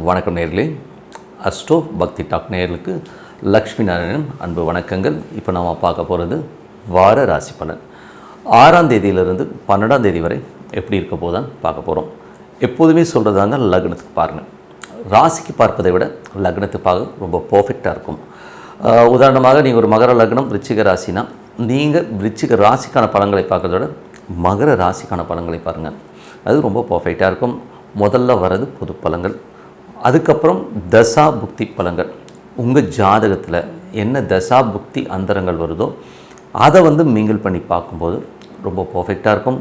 வணக்கம் நேயர்களே. அஸ்ட்ரோ பக்தி டாக் நேயர்களுக்கு லக்ஷ்மி நாராயணன் அன்பு வணக்கங்கள். இப்போ நாம் பார்க்க போகிறது வார ராசி பலன். 6ஆம் தேதியிலிருந்து 12ஆம் தேதி வரை எப்படி இருக்க போதான் பார்க்க போகிறோம். எப்போதுமே சொல்கிறதாங்க, லக்னத்துக்கு பாருங்கள். ராசிக்கு பார்ப்பதை விட லக்னத்துக்கு பார்க்க ரொம்ப பர்ஃபெக்டாக இருக்கும். உதாரணமாக நீங்கள் ஒரு மகர லக்னம் விருச்சிக ராசினா நீங்கள் விருச்சிக ராசிக்கான பலன்களை பார்க்கறத விட மகர ராசிக்கான பலன்களை பாருங்கள். அது ரொம்ப பர்ஃபெக்டாக இருக்கும். முதல்ல வர்றது பொது பலன்கள், அதுக்கப்புறம் தசா புக்தி பலன்கள். உங்கள் ஜாதகத்தில் என்ன தசா புக்தி அந்தரங்கள் வருதோ அதை மிங்கிள் பண்ணி பார்க்கும்போது ரொம்ப பர்ஃபெக்டாக இருக்கும்.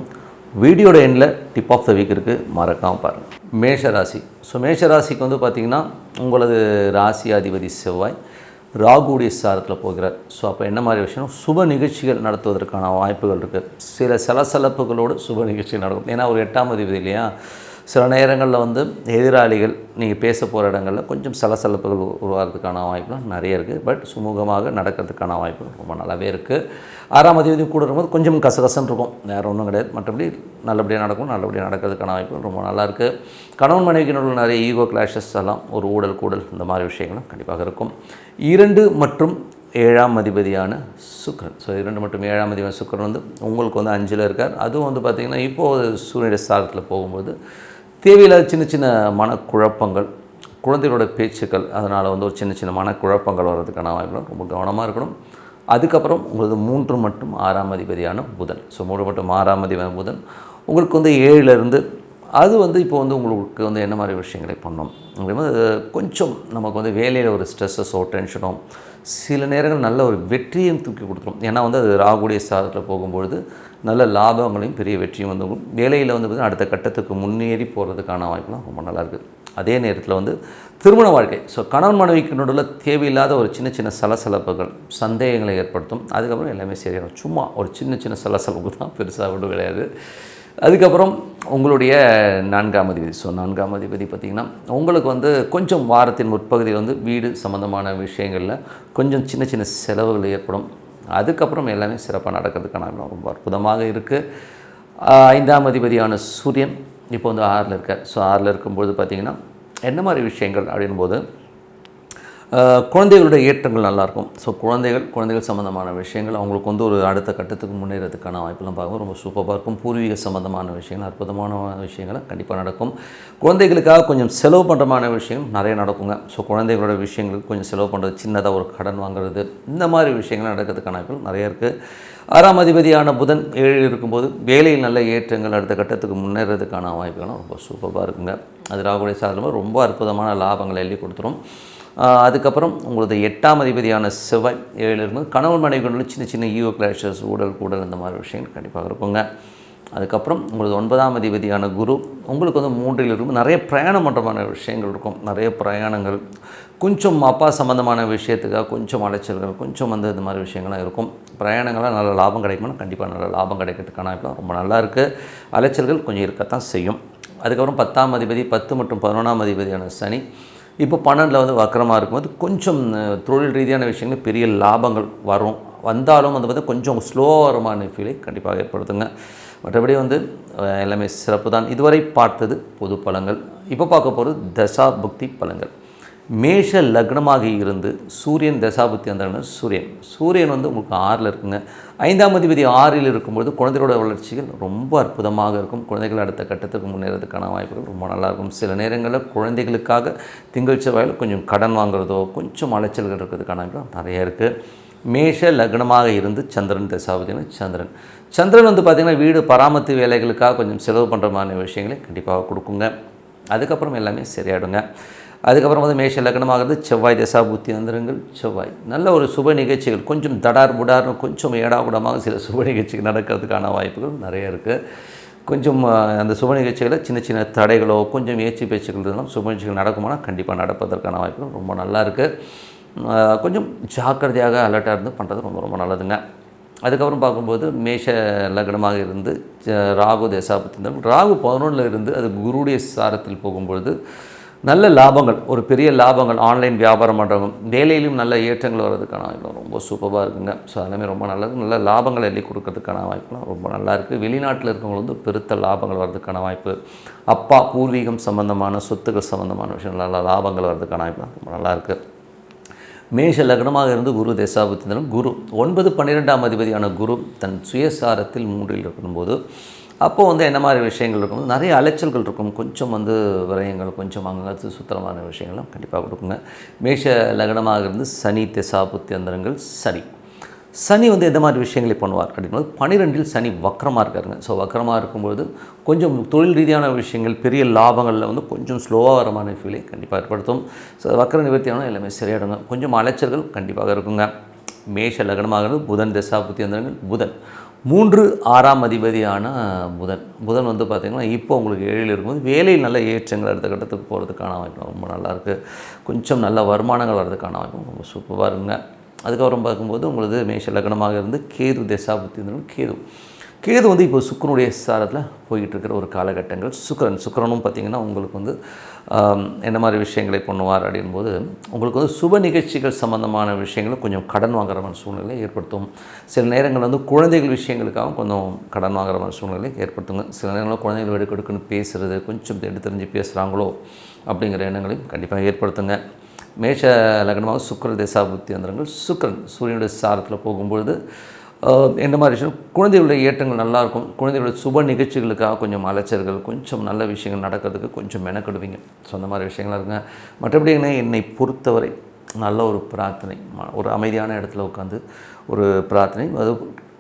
வீடியோட எண்டில் டிப் ஆஃப் த வீக் இருக்குது, மறக்காமல் பாருங்கள். மேஷராசி. மேஷராசிக்கு பார்த்திங்கன்னா உங்களது ராசி அதிபதி செவ்வாய் ராகுடைய சாரத்தில் போகிறார். அப்போ என்ன மாதிரி விஷயம், சுப நிகழ்ச்சிகள் நடத்துவதற்கான வாய்ப்புகள் இருக்குது. சில சலசலப்புகளோடு சுப நிகழ்ச்சிகள் நடக்கும். ஏன்னா ஒரு 8ஆம் அதிபதி இல்லையா. சில நேரங்களில் எதிராளிகள் நீங்கள் பேச போகிற இடங்களில் கொஞ்சம் சலசலப்புகள் உருவாகிறதுக்கான வாய்ப்புகள் நிறைய இருக்குது. பட் சுமூகமாக நடக்கிறதுக்கான வாய்ப்புகள் ரொம்ப நல்லாவே இருக்குது. 6ஆம் அதிபதி கூட இருக்கும்போது கொஞ்சம் கசகசன்னு இருக்கும், வேறு ஒன்றும் கிடையாது. மற்றபடி நல்லபடியாக நடக்கும், நல்லபடியாக நடக்கிறதுக்கான வாய்ப்புகள் ரொம்ப நல்லாயிருக்கு. கணவன் மனைவிக்கு நடுவில் நிறைய ஈகோ கிளாஷஸ் எல்லாம், ஒரு ஊழல் கூடல் இந்த மாதிரி விஷயங்களும் கண்டிப்பாக இருக்கும். 2 மற்றும் 7ஆம் அதிபதியான சுக்கிரன். 2 மற்றும் 7ஆம் அதிபதியான சுக்கிரன் உங்களுக்கு 5ல் இருக்கார். அதுவும் பார்த்திங்கன்னா இப்போது சூரியனுடைய ஸ்தானத்தில் போகும்போது தேவையில்லாத சின்ன சின்ன மனக்குழப்பங்கள், குழந்தைகளோட பேச்சுக்கள், அதனால் ஒரு சின்ன சின்ன மனக்குழப்பங்கள் வர்றதுக்கான வாய்ப்புகள் ரொம்ப கவனமாக இருக்கணும். அதுக்கப்புறம் உங்களுக்கு 3 மற்றும் 6ஆம் அதிபதியான புதன். 3 மற்றும் 6ஆம் அதிபதியான புதன் உங்களுக்கு 7லேருந்து அது இப்போ உங்களுக்கு என்ன மாதிரி விஷயங்களை பண்ணோம் அப்படிங்கும்போது கொஞ்சம் நமக்கு வேலையில் ஒரு ஸ்ட்ரெஸ்ஸஸோ டென்ஷனோ சில நேரங்கள் நல்ல ஒரு வெற்றியும் தூக்கி கொடுத்துரும். ஏன்னா அது ராகுடைய சாதத்தில் போகும்பொழுது நல்ல லாபங்களையும் பெரிய வெற்றியும் வேலையில் பார்த்திங்கன்னா அடுத்த கட்டத்துக்கு முன்னேறி போகிறதுக்கான வாய்ப்புலாம் ரொம்ப நல்லாயிருக்கு. அதே நேரத்தில் திருமண வாழ்க்கை, கணவன் மனைவிக்கு நடுவில் தேவையில்லாத ஒரு சின்ன சின்ன சலசலப்புகள் சந்தேகங்களை ஏற்படுத்தும். அதுக்கப்புறம் எல்லாமே சரியாகும். சும்மா ஒரு சின்ன சின்ன சலசலப்பு தான், பெருசாக ஒன்றும் கிடையாது. அதுக்கப்புறம் உங்களுடைய 4ஆம் அதிபதி. 4ஆம் அதிபதி பார்த்திங்கன்னா உங்களுக்கு கொஞ்சம் வாரத்தின் முற்பகுதியில் வீடு சம்மந்தமான விஷயங்களில் கொஞ்சம் சின்ன சின்ன செலவுகள் ஏற்படும். அதுக்கப்புறம் எல்லாமே சிறப்பாக நடக்கிறதுக்கான ரொம்ப அற்புதமாக இருக்குது. 5ஆம் அதிபதியான சூரியன் இப்போ 6ல் இருக்கார். 6ல் இருக்கும்போது பார்த்திங்கன்னா என்ன மாதிரி விஷயங்கள் அப்படின்போது குழந்தைகளுடைய ஏற்றங்கள் நல்லாயிருக்கும். குழந்தைகள் சம்மந்தமான விஷயங்கள் அவங்களுக்கு ஒரு அடுத்த கட்டத்துக்கு முன்னேறதுக்கான வாய்ப்பெல்லாம் பார்க்கும், ரொம்ப சூப்பராக இருக்கும். பூர்வீக சம்மந்தமான விஷயங்கள், அற்புதமான விஷயங்கள் கண்டிப்பாக நடக்கும். குழந்தைகளுக்காக கொஞ்சம் செலவு பண்ணுறமான விஷயங்கள் நிறைய நடக்குங்க. குழந்தைகளோட விஷயங்களுக்கு கொஞ்சம் செலவு பண்ணுறது, சின்னதாக ஒரு கடன் வாங்குறது, இந்த மாதிரி விஷயங்கள் நடக்கிறதுக்கான வாய்ப்புகள் நிறைய இருக்குது. 6ஆம் அதிபதியான புதன் 7ல் இருக்கும்போது வேலையில் நல்ல ஏற்றங்கள், அடுத்த கட்டத்துக்கு முன்னேறதுக்கான வாய்ப்புகளும் ரொம்ப சூப்பராக இருக்குங்க. அது ராகுடைய சாதனமாக ரொம்ப அற்புதமான லாபங்களை எழுதி கொடுத்துரும். அதுக்கப்புறம் உங்களது 8ஆம் அதிபதியான செவ்வாய் 7ல் இருக்கும்போது கணவன் மனைவிகளும் சின்ன சின்ன ஈகோ கிளாஷஸ், ஊழல் கூடல் இந்த மாதிரி விஷயங்கள் கண்டிப்பாக இருக்குங்க. அதுக்கப்புறம் உங்களது 9ஆம் அதிபதியான குரு உங்களுக்கு 3ல் இருக்கும்போது நிறைய பிரயாணம் பண்ணுறமான விஷயங்கள் இருக்கும். நிறைய பிரயாணங்கள், கொஞ்சம் அப்பா சம்மந்தமான விஷயத்துக்காக கொஞ்சம் அலைச்சல்கள், கொஞ்சம் இந்த மாதிரி விஷயங்கள்லாம் இருக்கும். பிரயாணங்கள்லாம் நல்ல லாபம் கிடைக்கும்னா கண்டிப்பாக நல்ல லாபம் கிடைக்கிறதுக்கான வாய்ப்புலாம் ரொம்ப நல்லா இருக்குது. அலைச்சல்கள் கொஞ்சம் இருக்கத்தான் செய்யும். அதுக்கப்புறம் 10ஆம் அதிபதி 10 மற்றும் 11ஆம் அதிபதியான சனி இப்போ 12ல் வக்கரமாக இருக்கும்போது கொஞ்சம் தொழில் ரீதியான விஷயங்கள் பெரிய லாபங்கள் வந்தாலும் கொஞ்சம் ஸ்லோவரமான ஃபீலை கண்டிப்பாக ஏற்படுத்துங்க. மற்றபடி எல்லாமே சிறப்பு தான். இதுவரை பார்த்தது பொது பலன்கள். இப்போ பார்க்க போகிறது தசா புக்தி பலன்கள். மேஷ லக்னமாக இருந்து சூரியன் தசாபுத்தி அந்த சூரியன் உங்களுக்கு 6ல் இருக்குங்க. 5ஆம் அதிபதி 6ல் இருக்கும்போது குழந்தைகளோட வளர்ச்சிகள் ரொம்ப அற்புதமாக இருக்கும். குழந்தைகள் அடுத்த கட்டத்துக்கு முன்னேறதுக்கான வாய்ப்புகள் ரொம்ப நல்லாயிருக்கும். சில நேரங்களில் குழந்தைகளுக்காக திங்கள் செவ்வாயில் கொஞ்சம் கடன் வாங்குறதோ கொஞ்சம் அலைச்சல்கள் இருக்கிறதுக்கான வாய்ப்புகள் நிறைய இருக்குது. மேஷ லக்னமாக இருந்து சந்திரன் தசாபதினா சந்திரன் பார்த்திங்கன்னா வீடு பராமரிப்பு வேலைகளுக்காக கொஞ்சம் செலவு பண்ணுற மாதிரி விஷயங்களை கண்டிப்பாக கொடுக்குங்க. அதுக்கப்புறம் எல்லாமே சரியாயிடுங்க. அதுக்கப்புறம் மேஷ லக்னமாகிறது செவ்வாய் தசாபுத்தி அந்தரங்கள். செவ்வாய் நல்ல ஒரு சுப நிகழ்ச்சிகள், கொஞ்சம் தடார் புடார்னு கொஞ்சம் ஏடாகுடமாக சில சுப நிகழ்ச்சிகள் நடக்கிறதுக்கான வாய்ப்புகள் நிறைய இருக்குது. கொஞ்சம் அந்த சுப நிகழ்ச்சிகளை சின்ன சின்ன தடைகளோ கொஞ்சம் ஏச்சு பேச்சுகள் இருந்தாலும் சுப நிகழ்ச்சிகள் நடக்குமானா கண்டிப்பாக நடப்பதற்கான வாய்ப்புகள் ரொம்ப நல்லா இருக்குது. கொஞ்சம் ஜாக்கிரதையாக அலர்ட்டாக இருந்து பண்ணுறது ரொம்ப ரொம்ப நல்லதுங்க. அதுக்கப்புறம் பார்க்கும்போது மேஷ லக்னமாக இருந்து ராகு தசாபுத்தி ராகு 11ல் இருந்து அது குருடைய சாரத்தில் போகும்பொழுது நல்ல லாபங்கள், ஒரு பெரிய லாபங்கள், ஆன்லைன் வியாபாரம் பண்ணுறவங்க, வேலையிலும் நல்ல ஏற்றங்கள் வர்றதுக்கான வாய்ப்புலாம் ரொம்ப சூப்பராக இருக்குங்க. ஸோ எல்லாமே ரொம்ப நல்லது. நல்ல லாபங்கள் எள்ளி கொடுக்கறதுக்கான வாய்ப்புலாம் ரொம்ப நல்லா இருக்குது. வெளிநாட்டில் இருக்கவங்க வந்து பெருத்த லாபங்கள் வர்றதுக்கான வாய்ப்பு, அப்பா பூர்வீகம் சம்மந்தமான சொத்துக்கள் சம்மந்தமான விஷயம் நல்ல லாபங்கள் வர்றதுக்கான வாய்ப்புலாம் ரொம்ப நல்லாயிருக்கு. மேஷ லக்னமாக இருந்து குரு தசாபுத்திரம், குரு 9, 12ஆம் அதிபதியான குரு தன் சுயசாரத்தில் 3ல் இருக்கும்போது அப்போது வந்து என்ன மாதிரி விஷயங்கள் இருக்கும், நிறைய அலைச்சல்கள் இருக்கும், கொஞ்சம் வந்து விரயங்கள், கொஞ்சம் அங்கே சுத்தமான விஷயங்கள்லாம் கண்டிப்பாக கொடுக்குங்க. மேஷ லக்னமாக இருந்து சனி தசாபுத்தி அந்தரங்கள், சனி வந்து எந்த மாதிரி விஷயங்களை பண்ணுவார் அப்படின்றது 12இல் சனி வக்கரமாக இருக்காருங்க. ஸோ வக்கரமாக இருக்கும்போது கொஞ்சம் தொழில் ரீதியான விஷயங்கள், பெரிய லாபங்களில் வந்து கொஞ்சம் ஸ்லோவாக வரமான ஃபீலை கண்டிப்பாக ஏற்படுத்தும். ஸோ வக்கர நிவர்த்தியான எல்லாமே சரியாயிடுங்க. கொஞ்சம் அலைச்சல்கள் கண்டிப்பாக இருக்குங்க. மேஷ லக்னமாக இருந்து புதன் தசாபுத்தி அந்தரங்கள், புதன் 3, 6ஆம் அதிபதியான புதன் வந்து பார்த்திங்கன்னா இப்போ உங்களுக்கு 7ல் இருக்கும்போது வேலையில் நல்ல ஏற்றங்கள் அடுத்த கட்டத்துக்கு போகிறதுக்கான வாய்ப்பு ரொம்ப நல்லாயிருக்கு. கொஞ்சம் நல்ல வருமானங்கள் வர்றதுக்கான வாய்ப்பு ரொம்ப சூப்பராக இருக்குங்க. அதுக்கப்புறம் பார்க்கும்போது உங்களுக்கு மேஷ லக்னமாக இருந்து கேது தசாபுத்தி இருந்தாலும் கேது வந்து இப்போ சுக்கிரனுடைய சாரத்தில் போய்கிட்டு இருக்கிற ஒரு காலகட்டங்கள். சுக்கிரனும் பார்த்திங்கன்னா உங்களுக்கு வந்து என்ன மாதிரி விஷயங்களை பண்ணுவார் அப்படின்போது உங்களுக்கு வந்து சுப நிகழ்ச்சிகள் சம்மந்தமான விஷயங்களை கொஞ்சம் கடன் வாங்குற மாதிரி சூழ்நிலை ஏற்படுத்தும். சில நேரங்கள் வந்து குழந்தைகள் விஷயங்களுக்காக கொஞ்சம் கடன் வாங்குற மாதிரி சூழ்நிலை ஏற்படுத்துங்க. சில நேரங்களில் குழந்தைகள் எடுக்கெடுக்குன்னு பேசுகிறது, கொஞ்சம் தெரிஞ்சு பேசுகிறாங்களோ அப்படிங்கிற எண்ணங்களையும் கண்டிப்பாக ஏற்படுத்துங்க. மேஷ லக்னமாக சுக்கிர தசாபுத்தி அந்தரங்கள், சுக்கிரன் சூரியனுடைய சாரத்தில் போகும்பொழுது என்ன மாதிரி விஷயம், குழந்தைகளுடைய ஏற்றங்கள் நல்லாயிருக்கும். குழந்தைகளுடைய சுப நிகழ்ச்சிகளுக்காக கொஞ்சம் அலைச்சல்கள், கொஞ்சம் நல்ல விஷயங்கள் நடக்கிறதுக்கு கொஞ்சம் மெனக்கெடுவீங்க. ஸோ அந்த மாதிரி விஷயங்களாக இருக்குங்க. மற்றபடி என்னை பொறுத்தவரை நல்ல ஒரு பிரார்த்தனை, ஒரு அமைதியான இடத்துல உட்காந்து ஒரு பிரார்த்தனை, அது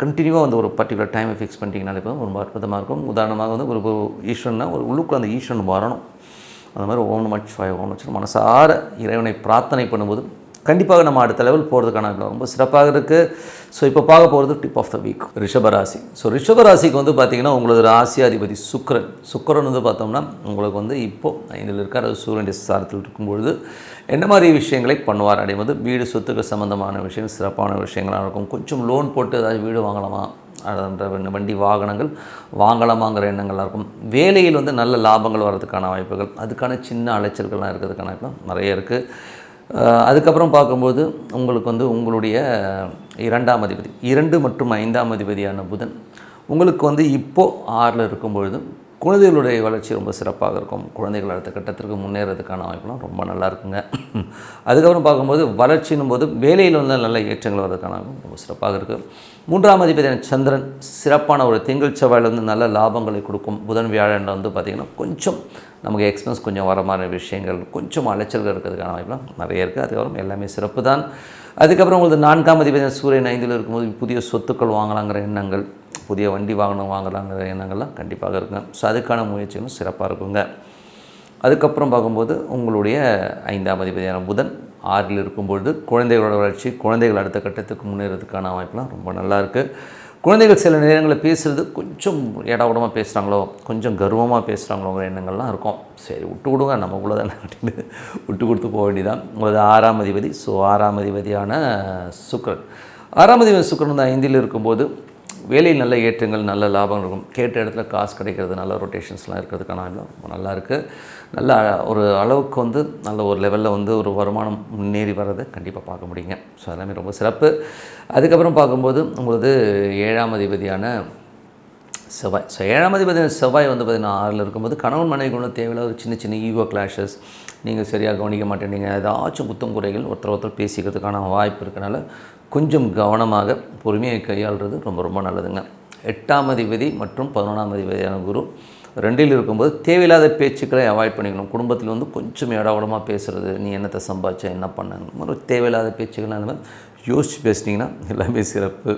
கண்டினியூவாக வந்து ஒரு பர்டிகுலர் டைமை ஃபிக்ஸ் பண்ணிட்டீங்கனாலே இப்போ ரொம்ப அற்புதமாக இருக்கும். உதாரணமாக வந்து ஒரு ஈஸ்வரனா ஒரு உள்ளுக்குள்ள அந்த ஈஸ்வரன் வரணும். அந்த மாதிரி ஓம் நமச்சிவாய ஓம் நமச்சிவாய மனசார இறைவனை பிரார்த்தனை பண்ணும்போது கண்டிப்பாக நம்ம அடுத்த லெவல் போகிறதுக்கான ரொம்ப சிறப்பாக இருக்குது. ஸோ இப்போ பார்க்க போகிறது டிப் ஆஃப் த வீக் ரிஷபராசி. ஸோ ரிஷபராசிக்கு வந்து பார்த்திங்கன்னா உங்களது ராசியாதிபதி சுக்கிரன் வந்து பார்த்தோம்னா உங்களுக்கு வந்து இப்போது 5ல் இருக்கிற சூரியனுடைய சாரத்தில் இருக்கும்பொழுது என்ன மாதிரி விஷயங்களை பண்ணுவார் அப்படின்போது வீடு சொத்துக்கள் சம்மந்தமான விஷயம் சிறப்பான விஷயங்களாக இருக்கும். கொஞ்சம் லோன் போட்டு ஏதாவது வீடு வாங்கலாமா, வண்டி வாகனங்கள் வாங்கலாமாங்கிற எண்ணங்கள்லாம் இருக்கும். வேலையில் வந்து நல்ல லாபங்கள் வர்றதுக்கான வாய்ப்புகள், அதுக்கான சின்ன அலைச்சல்கள்லாம் இருக்கிறதுக்கான வாய்ப்பு நிறைய இருக்குது. அதுக்கப்புறம் பார்க்கும்போது உங்களுக்கு வந்து உங்களுடைய 2ஆம் அதிபதி 2 மற்றும் 5ஆம் அதிபதியான புதன் உங்களுக்கு வந்து இப்போது 6ல் இருக்கும்பொழுது குழந்தைகளுடைய வளர்ச்சி ரொம்ப சிறப்பாக இருக்கும். குழந்தைகள் அடுத்த கட்டத்திற்கு முன்னேறதுக்கான வாய்ப்புலாம் ரொம்ப நல்லா இருக்குங்க. அதுக்கப்புறம் பார்க்கும்போது வளர்ச்சின்னும் போது வேலையில் வந்து நல்ல ஏற்றங்கள் வர்றதுக்கான ரொம்ப சிறப்பாக இருக்குது. 3ஆம் அதிபதியான சந்திரன் சிறப்பான ஒரு திங்கள் செவ்வாயில் வந்து நல்ல லாபங்களை கொடுக்கும். புதன் வியாழன் வந்து பார்த்திங்கன்னா கொஞ்சம் நமக்கு எக்ஸ்பென்ஸ் கொஞ்சம் வர மாதிரி விஷயங்கள், கொஞ்சம் அலைச்சல்கள் இருக்கிறதுக்கான வாய்ப்புலாம் நிறைய இருக்குது. அதுக்கப்புறம் எல்லாமே சிறப்பு தான். அதுக்கப்புறம் உங்களுக்கு 4ஆம் அதிபதியான சூரியன் 5ல் இருக்கும்போது புதிய சொத்துக்கள் வாங்கலாங்கிற எண்ணங்கள், புதிய வண்டி வாகனம் வாங்கலாங்கிற எண்ணங்கள்லாம் கண்டிப்பாக இருக்குங்க. ஸோ அதுக்கான முயற்சிகளும் சிறப்பாக இருக்குங்க. அதுக்கப்புறம் பார்க்கும்போது உங்களுடைய 5ஆம் அதிபதியான புதன் 6ல் இருக்கும்பொழுது குழந்தைகளோட வளர்ச்சி, குழந்தைகள் அடுத்த கட்டத்துக்கு முன்னேறதுக்கான வாய்ப்புலாம் ரொம்ப நல்லா இருக்குது. குழந்தைகள் சில நேரங்களில் பேசுகிறது கொஞ்சம் ஏடாவிடமாக பேசுகிறாங்களோ, கொஞ்சம் கர்வமாக பேசுகிறாங்களோங்கிற எண்ணங்கள்லாம் இருக்கும். சரி விட்டு கொடுங்க, நமக்குள்ளே தானே அப்படின்னு விட்டு கொடுத்து போக வேண்டியதான். உங்களது 6ஆம் அதிபதி, ஸோ 6ஆம் அதிபதியான சுக்கிரன் 6ஆம் அதிபதி சுக்கிரன் வந்து 5ல் இருக்கும்போது வேலையில் நல்ல ஏற்றங்கள், நல்ல லாபங்கள் இருக்கும். கேட்ட இடத்துல காசு கிடைக்கிறது, நல்ல ரொட்டேஷன்ஸ்லாம் இருக்கிறதுக்கான ரொம்ப நல்லா இருக்குது. நல்ல ஒரு அளவுக்கு வந்து நல்ல ஒரு லெவலில் வந்து ஒரு வருமானம் முன்னேறி வர்றதை கண்டிப்பாக பார்க்க முடியுங்க. ஸோ எல்லாமே ரொம்ப சிறப்பு. அதுக்கப்புறம் பார்க்கும்போது உங்களது 7ஆம் அதிபதியான செவ்வாய். ஸோ 7ஆம் அதிபதியான செவ்வாய் வந்து பார்த்திங்கன்னா 6ல் இருக்கும்போது கணவன் மனைவிக்குள்ள தேவையில்லாத ஒரு சின்ன ஈகோ கிளாஷஸ், நீங்கள் சரியாக கவனிக்க மாட்டேங்க, ஏதாச்சும் குத்தம் குறைகள் ஒருத்தர் பேசிக்கிறதுக்கான வாய்ப்பு இருக்கனால கொஞ்சம் கவனமாக பொறுமையை கையாளுறது ரொம்ப ரொம்ப நல்லதுங்க. 8ஆம் அதிபதி மற்றும் 11ஆம் அதிபதியான குரு 2ல் இருக்கும்போது தேவையில்லாத பேச்சுக்களை அவாய்ட் பண்ணிக்கணும். குடும்பத்தில் வந்து கொஞ்சம் ஏடாவிடமாக பேசுகிறது, நீ என்னத்தை சம்பாதிச்ச, என்ன பண்ண ஒரு தேவையில்லாத பேச்சுக்கள் அந்த மாதிரி யோசித்து பேசிட்டிங்கன்னா எல்லாமே சிறப்பு.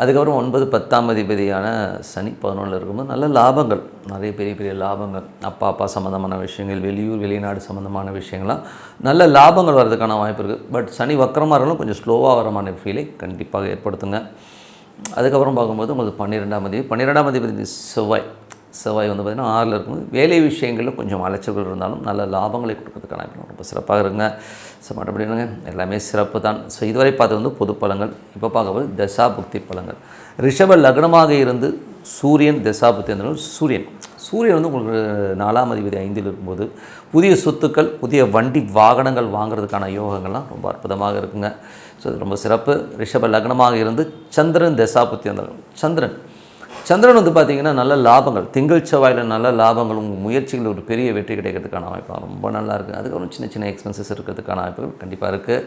அதுக்கப்புறம் 9, 10ஆம் அதிபதியான சனி 11ல் இருக்கும்போது நல்ல லாபங்கள், நிறைய பெரிய லாபங்கள், அப்பா சம்மந்தமான விஷயங்கள், வெளியூர் வெளிநாடு சம்மந்தமான விஷயங்கள்லாம் நல்ல லாபங்கள் வர்றதுக்கான வாய்ப்பு இருக்குது. பட் சனி வக்கரமாக இருந்தாலும் கொஞ்சம் ஸ்லோவாக வரமான ஃபீலை கண்டிப்பாக ஏற்படுத்துங்க. அதுக்கப்புறம் பார்க்கும்போது உங்களுக்கு 12ஆம் அதிபதி செவ்வாய் வந்து பார்த்திங்கன்னா 6ல் இருக்கும்போது வேலை விஷயங்களில் கொஞ்சம் அலைச்சல்கள் இருந்தாலும் நல்ல லாபங்களை கொடுக்கறதுக்கான ரொம்ப சிறப்பாக இருங்க. ஸோ மற்றபடி என்னங்க எல்லாமே சிறப்பு தான். ஸோ இதுவரை பார்த்தது வந்து பொது பலங்கள். இப்போ பார்க்கும்போது தசாபுக்தி பலங்கள். ரிஷப லக்னமாக இருந்து சூரியன் தசாபுக்தி இருந்தாலும் சூரியன் வந்து உங்களுக்கு 4ஆம் அதிபதி 5ல் இருக்கும்போது புதிய சொத்துக்கள், புதிய வண்டி வாகனங்கள் வாங்குறதுக்கான யோகங்கள்லாம் ரொம்ப அற்புதமாக இருக்குங்க. ஸோ அது ரொம்ப சிறப்பு. ரிஷப லக்னமாக இருந்து சந்திரன் தசாபுத்தி வந்தாங்க. சந்திரன் வந்து பார்த்திங்கன்னா நல்ல லாபங்கள், திங்கள் செவ்வாயில் நல்ல லாபங்கள், உங்கள் முயற்சிகள் ஒரு பெரிய வெற்றி கிடைக்கிறதுக்கான வாய்ப்பு ரொம்ப நல்லா இருக்குது. அதுக்கப்புறம் சின்ன சின்ன எக்ஸ்பென்சஸ் இருக்கிறதுக்கான வாய்ப்புகள் கண்டிப்பாக இருக்குது.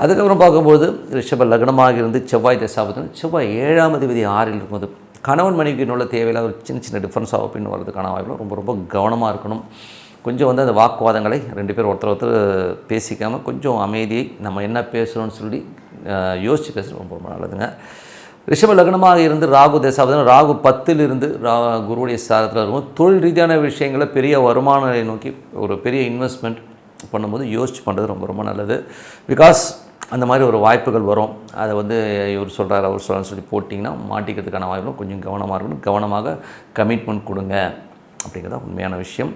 அதுக்கப்புறம் பார்க்கும்போது ரிஷப லக்னமாக இருந்து செவ்வாய் தசாபுத்தி, செவ்வாய் 7ஆம் அதிபதி 6ல் இருக்கும்போது கணவன் மனைவிக்கு உள்ள தேவையில்லாத ஒரு சின்ன சின்ன டிஃப்ரென்ஸ் அப்படின்னு வரதுக்கான வாய்ப்பு ரொம்ப ரொம்ப கவனமாக இருக்கணும். கொஞ்சம் வந்து அந்த வாக்குவாதங்களை 2 பேர் ஒருத்தர் பேசிக்காமல் கொஞ்சம் அமைதியை நம்ம என்ன பேசுகிறோன்னு சொல்லி யோசித்து பேசுகிறது ரொம்ப ரொம்ப நல்லதுங்க. ரிஷப லக்னமாக இருந்து ராகு தசாபதி, ராகு 10ல் இருந்து குருவுடைய சாரத்தில் இருக்கும். தொழில் ரீதியான விஷயங்களை பெரிய வருமானத்தை நோக்கி ஒரு பெரிய இன்வெஸ்ட்மெண்ட் பண்ணும்போது யோசிச்சு பண்ணுறது ரொம்ப ரொம்ப நல்லது. பிகாஸ் அந்த மாதிரி ஒரு வாய்ப்புகள் வரும். அதை வந்து இவர் சொல்கிறார் அவர் சொல்கிறான்னு சொல்லி போட்டிங்கன்னா மாட்டிக்கிறதுக்கான வாய்ப்புகள் கொஞ்சம் கவனமாக இருக்கணும். கவனமாக கமிட்மெண்ட் கொடுங்க அப்படிங்கிறத உண்மையான விஷயம்.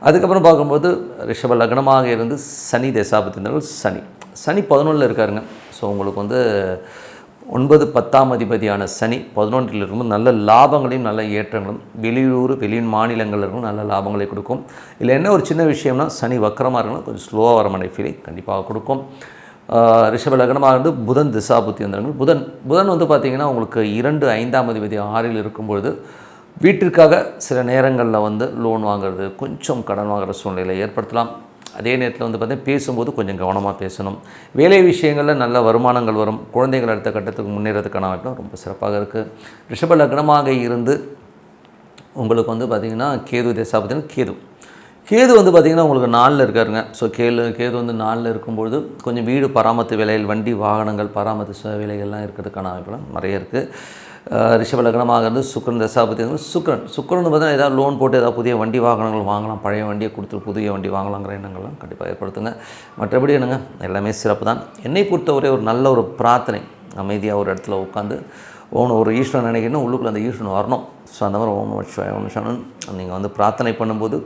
அதுக்கப்புறம் பார்க்கும்போது ரிஷப லக்னமாக இருந்து சனி தசாபதி, சனி 11ல் இருக்காருங்க. ஸோ உங்களுக்கு வந்து 9, 10ஆம் அதிபதியான சனி 11ல் இருக்கும்போது நல்ல லாபங்களையும் நல்ல ஏற்றங்களும், வெளியூர் மாநிலங்களில் இருக்கும் நல்ல லாபங்களை கொடுக்கும். இல்லை என்ன ஒரு சின்ன விஷயம்னா சனி வக்கரமாக இருக்கணும், கொஞ்சம் ஸ்லோவாக வர மாதிரி ஃபீலை கண்டிப்பாக கொடுக்கும். ரிஷப லக்னமாக இருந்து புதன் திசாபுத்தி வந்தாங்க. புதன் வந்து பார்த்திங்கன்னா உங்களுக்கு 2, 5ஆம் அதிபதி 6ல் இருக்கும்பொழுது வீட்டிற்காக சில நேரங்களில் வந்து லோன் வாங்குறது, கொஞ்சம் கடன் வாங்குகிற சூழ்நிலையை ஏற்படுத்தலாம். அதே நேரத்தில் வந்து பார்த்திங்கன்னா பேசும்போது கொஞ்சம் கவனமாக பேசணும். வேலை விஷயங்களில் நல்ல வருமானங்கள் வரும். குழந்தைகள் அடுத்த கட்டத்துக்கு முன்னேறதுக்கான வாய்ப்பு ரொம்ப சிறப்பாக இருக்குது. ரிஷப லக்னமாக இருந்து உங்களுக்கு வந்து பார்த்திங்கன்னா கேது தசாபதி, கேது வந்து பார்த்திங்கன்னா உங்களுக்கு 4ல் இருக்காருங்க. ஸோ கேது வந்து 4ல் இருக்கும்பொழுது கொஞ்சம் வீடு பராமரித்து வேலைகள், வண்டி வாகனங்கள் பராமரித்து வேலைகள்லாம் இருக்கிறதுக்கான வாய்ப்புலாம் நிறைய இருக்குது. ரிஷப லக்னமாக இருந்து சுக்கிரன் தசாபதி, சுக்கிரன் வந்து பார்த்தீங்கன்னா ஏதாவது லோன் போட்டு ஏதாவது புதிய வண்டி வாகனங்கள் வாங்கலாம், பழைய வண்டியை கொடுத்து புதிய வண்டி வாங்கலாங்கிற எண்ணங்கள்லாம் கண்டிப்பாக ஏற்படுத்துங்க. மற்றபடி என்னங்க எல்லாமே சிறப்பு தான். என்னை பொறுத்தவரை ஒரு நல்ல ஒரு பிரார்த்தனை, அமைதியாக ஒரு இடத்துல உட்காந்து ஒரு ஈஸ்வரன் நினைக்கணும், உள்ளுக்குள்ள அந்த ஈஸ்வரன் வரணும். ஸோ அந்த மாதிரி ஓம் நீங்கள் வந்து பிரார்த்தனை பண்ணும்போது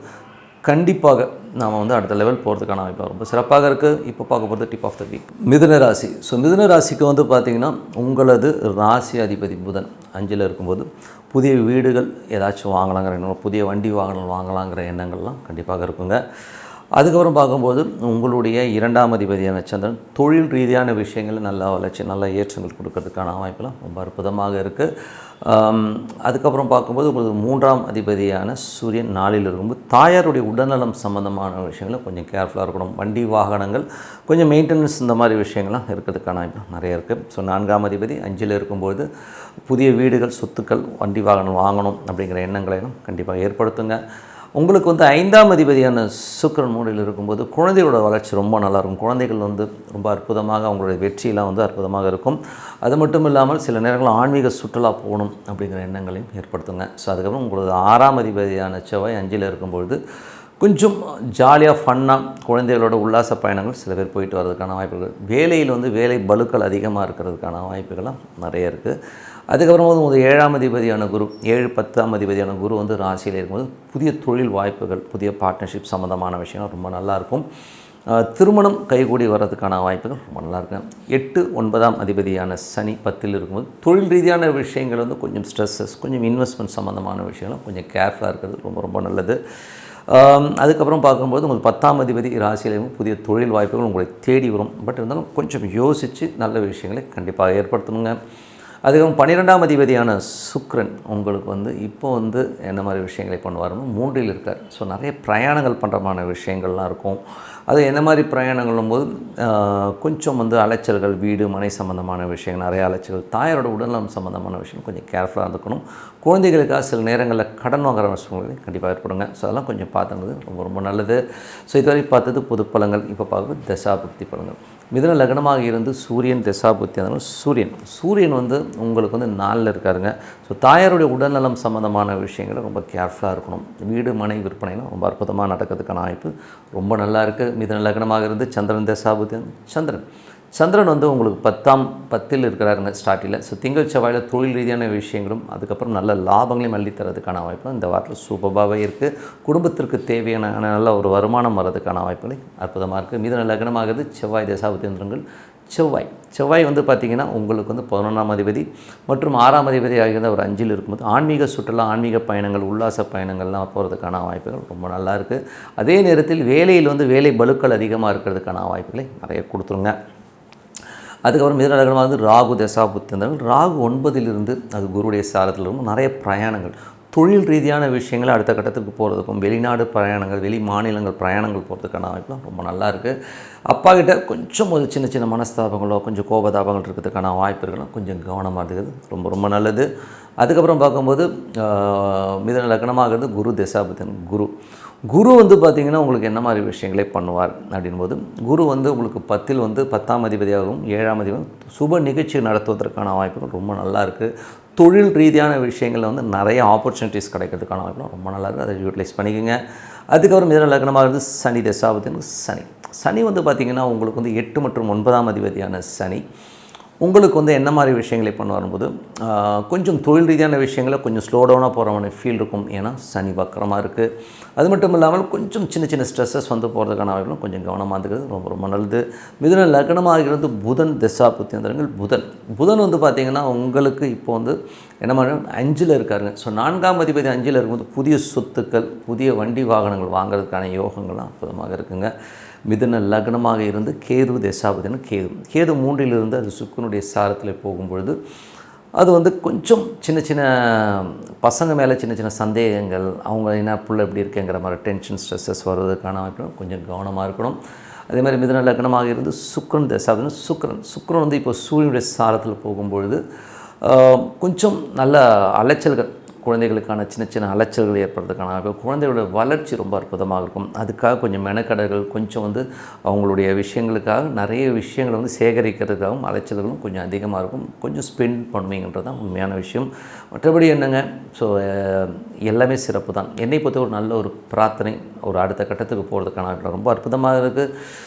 கண்டிப்பாக நாம் வந்து அடுத்த லெவல் போகிறதுக்கான வாய்ப்பு ரொம்ப சிறப்பாக இருக்குது. இப்போ பார்க்க போகிறது டிப் ஆஃப் த வீக், மிதுன ராசி. ஸோ மிதுன ராசிக்கு வந்து பார்த்திங்கன்னா உங்களது ராசி அதிபதி புதன் 5ல் இருக்கும்போது புதிய வீடுகள் ஏதாச்சும் வாங்கலாங்கிற எண்ணம், புதிய வண்டி வாகனங்கள் வாங்கலாங்கிற எண்ணங்கள்லாம் கண்டிப்பாக இருக்குங்க. அதுக்கப்புறம் பார்க்கும்போது உங்களுடைய 2ஆம் அதிபதியான சந்திரன் தொழில் ரீதியான விஷயங்களில் நல்ல வளர்ச்சி, நல்ல ஏற்றங்கள் கொடுக்கறதுக்கான வாய்ப்பெல்லாம் ரொம்ப அற்புதமாக இருக்குது. அதுக்கப்புறம் பார்க்கும்போது உங்களுக்கு 3ஆம் அதிபதியான சூரியன் 4ல் இருக்கும்போது தாயாருடைய உடல்நலம் சம்மந்தமான விஷயங்களை கொஞ்சம் கேர்ஃபுல்லாக இருக்கணும். வண்டி வாகனங்கள் கொஞ்சம் மெயின்டெனன்ஸ் இந்த மாதிரி விஷயங்கள்லாம் இருக்கிறதுக்கான வாய்ப்பு நிறைய இருக்குது. ஸோ 4ஆம் அதிபதி 5ல் இருக்கும்போது புதிய வீடுகள், சொத்துக்கள், வண்டி வாகனம் வாங்கணும் அப்படிங்கிற எண்ணங்களையும் கண்டிப்பாக ஏற்படுத்துங்க. உங்களுக்கு வந்து 5ஆம் அதிபதியான சுக்கிரன் 3ல் இருக்கும்போது குழந்தைகளோட வளர்ச்சி ரொம்ப நல்லாயிருக்கும். குழந்தைகள் வந்து ரொம்ப அற்புதமாக அவங்களுடைய வெற்றியெலாம் வந்து அற்புதமாக இருக்கும். அது மட்டும் இல்லாமல் சில நேரங்களில் ஆன்மீக சுற்றுலா போகணும் அப்படிங்கிற எண்ணங்களையும் ஏற்படுத்துங்க. ஸோ அதுக்கப்புறம் உங்களது 6ஆம் அதிபதியான செவ்வாய் 5ல் இருக்கும்பொழுது கொஞ்சம் ஜாலியாக ஃபன்னாக குழந்தைகளோட உல்லாச பயணங்கள் சில பேர் போயிட்டு வர்றதுக்கான வாய்ப்புகள், வேலையில் வந்து வேலை பலுக்கள் அதிகமாக இருக்கிறதுக்கான வாய்ப்புகள்லாம் நிறைய இருக்குது. அதுக்கப்புறம் வந்து 7ஆம் அதிபதியான குரு, 7, 10ஆம் அதிபதியான குரு வந்து ராசியில் இருக்கும்போது புதிய தொழில் வாய்ப்புகள், புதிய பார்ட்னர்ஷிப் சம்மந்தமான விஷயங்கள் ரொம்ப நல்லாயிருக்கும். திருமணம் கைகூடி வர்றதுக்கான வாய்ப்புகள் ரொம்ப நல்லாயிருக்கும். 8, 9ஆம் அதிபதியான சனி 10ல் இருக்கும்போது தொழில் ரீதியான விஷயங்கள் வந்து கொஞ்சம் ஸ்ட்ரெஸ்ஸஸ், கொஞ்சம் இன்வெஸ்ட்மெண்ட் சம்மந்தமான விஷயங்களும் கொஞ்சம் கேர்ஃபுல்லாக இருக்கிறது ரொம்ப ரொம்ப நல்லது. அதுக்கப்புறம் பார்க்கும்போது உங்களுக்கு 10ஆம் அதிபதி ராசியிலேயும் புதிய தொழில் வாய்ப்புகள் உங்களை தேடி வரும். பட் இருந்தாலும் கொஞ்சம் யோசித்து நல்ல விஷயங்களை கண்டிப்பாக ஏற்படுத்தணுங்க. அதுக்கப்புறம் 12ஆம் அதிபதியான சுக்கிரன் உங்களுக்கு வந்து இப்போ வந்து என்ன மாதிரி விஷயங்களை பண்ணுவாருன்னு 3ல் இருக்கார். ஸோ நிறைய பிரயாணங்கள் பண்ணுறமான விஷயங்கள்லாம் இருக்கும். அது என்ன மாதிரி பிரயாணங்களும் போது கொஞ்சம் வந்து அலைச்சல்கள், வீடு மனை சம்மந்தமான விஷயங்கள், நிறைய அலைச்சல்கள், தாயாரோட உடல்நலம் சம்மந்தமான விஷயம் கொஞ்சம் கேர்ஃபுல்லாக இருந்துக்கணும். குழந்தைகளுக்காக சில நேரங்களில் கடன் வாங்குற சூழ்நிலை கண்டிப்பாக ஏற்படுங்க. ஸோ அதெல்லாம் கொஞ்சம் பார்த்துங்கிறது ரொம்ப ரொம்ப நல்லது. ஸோ இதுவரை பார்த்தது பொது பலன்கள். இப்போ பார்க்குறது தசாபுக்தி பலன்கள். மிதுன லக்னமாக இருந்து சூரியன் தசாபுக்தி, அதனால் சூரியன் வந்து உங்களுக்கு வந்து 4ல் இருக்காருங்க. ஸோ தாயாருடைய உடல்நலம் சம்மந்தமான விஷயங்களை ரொம்ப கேர்ஃபுல்லாக இருக்கணும். வீடு மனை விற்பனைலாம் ரொம்ப அற்புதமாக நடக்கிறதுக்கான வாய்ப்பு ரொம்ப நல்லா இருக்குது. மிதுன லக்னமாக இருந்து சந்திரன் தசாபுக்தி, சந்திரன் வந்து உங்களுக்கு 10ல் இருக்கிறாருங்க ஸ்டார்டிங்கில். ஸோ திங்கள் செவ்வாயில் தொழில் ரீதியான விஷயங்களும் அதுக்கப்புறம் நல்ல லாபங்களையும் அள்ளித்தரதுக்கான வாய்ப்பும் இந்த வாரத்தில் சூப்பராகவே இருக்குது. குடும்பத்திற்கு தேவையான நல்ல ஒரு வருமானம் வர்றதுக்கான வாய்ப்புகளை அற்புதமாக இருக்குது. மிதுன லக்னமாகிறது செவ்வாய் தசாபுத்தி செவ்வாய் வந்து பார்த்திங்கன்னா உங்களுக்கு வந்து 11ஆம் அதிபதி மற்றும் 6ஆம் அதிபதி ஆகிய ஒரு 5ல் இருக்கும்போது ஆன்மீக சுற்றுலா, ஆன்மீக பயணங்கள், உல்லாச பயணங்கள்லாம் போகிறதுக்கான வாய்ப்புகள் ரொம்ப நல்லா இருக்குது. அதே நேரத்தில் வேலையில் வந்து வேலை பளுக்கள் அதிகமாக இருக்கிறதுக்கான வாய்ப்புகளை நிறைய கொடுத்துருங்க. அதுக்கப்புறம் மிதுன லக்னமாக வந்து ராகு தசாபுத்தியங்கள். ராகு 9லிருந்து அது குருவுடைய சாரத்தில் இருக்கும். நிறைய பிரயாணங்கள், தொழில் ரீதியான விஷயங்கள் அடுத்த கட்டத்துக்கு போகிறதுக்கும், வெளிநாடு பிரயாணங்கள், வெளி மாநிலங்கள் பிரயாணங்கள் போகிறதுக்கான வாய்ப்புலாம் ரொம்ப நல்லா இருக்குது. அப்பா கிட்ட கொஞ்சம் ஒரு சின்ன சின்ன மனஸ்தாபங்களோ கொஞ்சம் கோபதாபங்கள் இருக்கிறதுக்கான வாய்ப்புகளும் கொஞ்சம் கவனமாக இருக்கிறது ரொம்ப ரொம்ப நல்லது. அதுக்கப்புறம் பார்க்கும்போது மிதுன லக்னமாகிறது குரு தசாபுத்தியன். குரு வந்து பார்த்திங்கன்னா உங்களுக்கு என்ன மாதிரி விஷயங்களே பண்ணுவார் அப்படின்போது, குரு வந்து உங்களுக்கு 10ல் வந்து 10ஆம் அதிபதியாகவும் 7ஆம் அதிபதியும் சுப நிகழ்ச்சி நடத்துவதற்கான வாய்ப்புகள் ரொம்ப நல்லா இருக்குது. தொழில் ரீதியான விஷயங்களில் வந்து நிறைய ஆப்பர்ச்சுனிட்டிஸ் கிடைக்கிறதுக்கான வாய்ப்புலாம் ரொம்ப நல்லா இருக்குது. அதை யூட்டிலைஸ் பண்ணிக்கோங்க. அதுக்கப்புறம் மிதுன லக்னமாக இருந்து சனி தசாபுத்தியன். சனி வந்து பார்த்திங்கன்னா உங்களுக்கு வந்து 8 மற்றும் 9ஆம் அதிபதியான சனி உங்களுக்கு வந்து என்ன மாதிரி விஷயங்களை பண்ணுவாரும்போது, கொஞ்சம் தொழில் ரீதியான விஷயங்களை கொஞ்சம் ஸ்லோ டவுனாக போகிற மாதிரி ஃபீல் இருக்கும். ஏன்னா சனி வக்கரமாக இருக்குது. அது மட்டும் இல்லாமல் கொஞ்சம் சின்ன சின்ன ஸ்ட்ரெஸ்ஸஸ் வந்து போகிறதுக்கான வாய்ப்புகளும் கொஞ்சம் கவனமாக இருக்கிறது ரொம்ப ரொம்ப நல்லது. மிதுன லக்னமாக இருந்து புதன் தசாபுத்தியந்திரங்கள். புதன் வந்து பார்த்திங்கன்னா உங்களுக்கு இப்போ வந்து என்ன மாதிரி 5ல் இருக்காருங்க. ஸோ 4ஆம் அதிபதி 5ல் இருக்கும்போது புதிய சொத்துக்கள், புதிய வண்டி வாகனங்கள் வாங்குறதுக்கான யோகங்கள்லாம் அற்புதமாக இருக்குங்க. மிதுன லக்னமாக இருந்து கேது தசாபுத்தியன். கேது 3லிருந்து அது சுக்கிரனுடைய சாரத்தில் போகும்பொழுது அது வந்து கொஞ்சம் சின்ன சின்ன பசங்க மேலே சின்ன சின்ன சந்தேகங்கள், அவங்க என்ன புள்ள எப்படி இருக்குங்கிற மாதிரி டென்ஷன் ஸ்ட்ரெஸ்ஸஸ் வருவதற்கான வாய்ப்பு கொஞ்சம் கவனமாக இருக்கணும். அதே மாதிரி மிதுன லக்னமாக இருந்து சுக்கிரன் தசாபுத்தியன். சுக்கிரன் வந்து இப்போ சூரியனுடைய சாரத்தில் போகும்பொழுது கொஞ்சம் நல்ல அலைச்சல்கள், குழந்தைகளுக்கான சின்ன சின்ன அலைச்சல்கள் ஏற்படுறதுக்கான குழந்தைகளோட வளர்ச்சி ரொம்ப அற்புதமாக இருக்கும். அதுக்காக கொஞ்சம் மெனக்கடல்கள், கொஞ்சம் வந்து அவங்களுடைய விஷயங்களுக்காக நிறைய விஷயங்களை வந்து சேகரிக்கிறதுக்காகவும் அலைச்சல்களும் கொஞ்சம் அதிகமாக இருக்கும். கொஞ்சம் ஸ்பெண்ட் பண்ணுவீங்கன்றது தான் உண்மையான விஷயம். மற்றபடி என்னங்க, ஸோ எல்லாமே சிறப்பு தான். என்னை பொறுத்த ஒரு நல்ல ஒரு பிரார்த்தனை, ஒரு அடுத்த கட்டத்துக்கு போகிறதுக்கான ரொம்ப அற்புதமாக இருக்குது.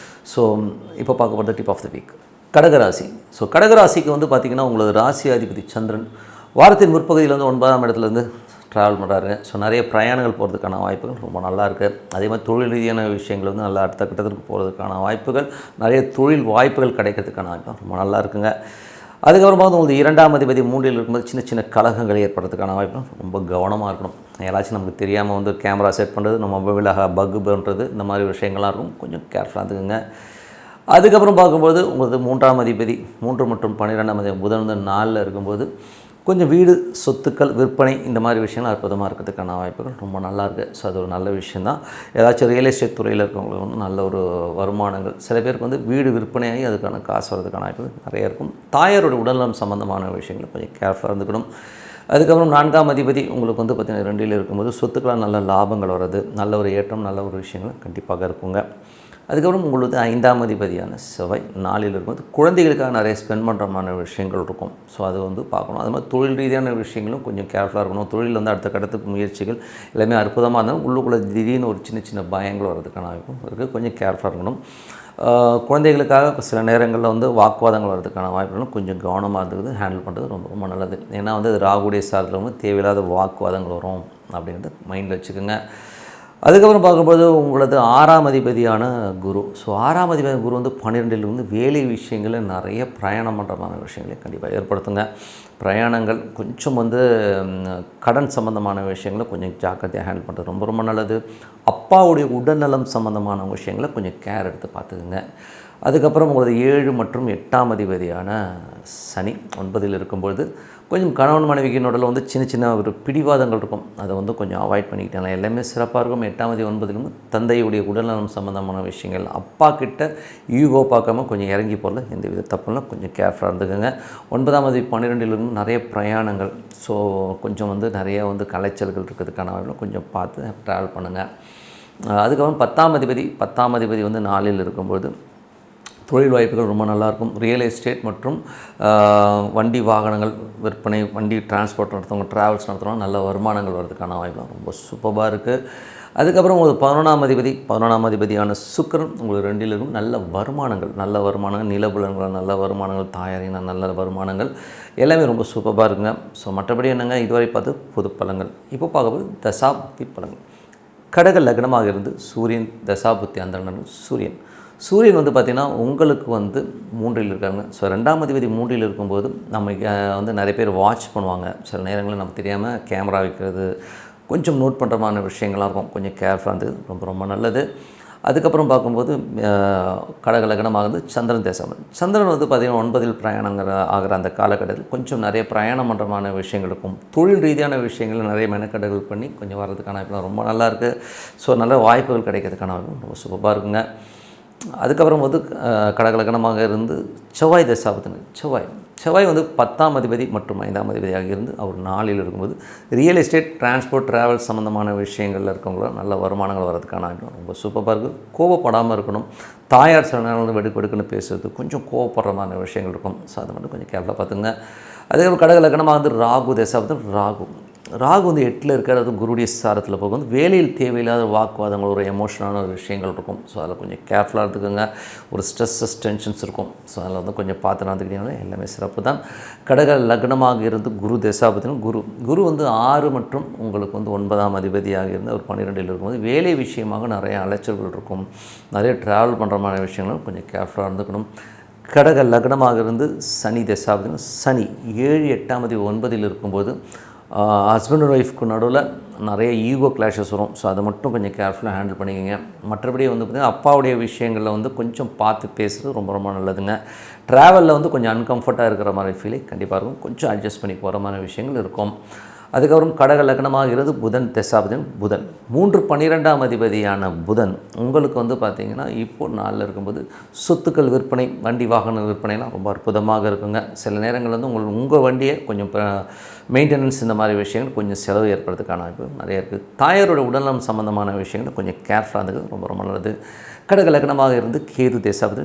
ஸோ இப்போ பார்க்க போகிறது டிப் ஆஃப் த வீக் கடகராசி. ஸோ கடகராசிக்கு வந்து பார்த்திங்கன்னா உங்களது ராசி அதிபதி சந்திரன் வாரத்தின் முற்பகுதியில் வந்து 9ஆம் இடத்துலேருந்து ட்ராவல் பண்ணுறாரு. ஸோ நிறைய பிரயாணங்கள் போகிறதுக்கான வாய்ப்புகள் ரொம்ப நல்லா இருக்குது. அதே மாதிரி தொழில் ரீதியான விஷயங்கள் வந்து நல்லா அடுத்த கட்டத்துக்கு போகிறதுக்கான வாய்ப்புகள், நிறைய தொழில் வாய்ப்புகள் கிடைக்கிறதுக்கான வாய்ப்பு ரொம்ப நல்லா இருக்குங்க. அதுக்கப்புறமா வந்து உங்களுக்கு 2ஆம் அதிபதி 3ல் இருக்கும்போது சின்ன சின்ன கலகங்கள் ஏற்படுறதுக்கான வாய்ப்பு ரொம்ப கவனமாக இருக்கணும். யாராச்சும் நமக்கு தெரியாமல் வந்து கேமரா செட் பண்ணுறது, நம்ம மொபைலாக பக்கு பண்ணுறது, இந்த மாதிரி விஷயங்கள்லாம் இருக்கும். கொஞ்சம் கேர்ஃபுல்லாக இருந்துக்குங்க. அதுக்கப்புறம் பார்க்கும்போது உங்களுக்கு 3ஆம் அதிபதி 3 மற்றும் 12ஆம் அதிபதி புதன் வந்து 4ல் இருக்கும்போது கொஞ்சம் வீடு சொத்துக்கள் விற்பனை இந்த மாதிரி விஷயங்கள் அற்புதமாக இருக்கிறதுக்கான வாய்ப்புகள் ரொம்ப நல்லா இருக்குது. ஸோ அது ஒரு நல்ல விஷயந்தான். ஏதாச்சும் ரியல் எஸ்டேட் துறையில் இருக்கவங்களுக்கு வந்து நல்ல ஒரு வருமானங்கள், சில பேருக்கு வந்து வீடு விற்பனையாகி அதுக்கான காசு வரதுக்கான வாய்ப்புகள் நிறைய இருக்கும். தாயாரோட உடல்நலம் சம்மந்தமான விஷயங்கள் கொஞ்சம் கேர்ஃபுல்லாக இருந்துக்கணும். அதுக்கப்புறம் 4ஆம் அதிபதி உங்களுக்கு வந்து பார்த்திங்கன்னா 2ல் இருக்கும்போது சொத்துக்களால் நல்ல லாபங்கள் வர்றது, நல்ல ஒரு ஏற்றம், நல்ல ஒரு விஷயங்கள் கண்டிப்பாக இருக்குங்க. அதுக்கப்புறம் உங்களுக்கு 5ஆம் அதிபதியான செவ்வாய் 4ல் இருக்கும்போது குழந்தைகளுக்காக நிறைய ஸ்பெண்ட் பண்ணுறமான விஷயங்கள் இருக்கும். ஸோ அது வந்து பார்க்கணும். அது மாதிரி தொழில் ரீதியான விஷயங்களும் கொஞ்சம் கேர்ஃபுல்லாக இருக்கணும். தொழில் வந்து அடுத்த கட்டத்துக்கு முயற்சிகள் எல்லாமே அற்புதமாக இருந்தாலும் உள்ளுக்குள்ளே திடீர்னு ஒரு சின்ன சின்ன பயங்கள் வர்றதுக்கான வாய்ப்பும் இருக்குது. கொஞ்சம் கேர்ஃபுல்லாக இருக்கணும். குழந்தைகளுக்காக சில நேரங்களில் வந்து வாக்குவாதங்கள் வர்றதுக்கான வாய்ப்புகளும் கொஞ்சம் கவனமாக இருந்தது ஹேண்டில் பண்ணுறது ரொம்ப ரொம்ப நல்லது. ஏன்னா வந்து ராகுடைய சாரத்தில் வந்து தேவையில்லாத வாக்குவாதங்கள் வரும் அப்படிங்கிறத மைண்டில் வச்சுக்கோங்க. அதுக்கப்புறம் பார்க்கும்போது உங்களது 6ஆம் அதிபதியான குரு. ஸோ 6ஆம் அதிபதி குரு வந்து 12ல் வந்து வேலை விஷயங்களில் நிறைய பிரயாணம் பண்ணுறமான விஷயங்களை கண்டிப்பாக ஏற்படுத்துங்க. பிரயாணங்கள் கொஞ்சம் வந்து கடன் சம்மந்தமான விஷயங்களை கொஞ்சம் ஜாக்கிரதையாக ஹேண்டில் பண்ணுறது ரொம்ப ரொம்ப நல்லது. அப்பாவுடைய உடல்நலம் சம்மந்தமான விஷயங்களை கொஞ்சம் கேர் எடுத்து பார்த்துக்குங்க. அதுக்கப்புறம் உங்களது 7 மற்றும் 8ஆம் அதிபதியான சனி 9ல் இருக்கும்பொழுது கொஞ்சம் கணவன் மனைவிக்கு நடுவில் வந்து சின்ன சின்ன ஒரு பிடிவாதங்கள் இருக்கும். அதை வந்து கொஞ்சம் அவாய்ட் பண்ணிக்கிட்டாங்க. எல்லாமே சிறப்பாக இருக்கும். 8ஆம் அதிபதி 9லும் தந்தையுடைய உடல்நலம் சம்மந்தமான விஷயங்கள், அப்பா கிட்ட ஈகோ பார்க்காம கொஞ்சம் இறங்கி போகல எந்த வித தப்புலாம் கொஞ்சம் கேர்ஃபுல்லாக இருந்துக்குங்க. 9ஆம் அதிபதி 12லும் நிறைய பிரயாணங்கள், ஸோ கொஞ்சம் வந்து நிறைய வந்து கலைச்சல்கள் இருக்கிறதுக்கான கொஞ்சம் பார்த்து ட்ராவல் பண்ணுங்கள். அதுக்கப்புறம் 10ஆம் அதிபதி வந்து 4ல் இருக்கும்போது தொழில் வாய்ப்புகள் ரொம்ப நல்லாயிருக்கும். ரியல் எஸ்டேட் மற்றும் வண்டி வாகனங்கள் விற்பனை, வண்டி டிரான்ஸ்போர்ட் நடத்துகிறவங்க, ட்ராவல்ஸ் நடத்துகிறவங்க நல்ல வருமானங்கள் வர்றதுக்கான வாய்ப்பு ரொம்ப சூப்பராக இருக்குது. அதுக்கப்புறம் உங்களுக்கு 11ஆம் அதிபதியான சுக்கிரன் உங்களுக்கு 2ல் இருக்கும். நல்ல வருமானங்கள், நிலபுலன்கள் நல்ல வருமானங்கள், தாயாரின நல்ல வருமானங்கள் எல்லாமே ரொம்ப சூப்பராக இருக்குங்க. ஸோ மற்றபடி என்னங்க, இதுவரை பார்த்து பொது பலன்கள். இப்போ பார்க்கும்போது தசாபுத்தி பலன்கள். கடக லக்னமாக இருந்து சூரியன் தசாபுத்தி அந்த சூரியன் வந்து பார்த்திங்கன்னா உங்களுக்கு வந்து 3ல் இருக்காங்க. ஸோ 2ஆம் அதிபதி 3ல் இருக்கும்போது நம்ம வந்து நிறைய பேர் வாட்ச் பண்ணுவாங்க. சில நேரங்களில் நமக்கு தெரியாமல் கேமரா வைக்கிறது, கொஞ்சம் நோட் பண்ணுறமான விஷயங்கள்லாம் இருக்கும். கொஞ்சம் கேர்ஃபுல்லாக இருந்தது ரொம்ப ரொம்ப நல்லது. அதுக்கப்புறம் பார்க்கும்போது கடகலக்கணமாகுது சந்திரன் தேசம். சந்திரன் வந்து பார்த்திங்கன்னா 9ல் ஆகிற அந்த காலகட்டத்தில் கொஞ்சம் நிறைய பிரயாணம் பண்ணுறமான விஷயங்கள் இருக்கும். தொழில் ரீதியான விஷயங்கள் நிறைய மெனக்கெடுகள் பண்ணி கொஞ்சம் வர்றதுக்கான வாய்ப்புலாம் ரொம்ப நல்லாயிருக்கு. ஸோ நல்ல வாய்ப்புகள் கிடைக்கிறதுக்கான வாய்ப்பு ரொம்ப சூப்பராக இருக்குங்க. அதுக்கப்புறம் வந்து கடகலக்கணமாக இருந்து செவ்வாய் தசாபத்தின செவ்வாய் வந்து 10ஆம் அதிபதி மற்றும் 5ஆம் அதிபதியாக இருந்து அவர் 4ல் இருக்கும்போது ரியல் எஸ்டேட், டிரான்ஸ்போர்ட், ட்ராவல் சம்மந்தமான விஷயங்களில் இருக்கவங்களும் நல்ல வருமானங்கள் வரதுக்கான ரொம்ப சூப்பராக இருக்குது. கோவப்படாமல் இருக்கணும். தாயார் சில நேரம் வந்து வெடுக்குன்னு பேசுறது, கொஞ்சம் கோவப்படுற மாதிரி விஷயங்கள் இருக்கும். ஸோ அதை மட்டும் கொஞ்சம் கேர்ஃபுல்லாக பார்த்துங்க. அதேபோல் கடகலக்கணமாக வந்து ராகு தசாபத்தின ராகு வந்து 8ல் இருக்கிறது குருடைய சாரத்தில் போகும். வந்து வேலையில் தேவையில்லாத வாக்குவாதங்கள், ஒரு எமோஷனான ஒரு விஷயங்கள் இருக்கும். ஸோ அதில் கொஞ்சம் கேர்ஃபுல்லாக எடுத்துக்கோங்க. ஒரு ஸ்ட்ரெஸ்ஸஸ், டென்ஷன்ஸ் இருக்கும். ஸோ அதில் வந்து கொஞ்சம் பார்த்து நடந்துக்கிட்டீங்கன்னா எல்லாமே சிறப்பு தான். கடக லக்னமாக இருந்து குரு தசாபத்தினும் குரு வந்து 6 மற்றும் உங்களுக்கு வந்து 9ஆம் அதிபதியாக இருந்து ஒரு 12ல் இருக்கும்போது வேலை விஷயமாக நிறைய அலைச்சல்கள் இருக்கும். நிறைய ட்ராவல் பண்ணுற மாதிரி விஷயங்களும் கொஞ்சம் கேர்ஃபுல்லாக இருந்துக்கணும். கடக லக்னமாக இருந்து சனி தசாபத்தினும் சனி 7, 8ஆம் அதிபதி 9ல் இருக்கும்போது ஹஸ்பண்ட் அண்ட் ஒய்ஃப்க்கு நடுவில் நிறைய ஈகோ கிளாஷஸ் வரும். ஸோ அதை மட்டும் கொஞ்சம் கேர்ஃபுல்லாக ஹேண்டில் பண்ணிக்கோங்க. மற்றபடி வந்து பார்த்திங்கன்னா அப்பாவுடைய விஷயங்களில் வந்து கொஞ்சம் பார்த்து பேசுகிறது ரொம்ப ரொம்ப நல்லதுங்க. ட்ராவலில் வந்து கொஞ்சம் அன்கம்ஃபர்ட்டாக இருக்கிற மாதிரி ஃபீலிங் கண்டிப்பாக இருக்கும். கொஞ்சம் அட்ஜஸ்ட் பண்ணி போகிற மாதிரி விஷயங்கள் இருக்கும். அதுக்கப்புறம் கடக லக்னமாக இருந்து புதன் தசாபதின் 3, 12ஆம் அதிபதியான புதன் உங்களுக்கு வந்து பார்த்திங்கன்னா இப்போது 4ல் இருக்கும்போது சொத்துக்கள் விற்பனை, வண்டி வாகன விற்பனைலாம் ரொம்ப அற்புதமாக இருக்குங்க. சில நேரங்கள் வந்து உங்கள் வண்டியை கொஞ்சம் மெயின்டெனன்ஸ் இந்த மாதிரி விஷயங்கள் கொஞ்சம் செலவு ஏற்படுறதுக்கான வாய்ப்பு நிறைய இருக்குது. தாயாரோட உடல்நலம் சம்மந்தமான விஷயங்கள் கொஞ்சம் கேர்ஃபுல்லாக இருந்தது ரொம்ப ரொம்ப நல்லது. கடக லக்னமாக இருந்து கேது தேசாபதி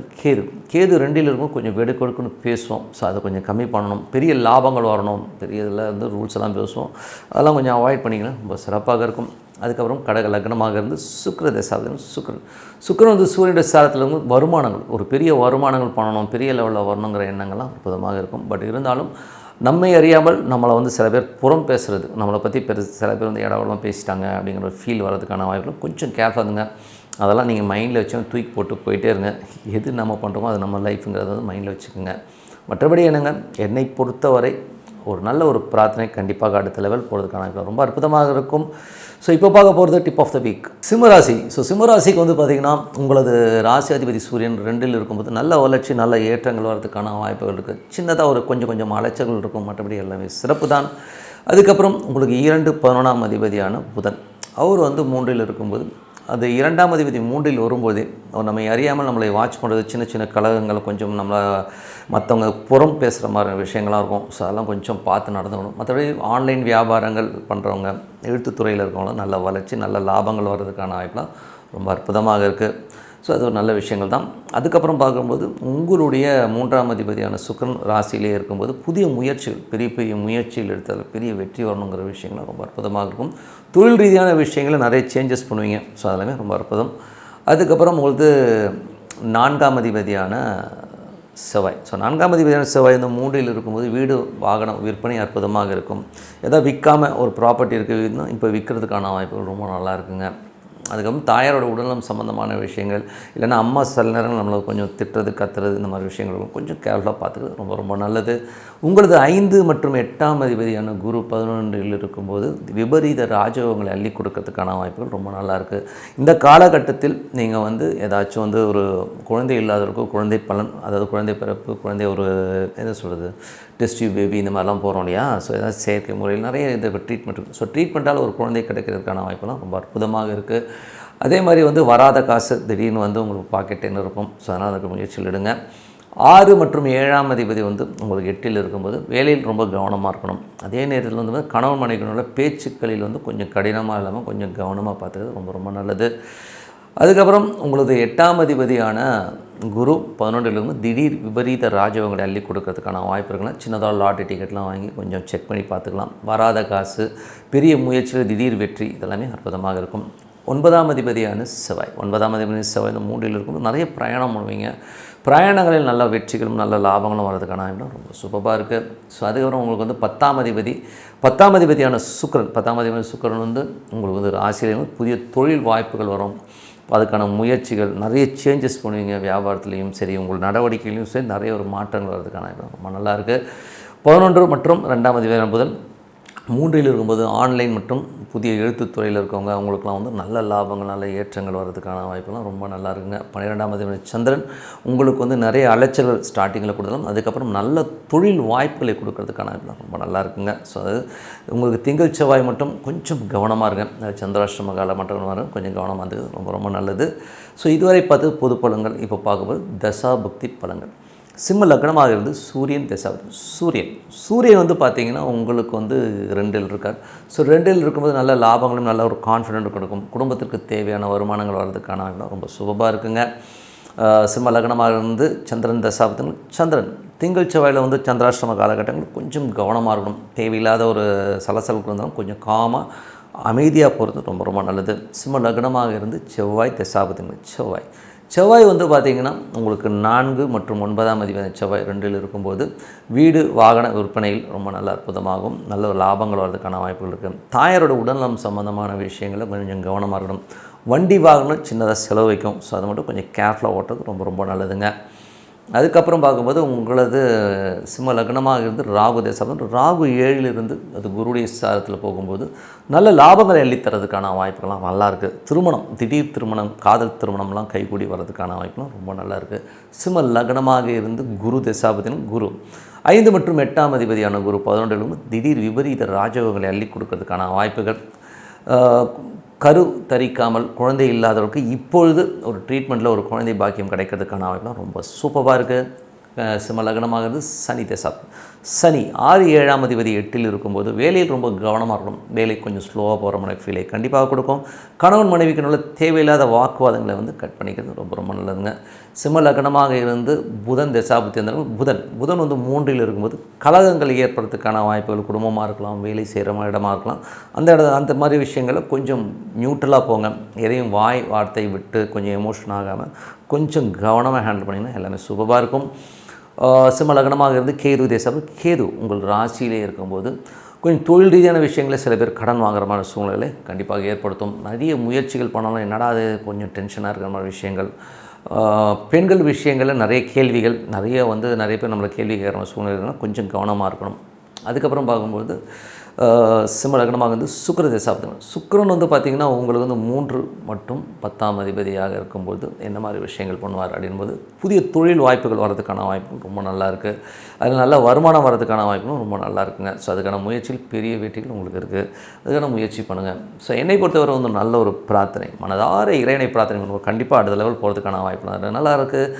கேது 2ல் இருக்கும். கொஞ்சம் வெடுக்கொடுக்குன்னு பேசுவோம். ஸோ அதை கொஞ்சம் கம்மி பண்ணணும். பெரிய லாபங்கள் வரணும், பெரிய இதில் வந்து ரூல்ஸ் எல்லாம் பேசுவோம். அதெல்லாம் கொஞ்சம் அவாய்ட் பண்ணிங்கன்னா ரொம்ப சிறப்பாக இருக்கும். அதுக்கப்புறம் கடக லக்னமாக இருந்து சுக்கிர தசாபதி சுக்கிரன் வந்து சூரியனுடைய சாரத்தில் இருந்து வருமானங்கள், ஒரு பெரிய வருமானங்கள் பண்ணணும், பெரிய லெவலில் வரணுங்கிற எண்ணங்கள்லாம் அற்புதமாக இருக்கும். பட் இருந்தாலும் நம்மை அறியாமல் நம்மளை வந்து சில பேர் புறம் பேசுகிறது, நம்மளை பற்றி சில பேர் வந்து இடவெல்லாம் பேசிட்டாங்க அப்படிங்கிற ஒரு ஃபீல் வரதுக்கான வாய்ப்புகளும் கொஞ்சம் கேர்ஃபுல்லாக இருந்துங்க. அதெல்லாம் நீங்கள் மைண்டில் வச்சு தூக்கி போட்டு போயிட்டே இருங்க. எது நம்ம பண்ணுறோமோ அது நம்ம லைஃப்புங்கிறத வந்து மைண்டில் வச்சுக்கோங்க. மற்றபடி என்னங்க, என்னை பொறுத்தவரை ஒரு நல்ல ஒரு பிரார்த்தனை கண்டிப்பாக அடுத்த லெவல் போகிறதுக்கான ரொம்ப அற்புதமாக இருக்கும். ஸோ இப்போ பார்க்க போகிறது டிப் ஆஃப் த வீக் சிம்மராசி. ஸோ சிம்மராசிக்கு வந்து பார்த்திங்கன்னா உங்களது ராசி அதிபதி சூரியன் 2ல் இருக்கும்போது நல்ல வளர்ச்சி, நல்ல ஏற்றங்கள் வரதுக்கான வாய்ப்புகள் இருக்குது. சின்னதாக ஒரு கொஞ்சம் அலைச்சல்கள் இருக்கும். மற்றபடி எல்லாமே சிறப்பு தான். அதுக்கப்புறம் உங்களுக்கு 2, 11ஆம் அதிபதியான புதன் அவர் வந்து 3ல் இருக்கும்போது அது 2ஆம் அதிபதி 3ல் வரும்போதே நம்ம அறியாமல் நம்மளை வாட்ச் பண்ணுறது, சின்ன சின்ன கலகங்கள், கொஞ்சம் நம்மளை மற்றவங்க புறம் பேசுகிற மாதிரி விஷயங்கள்லாம் இருக்கும். ஸோ அதெல்லாம் கொஞ்சம் பார்த்து நடந்துக்கணும். மற்றபடி ஆன்லைன் வியாபாரங்கள் பண்ணுறவங்க, எழுத்துத்துறையில் இருக்கவங்களும் நல்ல வளர்ச்சி, நல்ல லாபங்கள் வர்றதுக்கான வாய்ப்புலாம் ரொம்ப அற்புதமாக இருக்குது. ஸோ அது ஒரு நல்ல விஷயங்கள் தான். அதுக்கப்புறம் பார்க்கும்போது உங்களுடைய 3ஆம் அதிபதியான சுக்கிரன் ராசியிலே இருக்கும்போது புதிய முயற்சிகள், பெரிய முயற்சிகள் எடுத்தால் பெரிய வெற்றி வரணுங்கிற விஷயங்கள்லாம் ரொம்ப அற்புதமாக இருக்கும். தொழில் ரீதியான விஷயங்களை நிறைய சேஞ்சஸ் பண்ணுவீங்க. ஸோ அதெல்லாமே ரொம்ப அற்புதம். அதுக்கப்புறம் உங்களுக்கு 4ஆம் அதிபதியான செவ்வாய். ஸோ 4ஆம் அதிபதியான செவ்வாய் இந்த 3ல் இருக்கும்போது வீடு வாகனம் விற்பனை அற்புதமாக இருக்கும். ஏதாவது விற்காமல் ஒரு ப்ராப்பர்ட்டி இருக்குதுன்னா இப்போ விற்கிறதுக்கான வாய்ப்புகள் ரொம்ப நல்லா இருக்குங்க. அதுக்கப்புறம் தாயாரோட உடல்நலம் சம்மந்தமான விஷயங்கள், இல்லைன்னா அம்மா சில நேரங்கள் நம்மளை கொஞ்சம் திட்டுறது, கத்துறது, இந்த மாதிரி விஷயங்கள் கொஞ்சம் கேர்ஃபுல்லாக பார்த்துக்கிறது ரொம்ப ரொம்ப நல்லது. உங்களது 5 மற்றும் 8ஆம் அதிபதியான குரு 11ல் இருக்கும்போது விபரீத ராஜயோகங்களை அள்ளி கொடுக்கறதுக்கான வாய்ப்புகள் ரொம்ப நல்லாயிருக்கு. இந்த காலகட்டத்தில் நீங்கள் வந்து ஏதாச்சும் வந்து ஒரு குழந்தை இல்லாதவருக்கோ குழந்தை பலன், அதாவது குழந்தை பிறப்பு, குழந்தை ஒரு என்ன சொல்கிறது டெஸ்ட் டியூப் பேபி இந்த மாதிரிலாம் போகிறோம் இல்லையா. ஸோ ஏதாவது செயற்கை முறையில் நிறைய இந்த ட்ரீட்மெண்ட் இருக்குது. ஸோ ட்ரீட்மெண்ட்டால் ஒரு குழந்தை கிடைக்கிறதுக்கான வாய்ப்பெல்லாம் ரொம்ப அற்புதமாக இருக்குது. அதே மாதிரி வந்து வராத காசு திடீர்னு வந்து உங்களுக்கு பாக்கெட் இருக்கும். ஸோ அதனால் அதுக்கு முயற்சியில் எடுங்க. 6 மற்றும் 7ஆம் அதிபதி வந்து உங்களுக்கு 8ல் இருக்கும்போது வேலையில் ரொம்ப கவனமாக இருக்கணும். அதே நேரத்தில் வந்து கணவன் மனைவியினுள்ள பேச்சுக்களில் வந்து கொஞ்சம் கடினமாக இல்லாமல் கொஞ்சம் கவனமாக பார்த்துக்கிறது ரொம்ப ரொம்ப நல்லது. அதுக்கப்புறம் உங்களது 8ஆம் அதிபதியான குரு 11ல் திடீர் விபரீத ராஜயோகங்களை அள்ளி கொடுக்கறதுக்கான வாய்ப்பு இருக்குன்னா சின்னதாக லாட்டரி டிக்கெட்லாம் வாங்கி கொஞ்சம் செக் பண்ணி பார்த்துக்கலாம். வராத காசு, பெரிய முயற்சியில் திடீர் வெற்றி, இதெல்லாமே அற்புதமாக இருக்கும். 9ஆம் அதிபதியான செவ்வாய். 9ஆம் அதிபதி செவ்வாய் இந்த 3ல் இருக்கும்போது நிறைய பிரயாணம் பண்ணுவீங்க. பிரயாணங்களில் நல்ல வெற்றிகளும் நல்ல லாபங்களும் வரதுக்கான ரொம்ப சூப்பராக இருக்குது. ஸோ அதுக்கப்புறம் உங்களுக்கு வந்து 10ஆம் அதிபதியான சுக்கிரன் வந்து உங்களுக்கு வந்து ராசியிலேருந்து புதிய தொழில் வாய்ப்புகள் வரும். அதுக்கான முயற்சிகள் நிறைய சேஞ்சஸ் பண்ணுவீங்க. வியாபாரத்துலேயும் சரி, உங்கள் நடவடிக்கையிலையும் சரி நிறைய ஒரு மாற்றங்கள் வர்றதுக்கான ரொம்ப நல்லாயிருக்கு. 11 மற்றும் 2ஆம் அதிபதியான புதன் 3ல் இருக்கும்போது ஆன்லைன் மற்றும் புதிய எழுத்துத்துறையில் இருக்கவங்க அவங்களுக்குலாம் வந்து நல்ல லாபங்கள், நல்ல ஏற்றங்கள் வர்றதுக்கான வாய்ப்புலாம் ரொம்ப நல்லா இருக்குங்க. 12ஆம் அதிபதி சந்திரன் உங்களுக்கு வந்து நிறைய அலைச்சல்கள் ஸ்டார்டிங்கில் கொடுத்தாலும் அதுக்கப்புறம் நல்ல தொழில் வாய்ப்புகளை கொடுக்கறதுக்கான வாய்ப்புலாம் ரொம்ப நல்லா இருக்குங்க. ஸோ அது உங்களுக்கு திங்கள் செவ்வாய் மட்டும் கொஞ்சம் கவனமாக இருங்க. சந்திராஷ்டம கால மட்டும் வரும், கொஞ்சம் கவனமாக இருந்தது ரொம்ப ரொம்ப நல்லது. ஸோ இதுவரை பார்த்து பொது பலன்கள். இப்போ பார்க்கும்போது தசாபுக்தி பலன்கள். சிம்ம லக்னமாக இருந்து சூரியன் தசாபுக்தி. சூரியன் வந்து பார்த்திங்கன்னா உங்களுக்கு வந்து 2ல் இருக்கார். ஸோ 2ல் இருக்கும்போது நல்ல லாபங்களும் நல்ல ஒரு கான்ஃபிடென்ட் கொடுக்கும். குடும்பத்திற்கு தேவையான வருமானங்கள் வர்றதுக்கான ரொம்ப சுபமாக இருக்குங்க. சிம்ம லக்னமாக இருந்து சந்திரன் தசாபுக்தி. சந்திரன் திங்கள் செவ்வாயில் வந்து சந்திராஷ்டம காலகட்டங்கள் கொஞ்சம் கவனமாக இருக்கணும். தேவையில்லாத ஒரு சலசலப்பு இருந்தாலும் கொஞ்சம் காமாக அமைதியாக போகிறது ரொம்ப ரொம்ப நல்லது. சிம்ம லக்னமாக இருந்து செவ்வாய் தசாபுக்தி. செவ்வாய் வந்து பார்த்திங்கன்னா உங்களுக்கு 4 மற்றும் 9ஆம் அதிபதி செவ்வாய் 2ல் இருக்கும்போது வீடு வாகன விற்பனையில் ரொம்ப நல்ல அற்புதமாகும். நல்ல ஒரு லாபங்கள் வர்றதுக்கான வாய்ப்புகள் இருக்குது. தாயாரோட உடல்நலம் சம்மந்தமான விஷயங்களில் கொஞ்சம் கவனமாக இருக்கணும். வண்டி வாகனம் சின்னதாக செலவு வைக்கும். ஸோ அதை மட்டும் கொஞ்சம் கேர்ஃபுல்லாக ஓட்டுறது ரொம்ப ரொம்ப நல்லதுங்க. அதுக்கப்புறம் பார்க்கும்போது உங்களது சிம்ம லக்னமாக இருந்து ராகு தேசம். ராகு 7ல் இருந்து அது குருடைய சாரத்தில் போகும்போது நல்ல லாபங்களை அள்ளித்தரதுக்கான வாய்ப்புகள்லாம் நல்லா இருக்குது. திருமணம், திடீர் திருமணம், காதல் திருமணம்லாம் கைகூடி வர்றதுக்கான வாய்ப்புலாம் ரொம்ப நல்லா இருக்குது. சிம்ம லக்னமாக இருந்து குரு தசாபதினும் குரு 5 மற்றும் 8ஆம் அதிபதியான குரு 11லும் திடீர் விபரீத ராஜயோகங்களை அள்ளி கொடுக்கறதுக்கான வாய்ப்புகள். கரு தரிக்காமல் குழந்தை இல்லாதவர்களுக்கு இப்பொழுது ஒரு ட்ரீட்மெண்ட்டில் ஒரு குழந்தை பாக்கியம் கிடைக்கிறதுக்கான வாய்ப்புலாம் ரொம்ப சூப்பராக இருக்குது. சிம்ம லக்னமாக இருந்து சனி சனி 6 7ஆம் அதிபதி 8ல் இருக்கும்போது வேலையில் ரொம்ப கவனமாக இருக்கணும். வேலை கொஞ்சம் ஸ்லோவாக போகிற மாதிரி ஃபீலை கண்டிப்பாக கொடுக்கும். கணவன் மனைவிக்கு நல்ல தேவையில்லாத வாக்குவாதங்களை வந்து கட் பண்ணிக்கிறது ரொம்ப ரொம்ப நல்லதுங்க. சிம்ம லக்னமாக இருந்து புதன் தசாபுக்தி இருந்தாலும் புதன் வந்து 3ல் இருக்கும்போது கலகங்கள் ஏற்படுறதுக்கான வாய்ப்புகள் குடும்பமாக இருக்கலாம், வேலை செய்கிற இடமா இருக்கலாம். அந்த மாதிரி விஷயங்களை கொஞ்சம் நியூட்ரலாக போங்க. எதையும் வாய் வார்த்தை விட்டு கொஞ்சம் எமோஷன் ஆகாமல் கொஞ்சம் கவனமாக ஹேண்டில் பண்ணிங்கன்னா எல்லாமே சூப்பராக இருக்கும். சிம்ம லக்னமாக இருந்து கேது உங்கள் ராசியிலே இருக்கும்போது கொஞ்சம் தொழில் ரீதியான விஷயங்களை சில பேர் கடன் வாங்குற மாதிரி சூழ்நிலை கண்டிப்பாக ஏற்படுத்தும். நிறைய முயற்சிகள் பண்ணாலும் என்னடா அது கொஞ்சம் டென்ஷனாக இருக்கிற மாதிரி விஷயங்கள். பெண்கள் விஷயங்களில் நிறைய கேள்விகள் நிறைய பேர் நம்மளை கேள்வி கேட்குற சூழ்நிலைகள்லாம் கொஞ்சம் கவனமாக இருக்கணும். அதுக்கப்புறம் பார்க்கும்போது சிம்ம லக்னமாக வந்து சுக்கிர தசாபுக்தி. சுக்கிரன் வந்து பார்த்திங்கன்னா உங்களுக்கு வந்து 3 மற்றும் 10ஆம் அதிபதியாக இருக்கும்போது என்ன மாதிரி விஷயங்கள் பண்ணுவார் அப்படின்போது புதிய தொழில் வாய்ப்புகள் வர்றதுக்கான வாய்ப்புகள் ரொம்ப நல்லா இருக்குது. அதில் நல்ல வருமானம் வர்றதுக்கான வாய்ப்புகளும் ரொம்ப நல்லா இருக்குங்க. ஸோ அதுக்கான முயற்சியில் பெரிய வெற்றிகள் உங்களுக்கு இருக்குது. அதுக்கான முயற்சி பண்ணுங்கள். ஸோ என்னை பொறுத்தவரை வந்து நல்ல ஒரு பிரார்த்தனை, மனதார இறைவனை பிரார்த்தனை பண்ணுவோம். கண்டிப்பாக அடுத்த லெவல் போகிறதுக்கான வாய்ப்புலாம் நல்லா இருக்குது.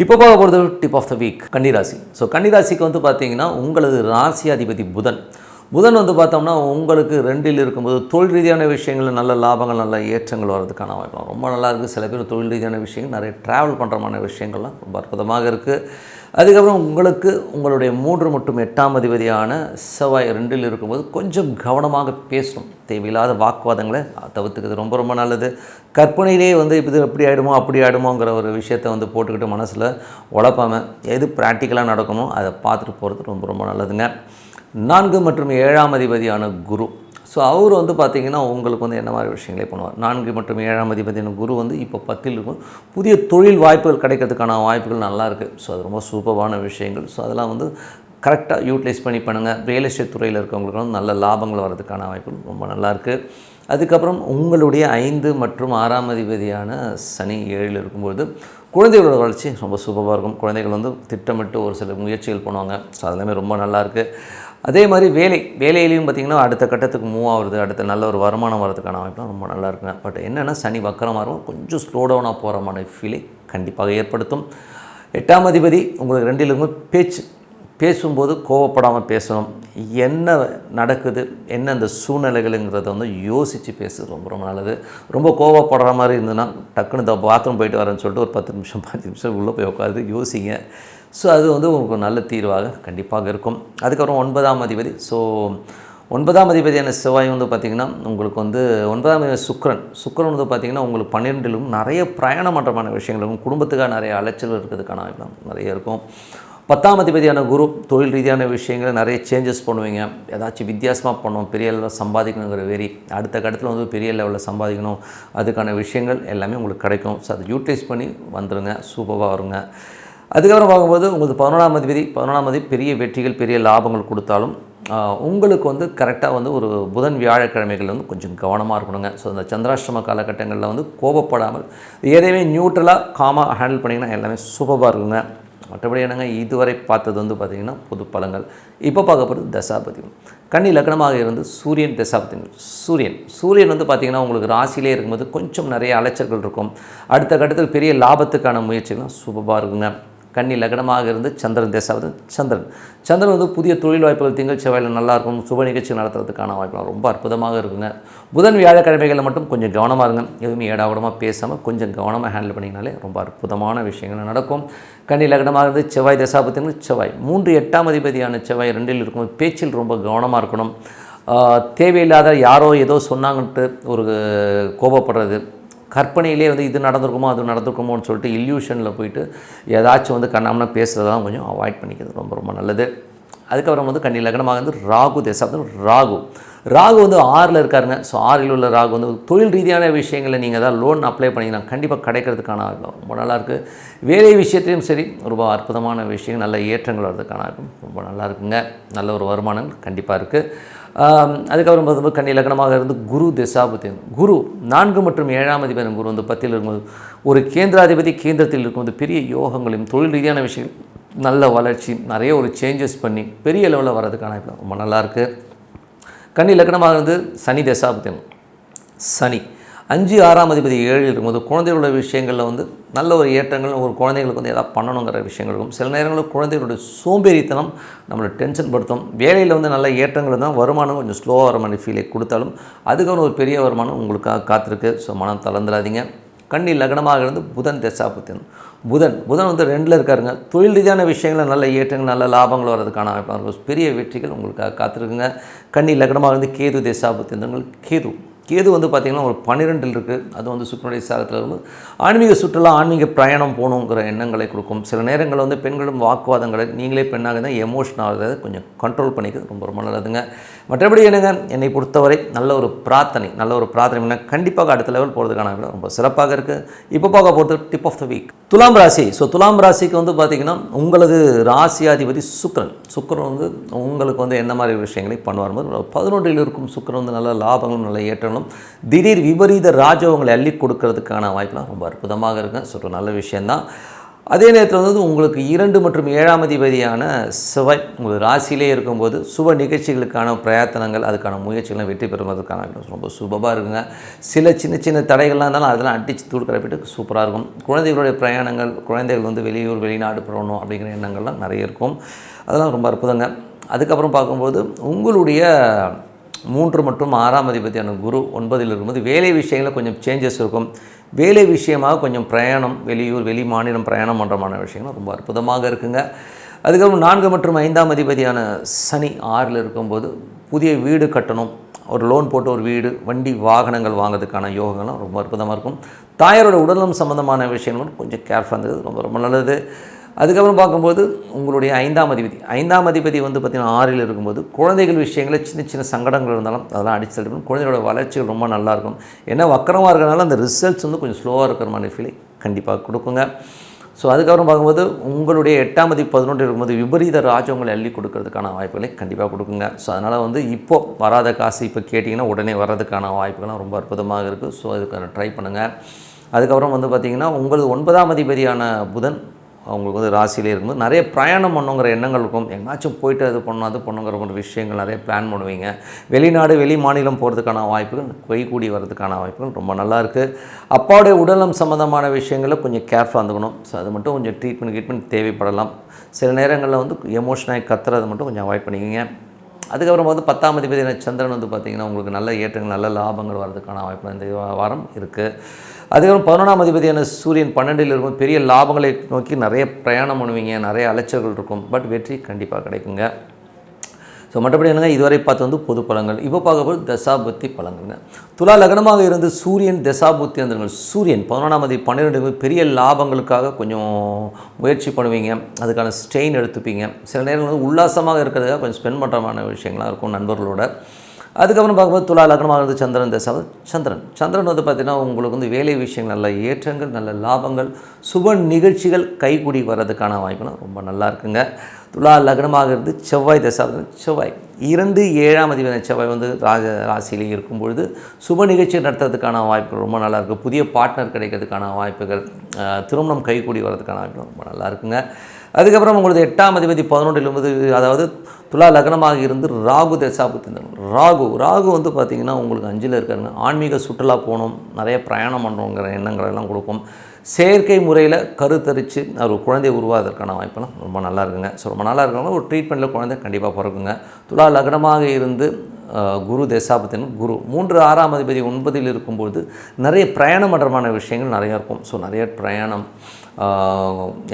இப்போ பார்க்க போகிறது டிப் ஆஃப் த வீக் கன்னிராசி. ஸோ கன்னிராசிக்கு வந்து பார்த்திங்கன்னா உங்களது ராசியாதிபதி புதன் வந்து பார்த்தோம்னா உங்களுக்கு 2ல் இருக்கும்போது தொழில் ரீதியான விஷயங்கள் நல்ல லாபங்கள், நல்ல ஏற்றங்கள் வர்றதுக்கான வாய்ப்பு ரொம்ப நல்லா இருக்குது. சில பேர் தொழில் ரீதியான விஷயங்கள் நிறைய ட்ராவல் பண்ணுற மாதிரி விஷயங்கள்லாம் ரொம்ப அற்புதமாக இருக்குது. அதுக்கப்புறம் உங்களுக்கு உங்களுடைய 3 மற்றும் 8ஆம் அதிபதியான செவ்வாய் 2ல் இருக்கும்போது கொஞ்சம் கவனமாக பேசணும். தேவையில்லாத வாக்குவாதங்களை தவிர்த்துக்கிறது ரொம்ப ரொம்ப நல்லது. கற்பனையிலே வந்து இது எப்படி ஆகிடுமோ அப்படி ஆகிடுமோங்கிற ஒரு விஷயத்தை வந்து போட்டுக்கிட்டு மனசில் உழப்பாமல் எது ப்ராக்டிக்கலாக நடக்கணுமோ அதை பார்த்துட்டு போகிறது ரொம்ப ரொம்ப நல்லதுங்க. 4 மற்றும் 7ஆம் அதிபதியான குரு. ஸோ அவர் வந்து பார்த்திங்கன்னா உங்களுக்கு வந்து என்ன மாதிரி விஷயங்களே பண்ணுவார். 4 மற்றும் 7ஆம் அதிபதியான குரு வந்து இப்போ 10ல் இருக்கும். புதிய தொழில் வாய்ப்புகள் கிடைக்கிறதுக்கான வாய்ப்புகள் நல்லா இருக்குது. ஸோ அது ரொம்ப சூப்பரான விஷயங்கள். ஸோ அதெல்லாம் வந்து கரெக்டாக யூட்டிலைஸ் பண்ணி பண்ணுங்கள். ரியல் எஸ்டேட் துறையில் இருக்கவங்களுக்கு வந்து நல்ல லாபங்கள் வர்றதுக்கான வாய்ப்புகள் ரொம்ப நல்லாயிருக்கு. அதுக்கப்புறம் உங்களுடைய 5 மற்றும் 6ஆம் அதிபதியான சனி 7ல் இருக்கும்போது குழந்தைகளோட வளர்ச்சி ரொம்ப சூப்பராக இருக்கும். குழந்தைகள் வந்து திட்டமிட்டு ஒரு சில முயற்சிகள் பண்ணுவாங்க. ஸோ அதெல்லாமே ரொம்ப நல்லாயிருக்கு. அதே மாதிரி வேலையிலையும் பார்த்திங்கன்னா அடுத்த கட்டத்துக்கு மூவ் ஆகுறது, அடுத்த நல்ல ஒரு வருமானம் வரதுக்கான வாய்ப்புலாம் ரொம்ப நல்லா இருக்குங்க. பட் என்னென்னா சனி வக்கரமாக இருக்கும், கொஞ்சம் ஸ்லோ டவுனாக போகிற மாதிரி ஃபீலை கண்டிப்பாக ஏற்படுத்தும். 8ஆம் அதிபதி உங்களுக்கு 2ல் இருக்கும்போது பேசும்போது கோவப்படாமல் பேசணும். என்ன நடக்குது, என்ன அந்த சூழ்நிலைகளுங்கிறத வந்து யோசித்து பேசுறது ரொம்ப ரொம்ப நல்லது. ரொம்ப கோவப்படுற மாதிரி இருந்ததுன்னா டக்குன்னு பாத்ரூம் போயிட்டு வரேன்னு சொல்லிட்டு ஒரு 10 நிமிஷம் 5 நிமிஷம் உள்ளே போய் உட்காந்து யோசிங்க. ஸோ அது வந்து உங்களுக்கு நல்ல தீர்வாக கண்டிப்பாக இருக்கும். அதுக்கப்புறம் 9ஆம் அதிபதி. ஸோ 9ஆம் அதிபதியான செவ்வாய் வந்து பார்த்திங்கன்னா உங்களுக்கு வந்து 9ஆம் அதிபதி சுக்கிரன் வந்து பார்த்திங்கன்னா உங்களுக்கு 12லும் நிறைய பிரயாணம் பண்ணுறமான விஷயங்கள் இருக்கும். குடும்பத்துக்காக நிறைய அலைச்சல் இருக்கிறதுக்கான வாய்ப்பு நிறைய இருக்கும். 10ஆம் அதிபதியான குரு தொழில் ரீதியான விஷயங்களை நிறைய சேஞ்சஸ் பண்ணுவீங்க. ஏதாச்சும் வித்தியாசமாக பண்ணணும், பெரிய லெவலில் சம்பாதிக்கணுங்கிற வெறி, அடுத்த கட்டத்தில் வந்து பெரிய லெவலில் சம்பாதிக்கணும், அதுக்கான விஷயங்கள் எல்லாமே உங்களுக்கு கிடைக்கும். ஸோ அதை யூட்டிலைஸ் பண்ணி வந்துடுங்க, சூப்பராக வருங்க. அதுக்கப்புறம் பார்க்கும்போது உங்களுக்கு 11ஆம் அதிபதி பெரிய வெற்றிகள் பெரிய லாபங்கள் கொடுத்தாலும் உங்களுக்கு வந்து கரெக்டாக வந்து ஒரு புதன் வியாழக்கிழமைகள் வந்து கொஞ்சம் கவனமாக இருக்கணுங்க. ஸோ அந்த சந்திராஷ்டம காலகட்டங்களில் வந்து கோபப்படாமல் எதையுமே நியூட்ரலாக காமாக ஹேண்டில் பண்ணிங்கன்னா எல்லாமே சூப்பராக இருக்குங்க. மற்றபடி என்னங்க, இதுவரை பார்த்தது வந்து பார்த்திங்கன்னா பொது பலங்கள். இப்போ பார்க்க போகிறது தசாபதி. கன்னி லக்னமாக இருந்து சூரியன் தசாபதி. சூரியன் வந்து பார்த்திங்கன்னா உங்களுக்கு ராசியிலே இருக்கும்போது கொஞ்சம் நிறைய அலைச்சல்கள் இருக்கும். அடுத்த கட்டத்தில் பெரிய லாபத்துக்கான முயற்சிகள்லாம் சூப்பராக இருக்குங்க. கன்னி லக்னமாக இருந்து சந்திரன் தசாபதி. சந்திரன் வந்து புதிய தொழில் வாய்ப்புகள் திங்கள் செவ்வாயில் நல்லாயிருக்கும். சுப நிகழ்ச்சி நடத்துறதுக்கான வாய்ப்புலாம் ரொம்ப அற்புதமாக இருக்குங்க. புதன் வியாழக்கிழமைகளில் மட்டும் கொஞ்சம் கவனமாக இருங்க. எதுவுமே ஏடாவிடமாக பேசாமல் கொஞ்சம் கவனமாக ஹேண்டில் பண்ணிங்கனாலே ரொம்ப அற்புதமான விஷயங்கள் நடக்கும். கன்னி லக்னமாக இருந்து செவ்வாய் தசாபதி. செவ்வாய் 3 8ஆம் அதிபதியான செவ்வாய் 2இல் இருக்கும்போது பேச்சில் ரொம்ப கவனமாக இருக்கணும். தேவையில்லாத யாரோ ஏதோ சொன்னாங்கன்ட்டு ஒரு கோபப்படுறது, கற்பனையிலே வந்து இது நடந்திருக்குமோ அது நடந்திருக்குமோன்னு சொல்லிட்டு இல்யூஷனில் போயிட்டு ஏதாச்சும் வந்து கண்ணாமனா பேசுகிறதெல்லாம் கொஞ்சம் அவாய்ட் பண்ணிக்கிறது ரொம்ப ரொம்ப நல்லது. அதுக்கப்புறம் வந்து கன்னி லக்னமாக வந்து ராகு தசாபதி. ராகு வந்து 6ல் இருக்காருங்க. ஸோ 6ல் உள்ள ராகு வந்து தொழில் ரீதியான விஷயங்களை நீங்கள் ஏதாவது லோன் அப்ளை பண்ணிங்கன்னா கண்டிப்பாக கிடைக்கிறதுக்கான ரொம்ப நல்லாயிருக்கு. வேலை விஷயத்தையும் சரி ரொம்ப அற்புதமான விஷயம், நல்ல ஏற்றங்கள் வர்றதுக்கான ரொம்ப நல்லா இருக்குங்க. நல்ல ஒரு வருமானம் கண்டிப்பாக இருக்குது. அதுக்கப்புறம் பார்க்கும்போது கன்னி லக்னமாக இருந்து குரு தசாபதி. குரு 4 மற்றும் 7ஆம் அதிபதி குரு வந்து 10ல் இருக்கும்போது ஒரு கேந்திராதிபதி கேந்திரத்தில் இருக்கும்போது பெரிய யோகங்களையும் தொழில் ரீதியான விஷயங்கள் நல்ல வளர்ச்சி நிறைய ஒரு சேஞ்சஸ் பண்ணி பெரிய லெவலில் வர்றதுக்கான ரொம்ப நல்லாயிருக்கு. கன்னி லக்னமாக இருந்து சனி தசாபதி. சனி 5 6ஆம் அதிபதி 7ல் இருக்கும்போது குழந்தைகளோட விஷயங்களில் வந்து நல்ல ஒரு ஏற்றங்கள், ஒரு குழந்தைங்களுக்கு வந்து எதாவது பண்ணணுங்கிற விஷயங்கள் இருக்கும். சில நேரங்களில் குழந்தைகளுடைய சோம்பேறித்தனம் நம்மளை டென்ஷன் படுத்தும். வேலையில் வந்து நல்ல ஏற்றங்கள் தான், வருமானம் கொஞ்சம் ஸ்லோவாக வர மாதிரி ஃபீலை கொடுத்தாலும் அதுக்கான ஒரு பெரிய வருமானம் உங்களுக்காக காத்திருக்கு. ஸோ மனம் தளர்ந்துடாதீங்க. கன்னி லக்னமாக இருந்து புதன் தசாபதி. புதன் வந்து 2ல் இருக்காருங்க. தொழில் ரீதியான விஷயங்கள் நல்ல ஏற்றங்கள் நல்ல லாபங்கள் வர்றதுக்கான பெரிய வெற்றிகள் உங்களுக்காக காத்திருக்குங்க. கன்னி லக்னமாக இருந்து கேது தசாபதி. கேது வந்து பார்த்திங்கன்னா ஒரு 12ல் இருக்குது. அது வந்து சுக்கரனுடைய சாரத்தில் இருக்கும்போது ஆன்மீக சுற்றுலா ஆன்மீக பிரயாணம் போகணுங்கிற எண்ணங்களை கொடுக்கும். சில நேரங்களில் வந்து பெண்களும் வாக்குவாதங்களை நீங்களே பெண்ணாக தான் எமோஷன் ஆகிறத கொஞ்சம் கண்ட்ரோல் பண்ணிக்கிறது ரொம்ப ரொம்ப நல்லதுங்க. மற்றபடி என்னங்க, என்னை பொறுத்தவரை நல்ல ஒரு பிரார்த்தனை கண்டிப்பாக அடுத்த லெவல் போகிறதுக்கான ரொம்ப சிறப்பாக இருக்குது. இப்போ பார்க்க போகிறது டிப் ஆஃப் த வீக் துலாம் ராசி. ஸோ துலாம் ராசிக்கு வந்து பார்த்திங்கன்னா உங்களது ராசியாதிபதி சுக்கிரன் வந்து உங்களுக்கு வந்து என்ன மாதிரி விஷயங்களை பண்ணுவார் போது 11ல் இருக்கும் சுக்கிரன் வந்து நல்ல லாபங்களும் நல்ல ஏற்றங்களும் திடீர் விபரீத ராஜயோகங்களை அள்ளி கொடுக்கறதுக்கான வாய்ப்புலாம் ரொம்ப அற்புதமாக இருக்குங்க. ஸோ நல்ல விஷயந்தான். அதே நேரத்தில் வந்து உங்களுக்கு 2 மற்றும் 7ஆம் அதிபதியான செவ்வாய் உங்கள் ராசியிலே இருக்கும்போது சுப நிகழ்ச்சிகளுக்கான பிரயத்தனங்கள் அதுக்கான முயற்சிகள்லாம் வெற்றி பெறுவதற்கான ரொம்ப சூப்பராக இருக்குங்க. சில சின்ன தடைகள்லாம் இருந்தாலும் அதெல்லாம் அடித்து தூள் கிளப்பிட்டு சூப்பராக இருக்கும். குழந்தைகளுடைய பிரயாணங்கள், குழந்தைகள் வந்து வெளியூர் வெளிநாடு போகணும் அப்படிங்கிற எண்ணங்கள்லாம் நிறைய இருக்கும். அதெல்லாம் ரொம்ப அற்புதங்க. அதுக்கப்புறம் பார்க்கும்போது உங்களுடைய 3 மற்றும் 6ஆம் அதிபதியான குரு 9ல் இருக்கும்போது வேலை விஷயங்களில் கொஞ்சம் சேஞ்சஸ் இருக்கும். வேலை விஷயமாக கொஞ்சம் பிரயாணம், வெளியூர் வெளி மாநிலம் பிரயாணம் பண்ணுறமான விஷயங்கள் ரொம்ப அற்புதமாக இருக்குங்க. அதுக்கப்புறம் 4 மற்றும் 5ஆம் அதிபதியான சனி 6ல் இருக்கும்போது புதிய வீடு கட்டணும், ஒரு லோன் போட்டு ஒரு வீடு வண்டி வாகனங்கள் வாங்கிறதுக்கான யோகங்கள்லாம் ரொம்ப அற்புதமாக இருக்கும். தாயாரோட உடல்நலம் சம்மந்தமான விஷயங்களும் கொஞ்சம் கேர்ஃபுல்லாக இருந்தது ரொம்ப ரொம்ப நல்லது. அதுக்கப்புறம் பார்க்கும்போது உங்களுடைய 5ஆம் அதிபதி வந்து பார்த்திங்கன்னா 6ல் இருக்கும்போது குழந்தைகள் விஷயங்களில் சின்ன சங்கடங்கள் இருந்தாலும் அதெல்லாம் அடிச்சு தள்ளிடும். குழந்தைகளோட வளர்ச்சிகள் ரொம்ப நல்லாயிருக்கும். ஏன்னா வக்கரமாக இருக்கிறனால அந்த ரிசல்ட்ஸ் வந்து கொஞ்சம் ஸ்லோவாக இருக்கிற மாதிரி ஃபீலை கண்டிப்பாக கொடுக்குங்க. ஸோ அதுக்கப்புறம் பார்க்கும்போது உங்களுடைய 8ஆம் அதிபதி 11ல் இருக்கும்போது விபரீத ராஜ்யங்களை அள்ளி கொடுக்கறதுக்கான வாய்ப்புகளை கண்டிப்பாக கொடுக்குங்க. ஸோ அதனால் வந்து இப்போது வராத காசு இப்போ கேட்டிங்கன்னா உடனே வர்றதுக்கான வாய்ப்புகள்லாம் ரொம்ப அற்புதமாக இருக்குது. ஸோ அதுக்கான ட்ரை பண்ணுங்கள். அதுக்கப்புறம் வந்து பார்த்திங்கன்னா உங்களது 9ஆம் அதிபதியான புதன் அவங்களுக்கு வந்து ராசியிலே இருக்கும்போது நிறைய பிரயாணம் பண்ணுங்கிற எண்ணங்கள் இருக்கும். எங்கேனாச்சும் போயிட்டு அது பண்ணுங்கிற ஒரு விஷயங்கள் நிறைய பிளான் பண்ணுவீங்க. வெளிநாடு வெளி மாநிலம் போகிறதுக்கான வாய்ப்புகள் கைகூடி வர்றதுக்கான வாய்ப்புகள் ரொம்ப நல்லாயிருக்கு. அப்பாவுடைய உடல்நலம் சம்மந்தமான விஷயங்களில் கொஞ்சம் கேர்ஃபுல்லாக இருந்துக்கணும். ஸோ அது மட்டும் கொஞ்சம் ட்ரீட்மெண்ட் தேவைப்படலாம். சில நேரங்களில் வந்து எமோஷனாக கத்துறது மட்டும் கொஞ்சம் அவாய்ட் பண்ணிக்கிங்க. அதுக்கப்புறம் வந்து 10ஆம் அதிபதி சந்திரன் வந்து பார்த்திங்கன்னா உங்களுக்கு நல்ல ஏற்றங்கள் நல்ல லாபங்கள் வர்றதுக்கான வாய்ப்பு இந்த வாரம் இருக்குது. அதுக்கப்புறம் 11ஆம் அதிபதியான சூரியன் 12ல் இருக்கும் பெரிய லாபங்களை நோக்கி நிறைய பிரயாணம் பண்ணுவீங்க, நிறைய அலைச்சல்கள் இருக்கும். பட் வெற்றி கண்டிப்பாக கிடைக்குங்க. ஸோ மற்றபடி என்னங்க இதுவரை பார்த்து வந்து பொது பலன்கள். இப்போ பார்க்க போது தசாபுத்தி பலன்கள்ங்க. துலா லக்னமாக இருந்து சூரியன் தசாபுத்தி அந்த சூரியன் 11ஆம் தேதி 12 பெரிய லாபங்களுக்காக கொஞ்சம் முயற்சி பண்ணுவீங்க, அதுக்கான ஸ்ட்ரெயின் எடுத்துப்பீங்க. சில நேரங்கள் வந்து உல்லாசமாக இருக்கிறதுக்காக கொஞ்சம் ஸ்பெண்ட் பண்ணுறமான விஷயங்கள்லாம் இருக்கும் நண்பர்களோட. அதுக்கப்புறம் பார்க்கும்போது துலா லக்னமாக இருந்து சந்திரன் தசை. சந்திரன் வந்து பார்த்திங்கன்னா உங்களுக்கு வந்து வேலை விஷயங்கள் நல்ல ஏற்றங்கள், நல்ல லாபங்கள், சுப நிகழ்ச்சிகள் கைகூடி வர்றதுக்கான வாய்ப்புலாம் ரொம்ப நல்லா இருக்குங்க. துலா லக்னமாக இருந்து செவ்வாய் தசை. செவ்வாய் 2 7ஆம் அதிபதி செவ்வாய் வந்து ராசியிலே இருக்கும்பொழுது சுப நிகழ்ச்சி நடத்துறதுக்கான வாய்ப்புகள் ரொம்ப நல்லாயிருக்கு. புதிய பார்ட்னர் கிடைக்கிறதுக்கான வாய்ப்புகள், திருமணம் கைகூடி வர்றதுக்கான வாய்ப்புகள் ரொம்ப நல்லா இருக்குங்க. அதுக்கப்புறம் உங்களுக்கு 8ஆம் அதிபதி 11 அதாவது துலா லக்னமாக இருந்து ராகு தசாபுத்தி. ராகு வந்து பார்த்திங்கன்னா உங்களுக்கு 5ல் இருக்காருங்க. ஆன்மீக சுற்றுலா போகணும், நிறைய பிரயாணம் பண்ணுறோங்கிற எண்ணங்கள் எல்லாம் கொடுக்கும். செயற்கை முறையில் கருத்தரித்து ஒரு குழந்தை உருவாவதற்கான வாய்ப்பெல்லாம் ரொம்ப நல்லா இருக்குங்க. ஸோ ரொம்ப நல்லா இருக்கிறவங்க ஒரு ட்ரீட்மெண்ட்டில் குழந்தை கண்டிப்பாக பிறக்குங்க. துலா லக்னமாக இருந்து குரு தசாபுத்தின் குரு 6ஆம் அதிபதி 9ல் இருக்கும்போது நிறைய பிரயாணம் பண்ணுறமான விஷயங்கள் நிறையா இருக்கும். ஸோ நிறைய பிரயாணம்,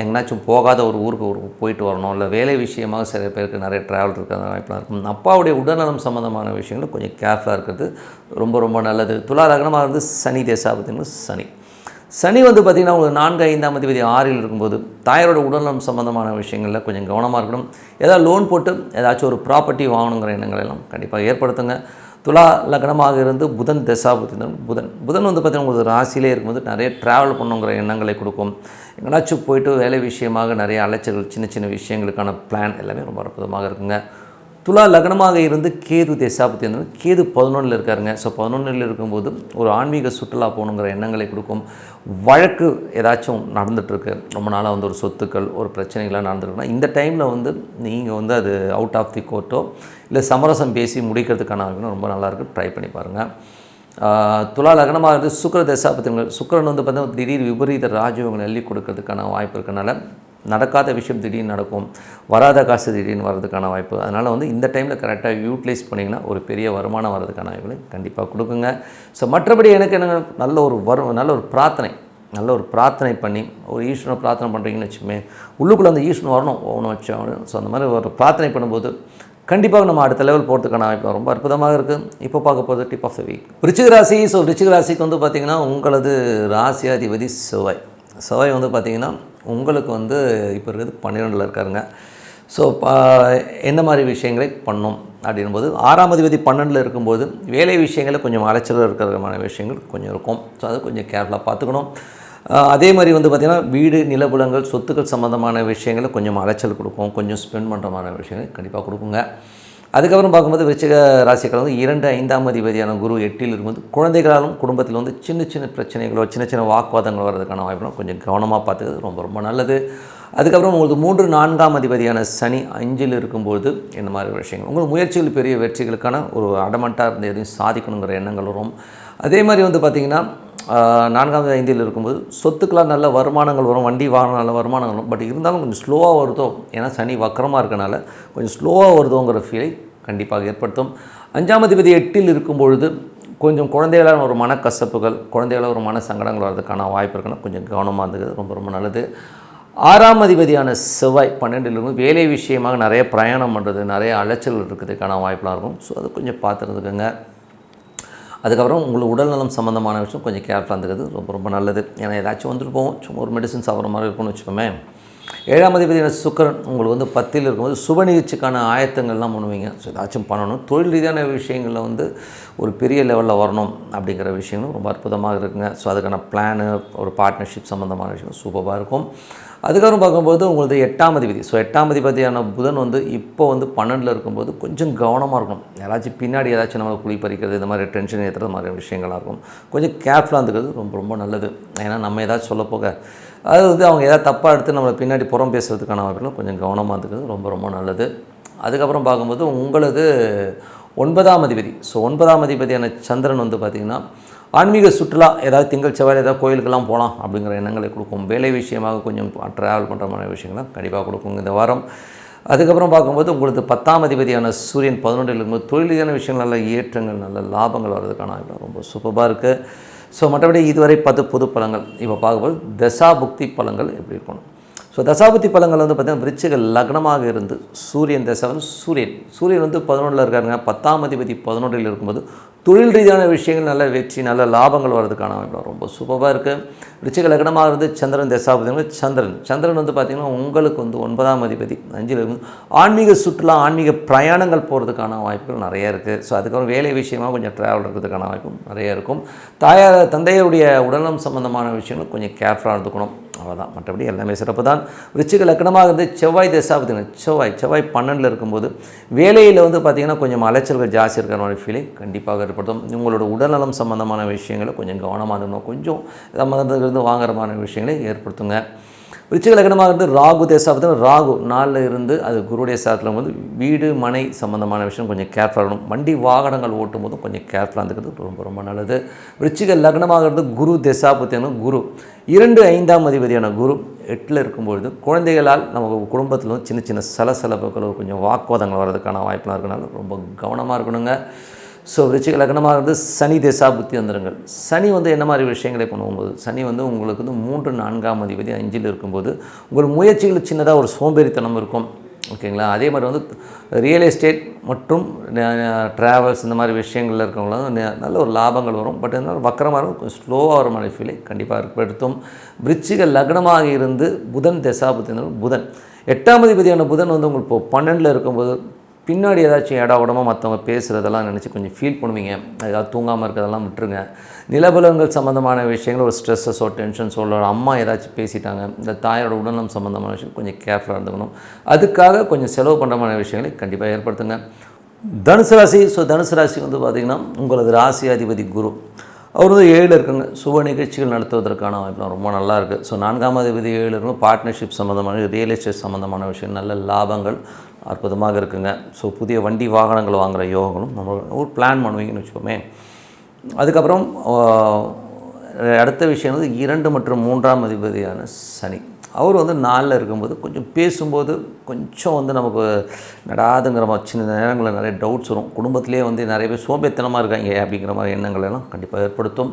எங்கேனாச்சும் போகாத ஒரு ஊருக்கு போயிட்டு வரணும், இல்லை வேலை விஷயமாக சில பேருக்கு நிறைய ட்ராவல் இருக்கிற வாய்ப்பெலாம் இருக்கும். அப்பாவுடைய உடல்நலம் சம்மந்தமான விஷயங்கள் கொஞ்சம் கேர்ஃபுல்லாக இருக்கிறது ரொம்ப ரொம்ப நல்லது. துலா லக்னமாக இருந்து சனி தசாபுத்தின்னு சனி வந்து பார்த்திங்கன்னா உங்களுக்கு 4 5ஆம் அதிபதி 6ல் இருக்கும்போது தாயாரோட உடல்நலம் சம்மந்தமான விஷயங்களில் கொஞ்சம் கவனமாக இருக்கணும். ஏதாவது லோன் போட்டு ஏதாச்சும் ஒரு ப்ராப்பர்ட்டி வாங்கணுங்கிற எண்ணங்கள் எல்லாம் கண்டிப்பாக ஏற்படுத்துங்க. துலா லக்னமாக இருந்து புதன் தசாபுத்தி. புதன் வந்து பார்த்திங்கன்னா உங்களுக்கு ராசியிலே இருக்கும்போது நிறைய ட்ராவல் பண்ணுங்கிற எண்ணங்களை கொடுக்கும். எங்கேனாச்சும் போயிட்டு வேலை விஷயமாக நிறைய அலைச்சல்கள், சின்ன சின்ன விஷயங்களுக்கான பிளான் எல்லாமே ரொம்ப அற்புதமாக இருக்குங்க. துலா லக்னமாக இருந்து கேது தசாபுத்தி. கேது 11ல் இருக்காருங்க. ஸோ 11ல் இருக்கும்போது ஒரு ஆன்மீக சுற்றுலா போகணுங்கிற எண்ணங்களை கொடுக்கும். வழக்கு ஏதாச்சும் நடந்துகிட்ருக்கு, ரொம்ப நாளாக வந்து ஒரு சொத்துக்கள் ஒரு பிரச்சனைகளாக நடந்துருக்குன்னா இந்த டைமில் வந்து நீங்கள் வந்து அது அவுட் ஆஃப் தி கோர்ட்டோ இல்லை சமரசம் பேசி முடிக்கிறதுக்கான வாய்ப்புன்னு ரொம்ப நல்லாயிருக்கு. ட்ரை பண்ணி பாருங்கள். துலா லக்னமாக இருந்து சுக்கிர தசாபுத்திகள். சுக்கிரன் வந்து பார்த்தீங்கன்னா திடீர் விபரீத ராஜயோகங்கள் அள்ளி கொடுக்கறதுக்கான வாய்ப்பு இருக்கனால நடக்காத விஷயம் திடீர்னு நடக்கும், வராத காசு திடீர்னு வர்றதுக்கான வாய்ப்பு. அதனால் வந்து இந்த டைமில் கரெக்டாக யூட்டிலைஸ் பண்ணிங்கன்னா ஒரு பெரிய வருமானம் வர்றதுக்கான வாய்ப்புகளை கண்டிப்பாக கொடுக்குங்க. ஸோ மற்றபடி எனக்கு என்ன நல்ல ஒரு பிரார்த்தனை பண்ணி ஒரு ஈஸ்வரனை பிரார்த்தனை பண்ணுறீங்கன்னு வச்சுமே, உள்ளுக்குள்ளே அந்த ஈஸ்வரன் வரணும் ஒன்று வச்சோம். ஸோ அந்த மாதிரி ஒரு பிரார்த்தனை பண்ணும்போது கண்டிப்பாக நம்ம அடுத்த லெவல் போகிறதுக்கான வாய்ப்பு ரொம்ப அற்புதமாக இருக்குது. இப்போ பார்க்க போகிறது டிப் ஆஃப் த வீக் விருச்சிக ராசி. ஸோ விருச்சிக ராசிக்கு வந்து பார்த்திங்கன்னா உங்களது ராசியாதிபதி செவ்வாய் வந்து பார்த்திங்கன்னா உங்களுக்கு வந்து இப்போ இருக்கிறது 12ல் இருக்காருங்க. ஸோ என்ன மாதிரி விஷயங்களை பண்ணும் அப்படின்போது 6ஆம் அதிபதி 12ல் இருக்கும்போது வேலை விஷயங்களில் கொஞ்சம் அலைச்சல் இருக்கிறமான விஷயங்கள் கொஞ்சம் இருக்கும். ஸோ அதை கொஞ்சம் கேர்ஃபுல்லாக பார்த்துக்கணும். அதே மாதிரி வந்து பார்த்திங்கன்னா வீடு நிலபுலங்கள் சொத்துக்கள் சம்மந்தமான விஷயங்களை கொஞ்சம் அலைச்சல் கொடுக்கும், கொஞ்சம் ஸ்பெண்ட் பண்ணுறமான விஷயங்கள் கண்டிப்பாக கொடுக்குங்க. அதுக்கப்புறம் பார்க்கும்போது விருச்சிக ராசிக்காரங்க வந்து 2 5ஆம் அதிபதியான குரு 8ல் இருக்கும்போது குழந்தைகளாலும் குடும்பத்தில் வந்து சின்ன சின்ன பிரச்சனைகளோ சின்ன சின்ன வாக்குவாதங்கள் வர்றதுக்கான வாய்ப்புலாம் கொஞ்சம் கவனமாக பார்த்துக்கிறது ரொம்ப ரொம்ப நல்லது. அதுக்கப்புறம் உங்களுக்கு 3 4ஆம் அதிபதியான சனி 5ல் இருக்கும்போது இந்த மாதிரி விஷயங்கள் உங்களுக்கு முயற்சிகள் பெரிய வெற்றிகளுக்கான ஒரு அடமண்ட்டாக இருந்து எதையும் சாதிக்கணுங்கிற எண்ணங்கள் வரும். அதே மாதிரி வந்து பார்த்திங்கன்னா 4ஆம் 5ல் இருக்கும்போது சொத்துக்கெலாம் நல்ல வருமானங்கள் வரும், வண்டி வாகனம் நல்ல வருமானங்கள் வரும். பட் இருந்தாலும் கொஞ்சம் ஸ்லோவாக வருதோ, ஏன்னா சனி வக்கரமாக இருக்கனால கொஞ்சம் ஸ்லோவாக வருதோங்கிற ஃபீலை கண்டிப்பாக ஏற்படுத்தும். 5ஆம் அதிபதி 8ல் இருக்கும்பொழுது கொஞ்சம் குழந்தைகளான ஒரு மனக்கசப்புகள், குழந்தைகளால் ஒரு மன சங்கடங்கள் வர்றதுக்கான வாய்ப்பு இருக்குன்னா கொஞ்சம் கவனமாக இருந்தது ரொம்ப ரொம்ப நல்லது. 6ஆம் அதிபதியான செவ்வாய் 12ல் இருக்கும் வேலை விஷயமாக நிறைய பிரயாணம் பண்ணுறது, நிறைய அலைச்சல் இருக்கிறதுக்கான வாய்ப்பெலாம் இருக்கும். ஸோ அது கொஞ்சம் பார்த்துருந்துக்குங்க. அதுக்கப்புறம் உங்களுக்கு உடல்நலம் சம்மந்தமான விஷயம் கொஞ்சம் கேர்ஃபுல்லாக இருந்துக்கிறது ரொம்ப ரொம்ப நல்லது. ஏன்னா ஏதாச்சும் வந்துட்டு போவோம், சும்மா ஒரு மெடிசன் சாப்பிட்ற மாதிரி இருக்கும்னு வச்சுக்கோமே. 7ஆம் அதிபதியான சுக்கிரன் உங்களுக்கு வந்து 10ல் இருக்கும்போது சுப நிகழ்ச்சிக்கான ஆயத்தங்கள்லாம் பண்ணுவீங்க. ஸோ ஏதாச்சும் பண்ணணும், தொழில் ரீதியான விஷயங்களில் வந்து ஒரு பெரிய லெவலில் வரணும் அப்படிங்கிற விஷயங்களும் ரொம்ப அற்புதமாக இருக்குங்க. ஸோ அதுக்கான பிளானு ஒரு பார்ட்னர்ஷிப் சம்மந்தமான விஷயம் சூப்பராக இருக்கும். அதுக்கப்புறம் பார்க்கும்போது உங்களுக்கு 8ஆம் அதிபதி. ஸோ 8ஆம் அதிபதியான புதன் வந்து இப்போ வந்து 12ல் இருக்கும்போது கொஞ்சம் கவனமாக இருக்கணும். யாராச்சும் பின்னாடி ஏதாச்சும் நம்ம குழி பறிக்கிறது, இந்த மாதிரி டென்ஷன் ஏற்றுறது மாதிரி விஷயங்களாக இருக்கும். கொஞ்சம் கேர்ஃபுல்லாக இருந்துக்கிறது ரொம்ப ரொம்ப நல்லது. ஏன்னா நம்ம ஏதாச்சும் சொல்ல போக அது வந்து அவங்க ஏதாவது தப்பாக எடுத்து நம்மளை பின்னாடி புறம் பேசுகிறதுக்கான வாய்ப்புகளும் கொஞ்சம் கவனமாக இருந்துக்கிறது ரொம்ப ரொம்ப நல்லது. அதுக்கப்புறம் பார்க்கும்போது உங்களது 9ஆம் அதிபதி. ஸோ 9ஆம் அதிபதியான சந்திரன் வந்து பார்த்திங்கன்னா ஆன்மீக சுற்றுலா ஏதாவது திங்கள் செவ்வாய் ஏதாவது கோயிலுக்கெல்லாம் போகலாம் அப்படிங்கிற எண்ணங்களை கொடுக்கும். வேலை விஷயமாக கொஞ்சம் ட்ராவல் பண்ணுற மாதிரி விஷயங்கள்லாம் கண்டிப்பாக கொடுக்கும் இந்த வாரம். அதுக்கப்புறம் பார்க்கும்போது உங்களுக்கு 10ஆம் அதிபதியான சூரியன் 11ல் இருக்கும்போது தொழில் ரீதியான விஷயங்கள் நல்ல ஏற்றங்கள் நல்ல லாபங்கள் வர்றதுக்கான வாய்ப்பு ரொம்ப சூப்பராக இருக்குது. ஸோ மற்றபடி இதுவரை 10 பொது பலன்கள். இப்போ பார்க்கும்போது தசா புக்தி பலன்கள் எப்படி இருக்கணும். ஸோ தசாபுத்தி பலங்கள் வந்து பார்த்திங்கன்னா விருச்சிக லக்னமாக இருந்து சூரியன் தசை வந்து சூரியன் வந்து 11ல் இருக்காருங்க. 10ஆம் அதிபதி 11ல் இருக்கும்போது தொழில் ரீதியான விஷயங்கள் நல்ல வெற்றி நல்ல லாபங்கள் வர்றதுக்கான வாய்ப்பு ரொம்ப சூப்பராக இருக்குது. விருச்சிக லக்னமாக இருந்து சந்திரன் தசாபுத்தி சந்திரன் வந்து பார்த்திங்கன்னா உங்களுக்கு வந்து 9ஆம் அதிபதி 5ல் இருந்து ஆன்மீக சுற்றுலா ஆன்மீக பிரயாணங்கள் போகிறதுக்கான வாய்ப்புகள் நிறைய இருக்குது. ஸோ அதுக்கப்புறம் வேலை விஷயமாக கொஞ்சம் ட்ராவல் இருக்கிறதுக்கான வாய்ப்பும் நிறைய இருக்கும். தந்தையருடைய உடல்நலம் சம்பந்தமான விஷயங்கள் கொஞ்சம் கேர்ஃபுல்லாக இருந்துக்கணும், அவ்வளோதான். மற்றபடி எல்லாமே சிறப்பு தான். விருச்சிக லக்னமாக இருந்து செவ்வாய் தசாபதி செவ்வாய் 12ல் இருக்கும்போது வேலையில் வந்து பார்த்திங்கன்னா கொஞ்சம் அலைச்சல்கள் ஜாஸ்தி இருக்கிற மாதிரி ஃபீலிங் கண்டிப்பாக ஏற்படுத்தும். உங்களோட உடல்நலம் சம்பந்தமான விஷயங்களை கொஞ்சம் கவனமாக இருக்கணும், கொஞ்சம் மருந்துலேருந்து வாங்குறமான விஷயங்களை ஏற்படுத்துங்க. விருச்சிக லக்னமாக இருந்து ராகு தேசாபத்தில் ராகு 4ல் இருந்து அது குருடைய சாதத்தில் வந்து வீடு மனை சம்பந்தமான விஷயம் கொஞ்சம் கேர்ஃபுல்லாக இருக்கணும். வண்டி வாகனங்கள் ஓட்டும் போதும் கொஞ்சம் கேர்ஃபுல்லாக இருந்துக்கிறது ரொம்ப ரொம்ப நல்லது. விருச்சிக லக்னமாக இருந்து குரு தேசாபத்தியான குரு 2 5ஆம் அதிபதியான குரு 8ல் இருக்கும்பொழுது குழந்தைகளால் நமக்கு குடும்பத்தில் வந்து சின்ன சின்ன சலசலப்புகள் கொஞ்சம் வாக்குவாதங்கள் வர்றதுக்கான வாய்ப்புலாம் இருக்கனால ரொம்ப கவனமாக இருக்கணுங்க. ஸோ விருச்சிக லக்னமாக இருந்து சனி தேசாபுத்தி வந்துருங்கள். சனி வந்து என்ன மாதிரி விஷயங்களை பண்ணும்போது சனி வந்து உங்களுக்கு வந்து 3 4ஆம் அதிபதி 5ல் இருக்கும்போது உங்கள் முயற்சிகள் சின்னதாக ஒரு சோம்பேறித்தனம் இருக்கும், ஓகேங்களா. அதே மாதிரி வந்து ரியல் எஸ்டேட் மற்றும் ட்ராவல்ஸ் இந்த மாதிரி விஷயங்களில் இருக்கவங்களாம் நல்ல ஒரு லாபங்கள் வரும். பட் இருந்தாலும் வக்கரமாக இருக்கும், ஸ்லோவாக வர மாதிரி ஃபீலை கண்டிப்பாக ஏற்படுத்தும். விருச்சிக லக்னமாக இருந்து புதன் தசாபுத்தி புதன் 8ஆம் அதிபதியான புதன் வந்து உங்களுக்கு இப்போ 12ல் இருக்கும்போது பின்னாடி ஏதாச்சும் ஏடா உடமாக மற்றவங்க பேசுகிறதெல்லாம் நினச்சி கொஞ்சம் ஃபீல் பண்ணுவீங்க. ஏதாவது தூங்காமல் இருக்கிறதெல்லாம் விட்டுருங்க. நிலபலங்கள் சம்மந்தமான விஷயங்கள் ஒரு ஸ்ட்ரெஸ்ஸஸோ டென்ஷன்ஸோ இல்லை அம்மா ஏதாச்சும் பேசிட்டாங்க, இந்த தாயோட உடல்நலம் சம்மந்தமான விஷயம் கொஞ்சம் கேர்ஃபுல்லாக இருந்துக்கணும். அதுக்காக கொஞ்சம் செலவு பண்ணுறமான விஷயங்களை கண்டிப்பாக ஏற்படுத்துங்க. தனுசு ராசி. ஸோ தனுசு ராசி வந்து பார்த்திங்கன்னா உங்களது ராசி அதிபதி குரு அவர் வந்து 7ல் இருக்குங்க. சுப நிகழ்ச்சிகள் நடத்துவதற்கான வாய்ப்புலாம் ரொம்ப நல்லா இருக்குது. ஸோ 4ஆம் அதிபதி 7ல் இருக்கும். பார்ட்னர்ஷிப் சம்மந்தமான ரியல் எஸ்டேட் சம்மந்தமான விஷயம் நல்ல லாபங்கள் அற்புதமாக இருக்குங்க. ஸோ புதிய வண்டி வாகனங்கள் வாங்குகிற யோகங்களும் நம்ம ஒரு பிளான் பண்ணுவீங்கன்னு வச்சுக்கோமே. அதுக்கப்புறம் அடுத்த விஷயம் வந்து 2 மற்றும் 3ஆம் அதிபதியான சனி அவர் வந்து 4ல் இருக்கும்போது கொஞ்சம் பேசும்போது கொஞ்சம் வந்து நமக்கு நடாதுங்கிற மாதிரி சின்ன நேரங்களில் நிறைய டவுட்ஸ் வரும். குடும்பத்திலே வந்து நிறைய பேர் சோம்பேத்தனமாக இருக்காங்க அப்படிங்கிற மாதிரி எண்ணங்கள் எல்லாம் கண்டிப்பாக ஏற்படுத்தும்.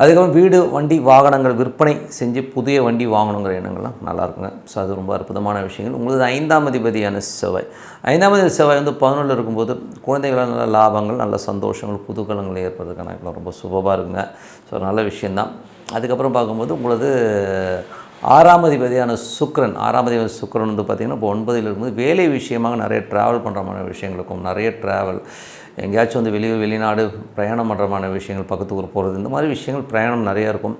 அதுக்கப்புறம் வீடு வண்டி வாகனங்கள் விற்பனை செஞ்சு புதிய வண்டி வாங்கணுங்கிற எண்ணங்கள்லாம் நல்லாயிருக்குங்க. ஸோ அது ரொம்ப அற்புதமான விஷயங்கள். உங்களுக்கு 5ஆம் அதிபதியான செவ்வாய் 5ஆம் அதிபதி செவ்வாய் வந்து 11ல் இருக்கும்போது குழந்தைகளால் நல்ல லாபங்கள் நல்ல சந்தோஷங்கள் குதூகலங்கள் ஏற்படுறதுக்கான இப்போலாம் ரொம்ப சுபமாக இருக்குங்க. ஸோ நல்ல விஷயந்தான். அதுக்கப்புறம் பார்க்கும்போது உங்களது 6ஆம் அதிபதியான சுக்கிரன் வந்து பார்த்திங்கன்னா இப்போ 9ல் இருக்கும்போது வேலை விஷயமாக நிறைய ட்ராவல் பண்ணுறமான விஷயங்களுக்கும் நிறைய ட்ராவல் எங்கேயாச்சும் வந்து வெளிநாடு பிரயாணம் பண்ணுறமான விஷயங்கள் பக்கத்து ஊர் போகிறது இந்த மாதிரி விஷயங்கள் பிரயாணம் நிறையா இருக்கும்.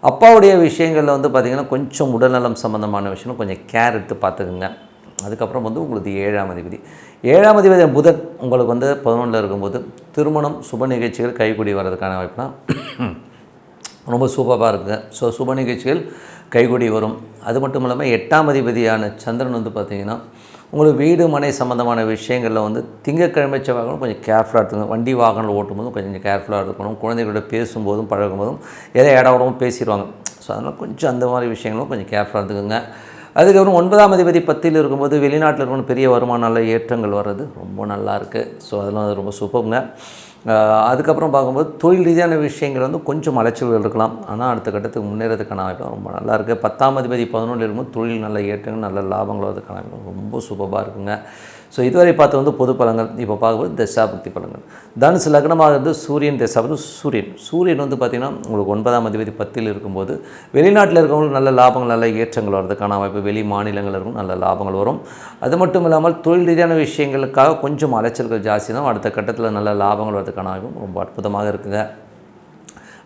அப்பாவுடைய விஷயங்களில் வந்து பார்த்திங்கன்னா கொஞ்சம் உடல்நலம் சம்மந்தமான விஷயம் கொஞ்சம் கேர் எடுத்து பார்த்துக்குங்க. அதுக்கப்புறம் வந்து உங்களுக்கு 7ஆம் அதிபதி புதன் உங்களுக்கு வந்து 11ல் இருக்கும்போது திருமணம் சுப நிகழ்ச்சிகள் கைகூடி வர்றதுக்கான வாய்ப்புலாம் ரொம்ப சூப்பராக இருக்குங்க. ஸோ சுப நிகழ்ச்சிகள் கைகூடி வரும். அது மட்டும் இல்லாமல் 8ஆம் அதிபதியான சந்திரன் வந்து பார்த்திங்கன்னா உங்களுக்கு வீடு மனை சம்மந்தமான விஷயங்களில் வந்து திங்கட்கிழமை செவ்வாய்க்கிழமை கொஞ்சம் கேர்ஃபுல்லாக எடுத்துக்கணும். வண்டி வாகனங்கள் ஓட்டும்போதும் கொஞ்சம் கேர்ஃபுல்லாக இருக்கணும். குழந்தைகளோட பேசும்போதும் பழகும்போதும் ஏதோ இடவிடவும் பேசிடுவாங்க. ஸோ அதனால் கொஞ்சம் அந்த மாதிரி விஷயங்களும் கொஞ்சம் கேர்ஃபுல்லாக இருந்துக்குங்க. அதுக்கப்புறம் 9ஆம் அதிபதி 10ல் இருக்கும்போது வெளிநாட்டில் இருக்கணும் பெரிய வருமானம் நல்ல ஏற்றங்கள் வர்றது ரொம்ப நல்லாயிருக்கு. ஸோ அதெல்லாம் அது ரொம்ப சூப்பருங்க. அதுக்கப்புறம் பார்க்கும்போது தொழில் ரீதியான விஷயங்கள் வந்து கொஞ்சம் அலைச்சல்கள் இருக்கலாம், ஆனால் அடுத்த கட்டத்துக்கு முன்னேறதுக்கான வாய்ப்பு ரொம்ப நல்லாயிருக்கு. 10ஆம் அதிபதி 11ல் இருக்கும்போது தொழில் நல்ல ஏற்றங்கள் நல்ல லாபங்கள் வரதுக்கான வாய்ப்பு ரொம்ப சூப்பராக இருக்குங்க. ஸோ இதுவரை பார்த்து வந்து பொது பலங்கள். இப்போ பார்க்கும்போது தசாபுக்தி பலங்கள். தனுசு லக்னமாக இருந்து சூரியன் தசாபுத்தி சூரியன் வந்து பார்த்திங்கன்னா உங்களுக்கு 9ஆம் அதிபதி 10ல் இருக்கும்போது வெளிநாட்டில் இருக்கவங்களுக்கு நல்ல லாபங்கள் நல்ல ஏற்றங்கள் வரதுக்கான வாய்ப்பு, வெளி மாநிலங்கள் இருக்கும் நல்ல லாபங்கள் வரும். அது மட்டும் இல்லாமல் தொழில் ரீதியான விஷயங்களுக்காக கொஞ்சம் அலைச்சல்கள் ஜாஸ்தி தான், அடுத்த கட்டத்தில் நல்ல லாபங்கள் வரதுக்கான வாய்ப்பும் ரொம்ப அற்புதமாக இருக்குங்க.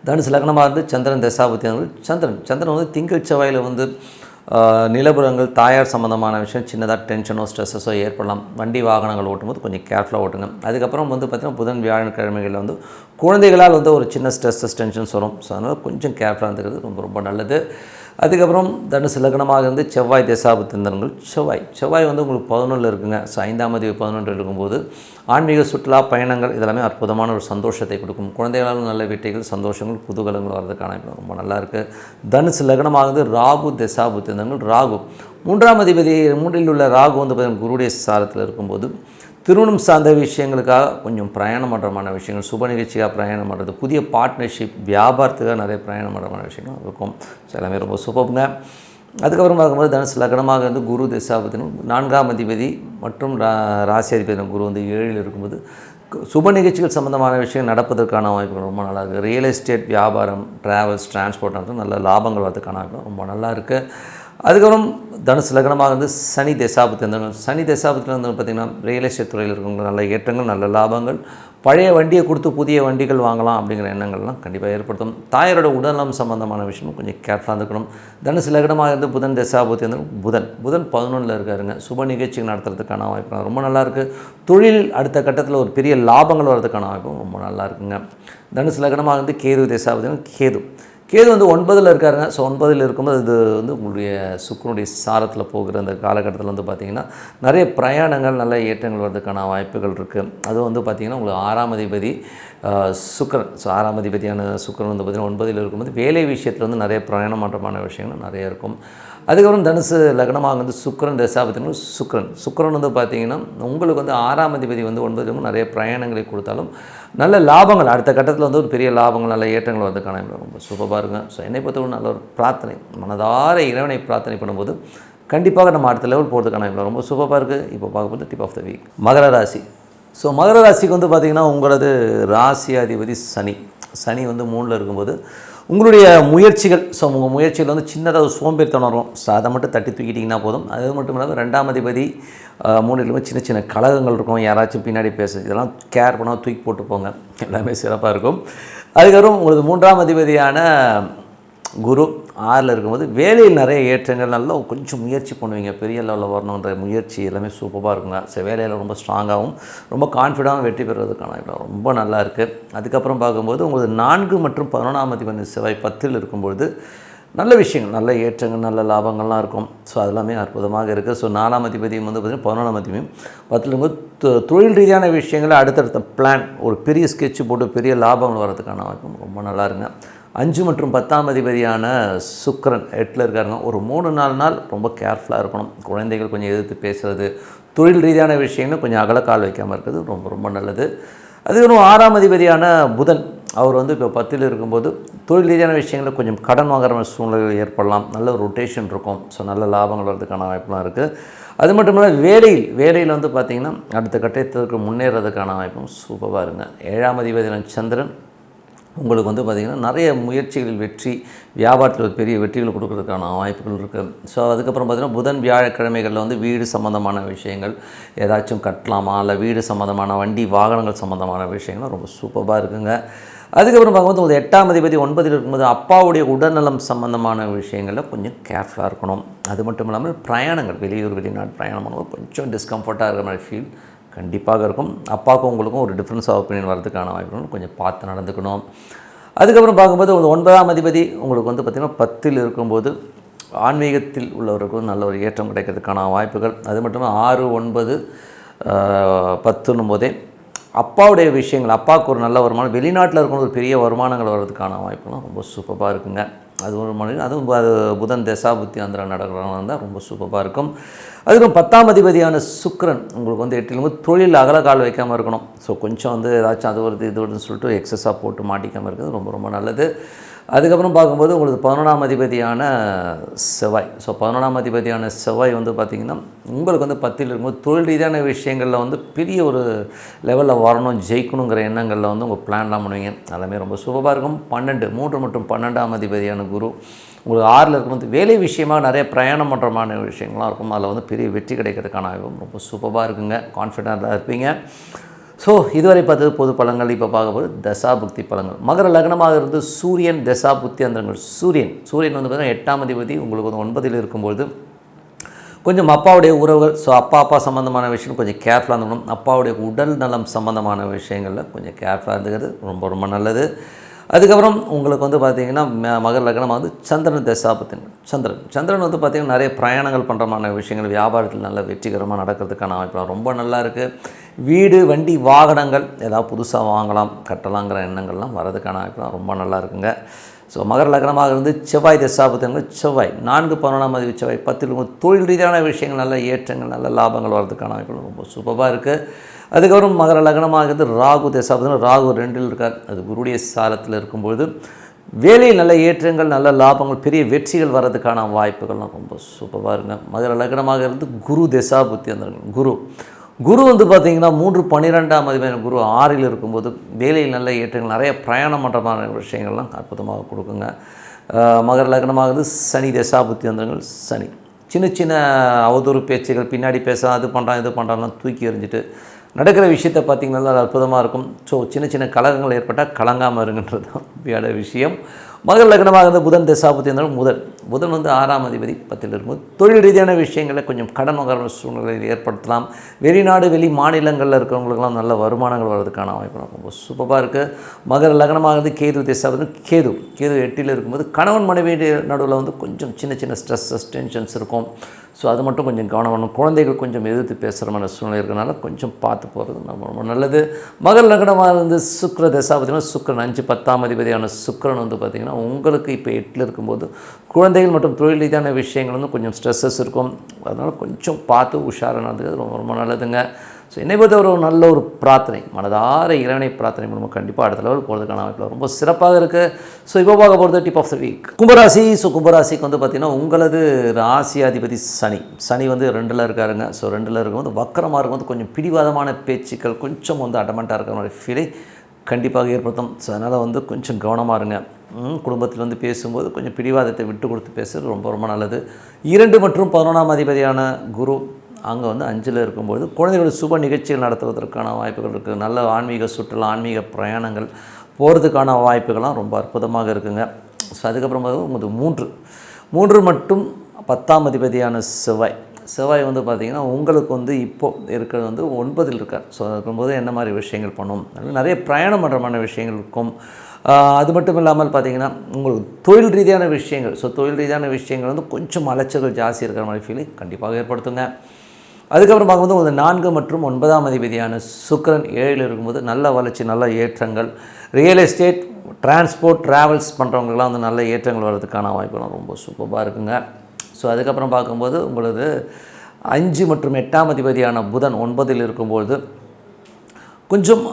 தனுசு லக்னமாக இருந்து சந்திரன் தசாபுத்தி சந்திரன் வந்து திங்கள் செவ்வாயில் வந்து நிலபுரங்கள் தாயார் சம்மந்தமான விஷயம் சின்னதாக டென்ஷனோ ஸ்ட்ரெஸ்ஸஸோ ஏற்படலாம். வண்டி வாகனங்கள் ஓட்டும்போது கொஞ்சம் கேர்ஃபுல்லாக ஓட்டுங்க. அதுக்கப்புறம் வந்து பார்த்திங்கன்னா புதன் வியாழக்கிழமைகளில் வந்து குழந்தைகளால் வந்து ஒரு சின்ன டென்ஷன்ஸ் வரும். ஸோ அதனால் கொஞ்சம் கேர்ஃபுல்லாக இருந்துக்கிறது ரொம்ப ரொம்ப நல்லது. அதுக்கப்புறம் தனுசு லக்னமாக இருந்து செவ்வாய் தசாபுத்திந்தர்கள் செவ்வாய் வந்து உங்களுக்கு 11ல் இருக்குங்க. ஸோ 5ஆம் அதிபதி 11ல் இருக்கும்போது ஆன்மீக சுற்றுலா பயணங்கள் இதெல்லாமே அற்புதமான ஒரு சந்தோஷத்தை கொடுக்கும். குழந்தைகளாலும் நல்ல வெற்றிகள் சந்தோஷங்கள் குதூகலங்கள் வர்றதுக்கான ரொம்ப நல்லா இருக்குது. தனுசு லக்னமாகுது ராகு தசாபுத்திந்தர்கள் ராகு 3ஆம் அதிபதி 3ல் உள்ள ராகு வந்து பார்த்திங்கன்னா குருடைய சாரத்தில் இருக்கும்போது திருமணம் சார்ந்த விஷயங்களுக்காக கொஞ்சம் பிரயாணம் பண்ணுறமான விஷயங்கள் சுப நிகழ்ச்சியாக பிரயாணம் பண்ணுறது புதிய பார்ட்னர்ஷிப் வியாபாரத்துக்காக நிறைய பிரயாணம் பண்ணுறமான விஷயங்கள் இருக்கும். ஸோ எல்லாமே ரொம்ப சூப்பருங்க. அதுக்கப்புறம் பார்க்கும்போது தனுசு லக்னமாக இருந்து குரு தசாபத்தினும் 4ஆம் அதிபதி மற்றும் ராசி அதிபதி குரு வந்து 7ல் இருக்கும்போது சுப நிகழ்ச்சிகள் சம்மந்தமான விஷயம் நடப்பதற்கான வாய்ப்புகள் ரொம்ப நல்லா இருக்குது. ரியல் எஸ்டேட், வியாபாரம், ட்ராவல்ஸ், டிரான்ஸ்போர்ட் நல்ல லாபங்கள் வரதுக்கான வாய்ப்பு ரொம்ப நல்லா இருக்குது. அதுக்கப்புறம் தனுசு லக்னமாக வந்து சனி தசாபத்தி வந்து சனி தசாபத்தில் வந்து பார்த்திங்கன்னா ரியல் எஸ்டேட் துறையில் இருக்கவங்க நல்ல ஏற்றங்கள், நல்ல லாபங்கள், பழைய வண்டியை கொடுத்து புதிய வண்டிகள் வாங்கலாம் அப்படிங்கிற எண்ணங்கள்லாம் கண்டிப்பாக ஏற்படுத்தும். தாயாரோட உடல்நலம் சம்பந்தமான விஷயமும் கொஞ்சம் கேர்ஃபுல்லாக இருக்கணும். தனுசு லக்னமாக இருந்து புதன் தசாபத்தி வந்து புதன் 11ல் இருக்காருங்க. சுப நிகழ்ச்சி நடத்துறதுக்கான வாய்ப்பு ரொம்ப நல்லாயிருக்கு. தொழில் அடுத்த கட்டத்தில் ஒரு பெரிய லாபங்கள் வர்றதுக்கான வாய்ப்பும் ரொம்ப நல்லா இருக்குங்க. தனுசு லக்னமாக இருந்து கேது தசாபத்தி கேது வந்து 9ல் இருக்காருங்க. ஸோ 9ல் இருக்கும்போது இது வந்து உங்களுடைய சுக்கிரனுடைய சாரத்தில் போகிற அந்த காலகட்டத்தில் வந்து பார்த்திங்கன்னா நிறைய பிரயாணங்கள், நல்ல ஏற்றங்கள் வர்றதுக்கான வாய்ப்புகள் இருக்குது. அதுவும் வந்து பார்த்திங்கன்னா உங்களுக்கு 6ஆம் அதிபதி சுக்கிரன். ஸோ 6ஆம் அதிபதியான சுக்கிரன் வந்து பார்த்திங்கன்னா 9ல் இருக்கும்போது வேலை விஷயத்தில் வந்து நிறைய பிரயாண மாற்றமான விஷயங்கள் நிறைய இருக்கும். அதுக்கப்புறம் தனுசு லக்னமாக வந்து சுக்கிரன் தசாபத்தினும் சுக்கிரன் வந்து பார்த்திங்கன்னா உங்களுக்கு வந்து 6ஆம் அதிபதி வந்து 9லும் நிறைய பிரயாணங்களை கொடுத்தாலும் நல்ல லாபங்கள் அடுத்த கட்டத்தில் வந்து ஒரு பெரிய லாபங்கள், நல்ல ஏற்றங்கள் வரதுக்கான ரொம்ப சூப்பராக இருக்குங்க. ஸோ என்னை பொறுத்தவரை நல்ல ஒரு பிரார்த்தனை, மனதார இறைவனை பிரார்த்தனை பண்ணும்போது கண்டிப்பாக நம்ம அடுத்த லெவல் போகிறதுக்கான ரொம்ப சூப்பராக இருக்குது. இப்போ பார்க்கும்போது டிப் ஆஃப் த வீக் மகர ராசி. ஸோ மகர ராசிக்கு வந்து பார்த்திங்கன்னா உங்களது ராசி அதிபதி சனி வந்து 3ல் இருக்கும்போது உங்களுடைய முயற்சிகள், ஸோ உங்கள் முயற்சிகள் வந்து சின்னதாக சோம்பேறித்தனம் வரும். ஸோ அதை மட்டும் தட்டி தூக்கிட்டிங்கன்னா போதும். அது மட்டும் இல்லாமல் 2ஆம் அதிபதி 3லுமே சின்ன சின்ன கலகங்கள் இருக்கும், யாராச்சும் பின்னாடி இதெல்லாம் கேர் பண்ணால் தூக்கி போட்டு போங்க, எல்லாமே சிறப்பாக இருக்கும். அதுக்கப்புறம் உங்களுக்கு 3ஆம் அதிபதியான குரு 6ல் இருக்கும்போது வேலையில் நிறைய ஏற்றங்கள், நல்லா கொஞ்சம் முயற்சி பண்ணுவீங்க, பெரிய லெவலில் வரணுன்ற முயற்சி எல்லாமே சூப்பராக இருக்குங்க. ஸோ வேலையில் ரொம்ப ஸ்ட்ராங்காகவும் ரொம்ப கான்ஃபிடண்டாகவும் வெற்றி பெறுவதற்கான ரொம்ப நல்லா இருக்குது. அதுக்கப்புறம் பார்க்கும்போது உங்களுக்கு 4 மற்றும் 11ஆம் அதிபதி செவ்வாய் 10ல் இருக்கும்பொழுது நல்ல விஷயங்கள், நல்ல ஏற்றங்கள், நல்ல லாபங்கள்லாம் இருக்கும். ஸோ அதெல்லாமே அற்புதமாக இருக்குது. ஸோ 4ஆம் அதிபதியும் வந்து பார்த்திங்கன்னா 11ஆம் அதிபதியும் 10ல் இருக்கும்போது தொழில் ரீதியான விஷயங்களை அடுத்தடுத்த பிளான், ஒரு பெரிய ஸ்கெட்ச் போட்டு பெரிய லாபங்கள் வர்றதுக்கான வாய்ப்பும் ரொம்ப நல்லா இருங்க. 5 மற்றும் 10ஆம் அதிபதியான சுக்கிரன் 8ல் இருக்காருங்க. ஒரு 3-4 நாள் ரொம்ப கேர்ஃபுல்லாக இருக்கணும். குழந்தைகள் கொஞ்சம் எதிர்த்து பேசுகிறது, தொழில் ரீதியான விஷயங்களும் கொஞ்சம் அகலக்கால் வைக்காமல் இருக்கிறது ரொம்ப ரொம்ப நல்லது. அதுக்கப்புறம் 6ஆம் அதிபதியான புதன் அவர் வந்து இப்போ 10ல் இருக்கும்போது தொழில் ரீதியான விஷயங்களில் கொஞ்சம் கடன் வாங்குற சூழ்நிலைகள் ஏற்படலாம், நல்ல ஒரு ரொட்டேஷன் இருக்கும். ஸோ நல்ல லாபங்கள் வர்றதுக்கான வாய்ப்புலாம் இருக்குது. அது மட்டும் இல்லாமல் வேலையில் வந்து பார்த்திங்கன்னா அடுத்த கட்டத்திற்கு முன்னேறதுக்கான வாய்ப்பும் சூப்பராக இருங்க. 7ஆம் அதிபதியான சந்திரன் உங்களுக்கு வந்து பார்த்திங்கன்னா நிறைய முயற்சிகளில் வெற்றி, வியாபாரத்தில் ஒரு பெரிய வெற்றிகள் கொடுக்கறதுக்கான வாய்ப்புகள் இருக்குது. ஸோ அதுக்கப்புறம் பார்த்திங்கன்னா புதன் வியாழக்கிழமைகளில் வந்து வீடு சம்மந்தமான விஷயங்கள் ஏதாச்சும் கட்டலாமா, இல்லை வீடு சம்மந்தமான வண்டி வாகனங்கள் சம்மந்தமான விஷயங்கள்லாம் ரொம்ப சூப்பராக இருக்குங்க. அதுக்கப்புறம் பார்க்கும்போது ஒரு 8ஆம் அதிபதி 9ல் இருக்கும்போது அப்பாவுடைய உடல்நலம் சம்மந்தமான விஷயங்களில் கொஞ்சம் கேர்ஃபுல்லாக இருக்கணும். அது மட்டும் இல்லாமல் பிரயாணங்கள், வெளியூர் வெளிநாடு பிரயாணம் பண்ணும்போது கொஞ்சம் டிஸ்கம்ஃபர்ட்டாக இருக்கிற மாதிரி ஃபீல் கண்டிப்பாக இருக்கும். அப்பாவுக்கும் உங்களுக்கும் ஒரு டிஃப்ரென்ஸ் ஆஃப் ஒப்பீனியன் வரதுக்கான வாய்ப்புகள் கொஞ்சம் பார்த்து நடந்துக்கணும். அதுக்கப்புறம் பார்க்கும்போது ஒரு 9ஆம் அதிபதி உங்களுக்கு வந்து பார்த்திங்கன்னா 10ல் இருக்கும்போது ஆன்மீகத்தில் உள்ளவர்களுக்கும் நல்ல ஒரு ஏற்றம் கிடைக்கிறதுக்கான வாய்ப்புகள். அது மட்டும் இல்லாமல் 6, 9, 10ன்னும் போதே அப்பாவுடைய விஷயங்கள், அப்பாவுக்கு ஒரு நல்ல வருமானம், வெளிநாட்டில் இருக்கும்போது ஒரு பெரிய வருமானங்கள் வர்றதுக்கான வாய்ப்புலாம் ரொம்ப சூப்பராக இருக்குங்க. அது ஒரு மனிதன், அதுவும் அது புதன் தசாபுத்தி அந்த நடக்கிறவங்க இருந்தால் ரொம்ப சூப்பராக இருக்கும். அதுக்கும் 10ஆம் அதிபதியான சுக்கிரன் உங்களுக்கு வந்து 8ல் தொழில் அகலக்கால் வைக்காமல் இருக்கணும். ஸோ கொஞ்சம் வந்து ஏதாச்சும் அது வருது இது வருதுன்னு சொல்லிட்டு எக்ஸஸாக போட்டு மாட்டிக்காமல் இருக்கிறது ரொம்ப ரொம்ப நல்லது. அதுக்கப்புறம் பார்க்கும்போது உங்களுக்கு 11ஆம் அதிபதியான செவ்வாய். ஸோ 11ஆம் அதிபதியான செவ்வாய் வந்து பார்த்திங்கன்னா உங்களுக்கு வந்து 10ல் இருக்கும்போது தொழில் ரீதியான விஷயங்களில் வந்து பெரிய ஒரு லெவலில் வரணும், ஜெயிக்கணுங்கிற எண்ணங்களில் வந்து உங்கள் பிளான்லாம் பண்ணுவீங்க, எல்லாமே ரொம்ப சூப்பராக இருக்கும். 3 மற்றும் 12ஆம் அதிபதியான குரு உங்களுக்கு 6ல் இருக்கும்போது வேலை விஷயமாக நிறைய பிரயாணம் பண்ணுறமான விஷயங்கள்லாம் இருக்கும். அதில் வந்து பெரிய வெற்றி கிடைக்கிறதுக்கான ரொம்ப சூப்பராக இருக்குங்க, கான்ஃபிடென்ட்டாக இருப்பீங்க. ஸோ இதுவரை பார்த்தது பொது பலன்கள். இப்போ பார்க்கும்போது தசாபுக்தி பலன்கள். மகர லக்னமாக இருந்து சூரியன் தசாபுக்தி அந்தரங்கள். சூரியன் வந்து பார்த்திங்கன்னா 8ஆம் அதிபதி உங்களுக்கு வந்து 9ல் இருக்கும்பொழுது கொஞ்சம் அப்பாவுடைய உறவுகள், ஸோ அப்பா சம்மந்தமான விஷயம் கொஞ்சம் கேர்ஃபுல்லாக இருந்துக்கணும். அப்பாவுடைய உடல் நலம் சம்மந்தமான விஷயங்களில் கொஞ்சம் கேர்ஃபுல்லாக இருந்துக்கிறது ரொம்ப ரொம்ப நல்லது. அதுக்கப்புறம் உங்களுக்கு வந்து பார்த்திங்கன்னா மகர லக்னமாக வந்து சந்திரன் தசாபுத்தி. சந்திரன் வந்து பார்த்திங்கன்னா நிறைய பிரயாணங்கள் பண்ணுறமான விஷயங்கள், வியாபாரத்தில் நல்ல வெற்றிகரமாக நடக்கிறதுக்கான வாய்ப்பு ரொம்ப நல்லா இருக்குது. வீடு, வண்டி, வாகனங்கள் ஏதாவது புதுசாக வாங்கலாம், கட்டலாங்கிற எண்ணங்கள்லாம் வரதுக்கான வாய்ப்புலாம் ரொம்ப நல்லா இருக்குங்க. ஸோ மகர லக்னமாக இருந்து செவ்வாய் தசாபுத்தி. செவ்வாய் 4, 11ஆம் அதிபதி செவ்வாய் 10ல் தொழில் ரீதியான விஷயங்கள், நல்ல ஏற்றங்கள், நல்ல லாபங்கள் வரதுக்கான வாய்ப்புகள் ரொம்ப சூப்பராக இருக்குது. அதுக்கப்புறம் மகர லக்னமாக இருந்து ராகு தசாபுத்தி. ராகு 2ல் இருக்கார், அது குருடைய சாரத்தில் இருக்கும்பொழுது வேலையில் நல்ல ஏற்றங்கள், நல்ல லாபங்கள், பெரிய வெற்றிகள் வர்றதுக்கான வாய்ப்புகள்லாம் ரொம்ப சூப்பராக இருங்க. மகர லக்னமாக இருந்து குரு தசாபுத்தி அந்த குரு வந்து பார்த்திங்கன்னா 3/12ஆம் அதிபதி குரு 6ல் இருக்கும்போது வேலையில் நல்ல ஏற்றங்கள், நிறைய பிரயாணம் பண்ணுற மாதிரி விஷயங்கள்லாம் அற்புதமாக கொடுக்குங்க. மகர லக்னமாக இருந்து சனி தசாபுத்தி வந்தவங்கள் சனி சின்ன சின்ன அவதூறு பேச்சுகள், பின்னாடி பேச அது பண்ணுறான் இது பண்ணுறான்லாம் தூக்கி எறிஞ்சிட்டு நடக்கிற விஷயத்தை பார்த்திங்கன்னா அது அற்புதமாக இருக்கும். ஸோ சின்ன சின்ன கலகங்கள் ஏற்பட்டால் கலங்காமல் இருங்கன்றது தான் முக்கியமான விஷயம். மகர லக்னமாக இருந்த புதன் தசாபுத்தி இருந்தாலும் புதன் வந்து 6ஆம் அதிபதி 10ல் இருக்கும்போது தொழில் ரீதியான விஷயங்களில் கொஞ்சம் கடன் வாங்குற சூழ்நிலையில் ஏற்படுத்தலாம். வெளிநாடு வெளி மாநிலங்களில் இருக்கிறவங்களுக்கெல்லாம் நல்ல வருமானங்கள் வர்றதுக்கான வாய்ப்பு ரொம்ப சூப்பராக இருக்குது. மகர லக்னமாக இருந்து கேது தசாபுத்தி கேது 8ல் இருக்கும்போது கணவன் மனைவி நடுவில் வந்து கொஞ்சம் சின்ன சின்ன ஸ்ட்ரெஸ்ஸஸ் டென்ஷன்ஸ் இருக்கும். ஸோ அது மட்டும் கொஞ்சம் கவனம் பண்ணணும். குழந்தைகள் கொஞ்சம் எதிர்த்து பேசுகிற மாதிரி சூழ்நிலை இருக்கிறனால கொஞ்சம் பார்த்து போகிறது ரொம்ப நல்லது. மகர லக்னமாக இருந்து சுக்கிர தசாபதினா சுக்கிரன் 5/10ஆம் அதிபதியான சுக்கிரன் வந்து பார்த்திங்கன்னா உங்களுக்கு இப்போ 8ல் இருக்கும்போது குழந்தைகள் மற்றும் தொழில் ரீதியான விஷயங்கள் வந்து கொஞ்சம் ஸ்ட்ரெஸ்ஸஸ் இருக்கும். அதனால் கொஞ்சம் பார்த்து உஷாராக நடந்துக்கிறது ரொம்ப நல்லதுங்க. ஸோ என்னை பொறுத்த ஒரு நல்ல ஒரு பிரார்த்தனை, மனதார இறைவனை பிரார்த்தனை பண்ணுவோம். கண்டிப்பாக அடுத்த லெவல் போகிறதுக்கான வாய்ப்பு ரொம்ப சிறப்பாக இருக்குது. ஸோ இப்போ பார்க்க போகிறது டிப் ஆஃப் த வீக் கும்பராசி. ஸோ கும்பராசிக்கு வந்து பார்த்திங்கன்னா உங்களது ராசியாதிபதி சனி வந்து 2ல் இருக்காருங்க. ஸோ 2ல் இருக்கும்போது வக்கரமாக இருக்கும்போது கொஞ்சம் பிடிவாதமான பேச்சுக்கள், கொஞ்சம் வந்து அடமெண்ட்டாக இருக்கிற மாதிரி ஃபீலை கண்டிப்பாக ஏற்படுத்தும். ஸோ அதனால் வந்து கொஞ்சம் கவனமாக இருங்க. குடும்பத்தில் வந்து பேசும்போது கொஞ்சம் பிடிவாதத்தை விட்டு கொடுத்து பேசுகிறது ரொம்ப நல்லது. 2 மற்றும் 11ஆம் அதிபதியான குரு அங்கே வந்து 5ல் இருக்கும்போது குழந்தைகளோட சுப நிகழ்ச்சிகள் நடத்துவதற்கான வாய்ப்புகள் இருக்குது. நல்ல ஆன்மீக சுற்றுலா, ஆன்மீக பிரயாணங்கள் போகிறதுக்கான வாய்ப்புகள்லாம் ரொம்ப அற்புதமாக இருக்குங்க. ஸோ அதுக்கப்புறமா உங்களுக்கு 3 மற்றும் 10ஆம் அதிபதியான செவ்வாய் வந்து பார்த்திங்கன்னா உங்களுக்கு வந்து இப்போது இருக்கிறது வந்து 9ல் இருக்கார். ஸோ இருக்கும்போது என்ன மாதிரி விஷயங்கள் பண்ணும், நிறைய பிரயாணம் பண்ணுற மாதிரி விஷயங்கள் இருக்கும். அது மட்டும் இல்லாமல் பார்த்திங்கன்னா உங்களுக்கு தொழில் ரீதியான விஷயங்கள், ஸோ தொழில் ரீதியான விஷயங்கள் வந்து கொஞ்சம் அலைச்சல்கள் ஜாஸ்தி இருக்கிற மாதிரி ஃபீலிங் கண்டிப்பாக ஏற்படுத்துங்க. அதுக்கப்புறம் பார்க்கும்போது உங்களுக்கு 4 மற்றும் 9ஆம் அதிபதியான சுக்கிரன் 7ல் இருக்கும்போது நல்ல வளர்ச்சி, நல்ல ஏற்றங்கள், ரியல் எஸ்டேட், டிரான்ஸ்போர்ட், ட்ராவல்ஸ் பண்ணுறவங்களுக்குலாம் வந்து நல்ல ஏற்றங்கள் வர்றதுக்கான வாய்ப்புலாம் ரொம்ப சூப்பராக இருக்குங்க. ஸோ அதுக்கப்புறம் பார்க்கும்போது உங்களது 5 மற்றும் 8ஆம் அதிபதியான புதன் 9ல் இருக்கும்போது கொஞ்சம்